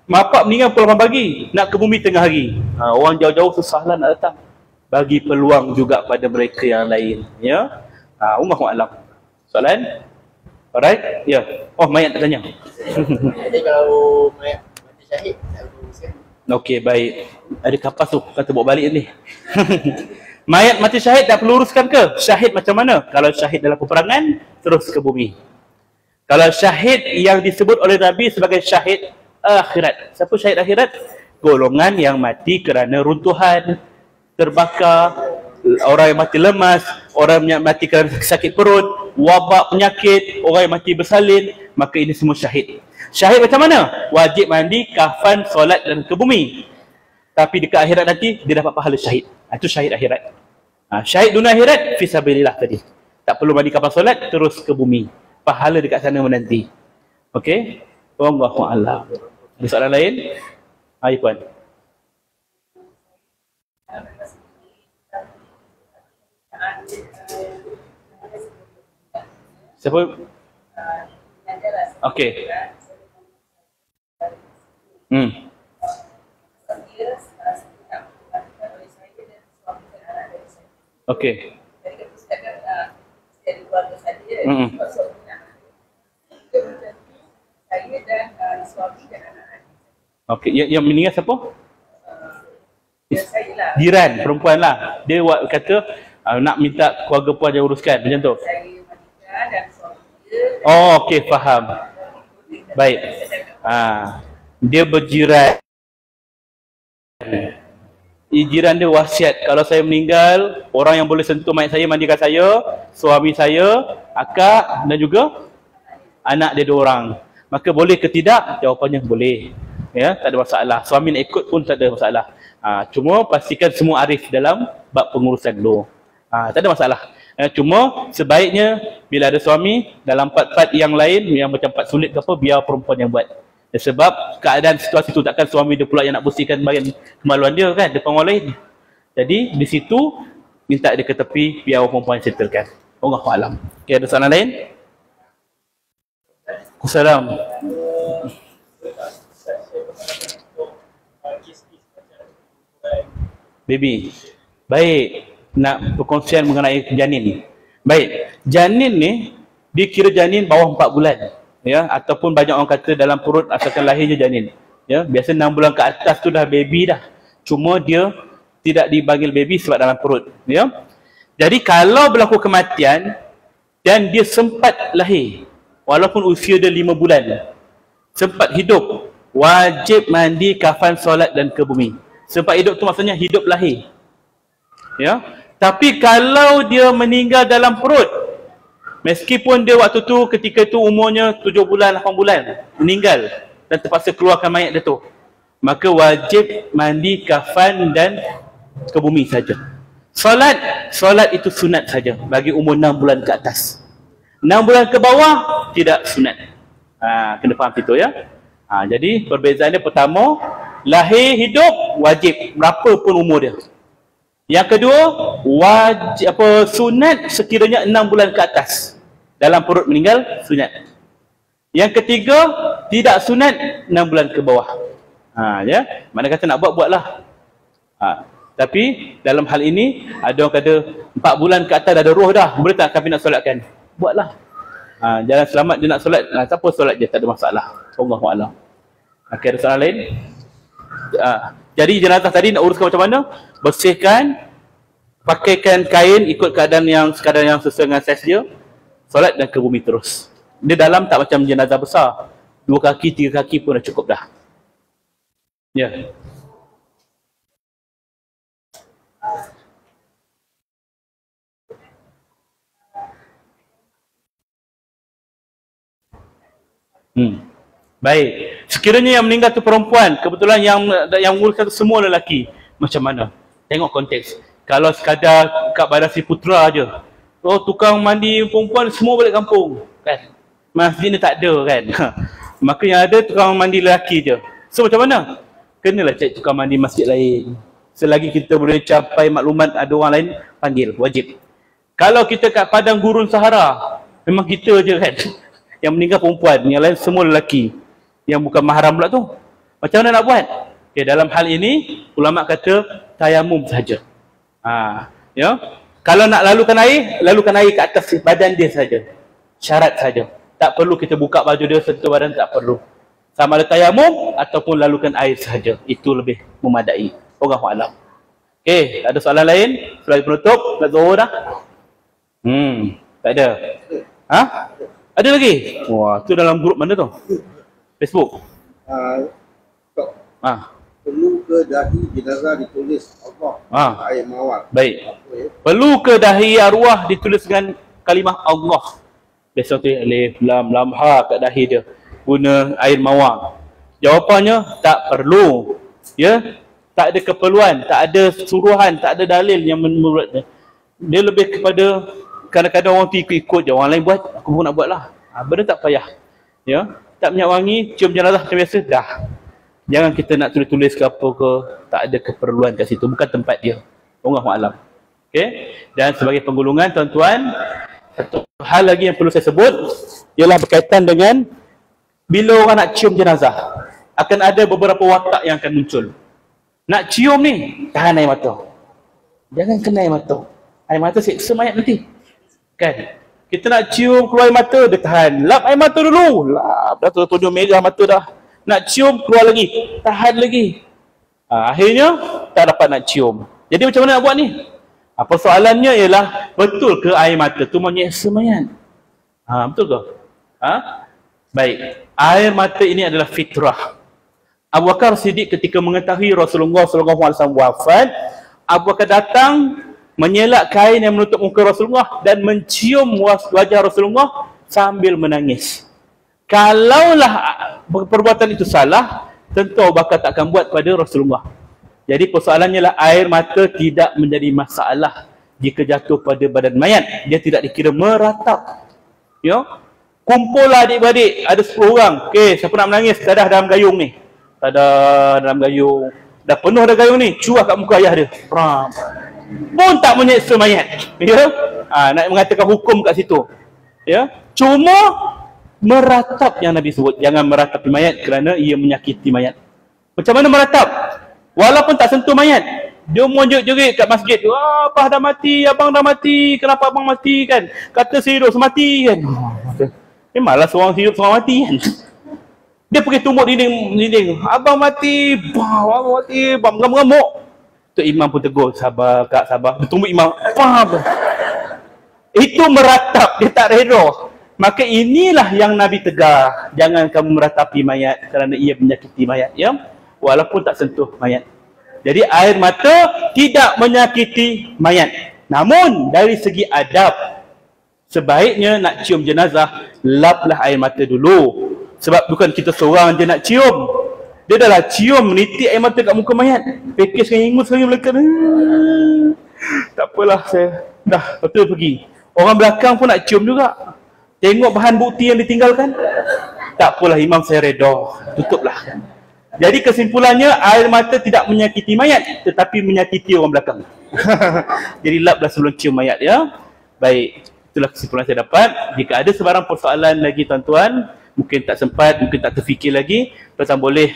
bapak meninggal pukul 8 pagi, nak ke bumi tengah hari. Orang jauh-jauh susahlah nak datang. Bagi peluang juga pada mereka yang lain. Ya. Wallahualam. Soalan? Alright? Ya. Oh, mayat tak tanya. Jadi kalau mayat mati syahid, tak beruskan. Okey, baik. Ada kapas tu, kata bawa balik ni. Mayat mati syahid tak perlu uruskan ke? Syahid macam mana? Kalau syahid dalam peperangan, terus ke bumi. Kalau syahid yang disebut oleh Nabi sebagai syahid akhirat. Siapa syahid akhirat? Golongan yang mati kerana runtuhan, terbakar, orang yang mati lemas, orang yang mati kerana sakit perut, wabak penyakit, orang yang mati bersalin, maka ini semua syahid. Syahid macam mana? Wajib mandi, kafan, solat dan ke bumi. Tapi dekat akhirat nanti dia dapat pahala syahid. Itu syahid akhirat. Syahid dunia akhirat fisabilillah tadi. Tak perlu mandi, kafan, solat, terus ke bumi. Pahala dekat sana menanti. Okey? Wallahu a'lam. Ada soalan lain? Hai puan. Siapa? Okey. Okey. Okey, yang meninggal siapa? Jiran, perempuan lah. Dia kata nak minta keluarga puan yang uruskan, macam tu. Oh, okey, faham. Baik. Dia berjiran. Jiran dia wasiat, kalau saya meninggal, orang yang boleh sentuh mayat saya, mandikan saya, suami saya, akak dan juga anak dia 2 orang. Maka boleh ke tidak? Jawapannya boleh. Ya, tak ada masalah. Suami nak ikut pun tak ada masalah. Cuma pastikan semua arif dalam bab pengurusan dulu. Tak ada masalah. Cuma sebaiknya bila ada suami, dalam part-part yang lain yang macam part sulit ke apa, biar perempuan yang buat. Sebab keadaan situasi tu takkan suami dia pula yang nak bersihkan bagian kemaluan dia kan depan orang lain. Jadi di situ minta dia ke tepi, biar orang perempuan settlekan. Wallahu a'lam. Okey, ada soalan lain? Assalamualaikum. Baby. Baik, nak perkongsian mengenai janin. Baik, janin ni dikira janin bawah 4 bulan. Ya, ataupun banyak orang kata dalam perut asalkan lahir je janin. Ya, biasa 6 bulan ke atas tu dah baby dah. Cuma dia tidak dipanggil baby sebab dalam perut, ya. Jadi kalau berlaku kematian dan dia sempat lahir walaupun usia dia 5 bulan, sempat hidup, wajib mandi, kafan, solat dan ke bumi. Sempat hidup tu maksudnya hidup lahir. Ya. Tapi kalau dia meninggal dalam perut, meskipun dia waktu tu ketika tu umurnya 7 bulan, 8 bulan, meninggal dan terpaksa keluarkan mayat dia tu, maka wajib mandi, kafan dan ke bumi saja. Solat itu sunat saja bagi umur 6 bulan ke atas. 6 bulan ke bawah tidak sunat. Kena faham situ ya. Jadi perbezaannya pertama, lahir hidup wajib berapa pun umur dia. Yang kedua, wajib sunat sekiranya 6 bulan ke atas. Dalam perut meninggal, sunat. Yang ketiga, tidak sunat 6 bulan ke bawah. Ya, mana kata nak buatlah. Tapi dalam hal ini ada orang kata 4 bulan ke atas dah ada roh dah, boleh tak kami nak solatkan? Buatlah. Jalan selamat dia nak solat, siapa solat je, tak ada masalah. Allahu a'lam. Okey, ada soalan lain? Jadi jenazah tadi nak uruskan macam mana? Bersihkan, pakaikan kain ikut keadaan yang sekadar yang sesuai dengan saiz dia, solat dan ke bumi terus. Dia dalam tak macam jenazah besar, 2 kaki, 3 kaki pun dah cukup dah. Ya. Baik. Sekiranya yang meninggal tu perempuan, kebetulan yang menguruskan tu semua lelaki, macam mana? Tengok konteks. Kalau sekadar kat Bandar Seri Putra je, tukang mandi perempuan semua balik kampung, kan? Masjid ni tak ada kan? Maka yang ada tukang mandi lelaki je. So macam mana? Kenalah cari tukang mandi masjid lain. Selagi kita boleh capai maklumat ada orang lain, panggil, wajib. Kalau kita kat padang gurun Sahara, memang kita je kan yang meninggal perempuan, yang lain semua lelaki, yang bukan mahram pula tu. Macam mana nak buat? Okay, dalam hal ini ulama kata tayamum saja. Ya. Kalau nak lalukan air ke atas badan dia saja. Syarat saja. Tak perlu kita buka baju dia, sentuh badan, tak perlu. Sama ada tayamum ataupun lalukan air saja. Itu lebih memadai. Wallahu a'lam. Okey, ada soalan lain? Soalan penutup, nak zuhur dah? Tak ada. Ada lagi? Wah, tu dalam grup mana tu? Facebook. Perlu ke ke dahi jenazah ditulis Allah air mawar? Baik. Perlu ke dahi arwah ditulis dengan kalimah Allah? Biasa tu alif lam lam ha kat dahi dia guna air mawar. Jawapannya tak perlu. Ya, tak ada keperluan, tak ada suruhan, tak ada dalil yang menurut dia lebih kepada kadang-kadang orang tu ikut-ikut je, orang lain buat, aku pun nak buat lah. Benda tak payah. Ya, tak minyak wangi, cium jenazah macam biasa, dah. Jangan kita nak tulis-tulis ke apa ke, tak ada keperluan kat situ, bukan tempat dia. Allahu a'lam. Okey. Dan sebagai penggulungan tuan-tuan, satu hal lagi yang perlu saya sebut ialah berkaitan dengan bila orang nak cium jenazah, akan ada beberapa watak yang akan muncul. Nak cium ni, tahan air mata. Jangan kena air mata. Air mata seksa mayat nanti. Kan? Kita nak cium keluar air mata, dia tahan. Lap air mata dulu. Lap, dah tunjuk merah mata dah. Nak cium, keluar lagi. Tahan lagi. Akhirnya, tak dapat nak cium. Jadi macam mana nak buat ni? Persoalannya ialah, betul ke air mata tu menyeksa mayat? Betul ke? Baik. Air mata ini adalah fitrah. Abu Bakar Siddiq ketika mengetahui Rasulullah SAW wafat, Abu Bakar datang menyelak kain yang menutup muka Rasulullah dan mencium wajah Rasulullah sambil menangis. Kalaulah perbuatan itu salah, tentu Abu Bakar tak akan buat pada Rasulullah. Jadi persoalannya lah air mata tidak menjadi masalah jika jatuh pada badan mayat. Dia tidak dikira meratap. Ya? Kumpullah adik-beradik, ada 10 orang. Okey, siapa nak menangis? Dadah dalam gayung ni. Dadah dalam gayung. Dah penuh dah gayung ni, curah kat muka ayah dia. Pram. Pun tak menyeksa mayat. Ya? Nak mengatakan hukum kat situ. Ya? Cuma meratap yang Nabi sebut. Jangan meratapi mayat kerana ia menyakiti mayat. Macam mana meratap? Walaupun tak sentuh mayat, dia monjok-jerit kat masjid. Abah dah mati, abang dah mati. Kenapa abang mati kan? Kata saya hidup semati kan. Memanglah seorang hidup seorang mati kan. Dia pergi tumbuk dinding. Abang mati, abang mati, mengamuk. Tu imam pun tegur, sabar kak, sabar. Dia tumbuk imam. Itu meratap, dia tak reda. Maka inilah yang Nabi tegar. Jangan kamu meratapi mayat kerana ia menyakiti mayat. Ya? Walaupun tak sentuh mayat. Jadi air mata tidak menyakiti mayat. Namun dari segi adab, sebaiknya nak cium jenazah, laplah air mata dulu. Sebab bukan kita seorang je nak cium. Dia dah lah cium, menitik air mata kat muka mayat. Pekis dengan ingus lagi melekat. Tak apalah, saya dah betul pergi. Orang belakang pun nak cium juga. Tengok bahan bukti yang ditinggalkan. Tak apalah, imam saya reda. Tutuplah. Jadi kesimpulannya, air mata tidak menyakiti mayat, tetapi menyakiti orang belakang. Jadi laplah sebelum cium mayat, ya. Baik, itulah kesimpulan saya dapat. Jika ada sebarang persoalan lagi tuan-tuan, mungkin tak sempat, mungkin tak terfikir lagi, tuan-tuan boleh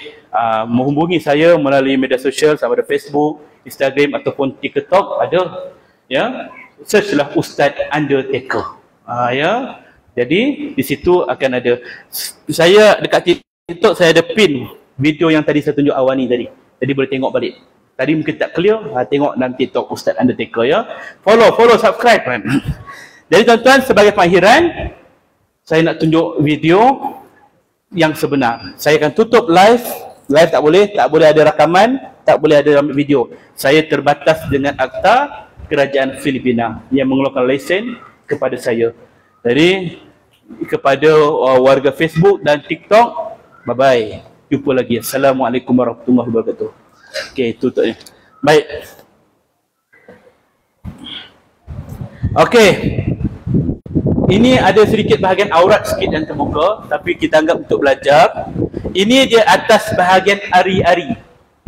menghubungi saya melalui media sosial sama ada Facebook, Instagram ataupun TikTok ada. Ya, searchlah Ustaz Undertaker. Ya. Jadi di situ akan ada. Saya dekat TikTok saya ada pin video yang tadi saya tunjuk awal ni tadi. Jadi boleh tengok balik. Tadi mungkin tak clear, tengok dalam TikTok Ustaz Undertaker, ya. Follow, subscribe kan. Jadi tuan-tuan, sebagai pengakhiran, saya nak tunjuk video yang sebenar. Saya akan tutup live tak boleh ada rakaman, tak boleh ada video. Saya terbatas dengan akta kerajaan Filipina yang mengeluarkan lesen kepada saya. Jadi kepada warga Facebook dan TikTok, bye-bye. Jumpa lagi. Assalamualaikum warahmatullahi wabarakatuh. Okey, tutupnya. Baik. Okey. Ini ada sedikit bahagian aurat sikit yang terbuka, tapi kita anggap untuk belajar. Ini dia atas bahagian ari-ari.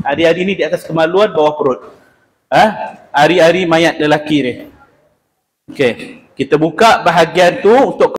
Ari-ari ni di atas kemaluan, bawah perut. Ari-ari mayat lelaki ni. Okey. Kita buka bahagian tu untuk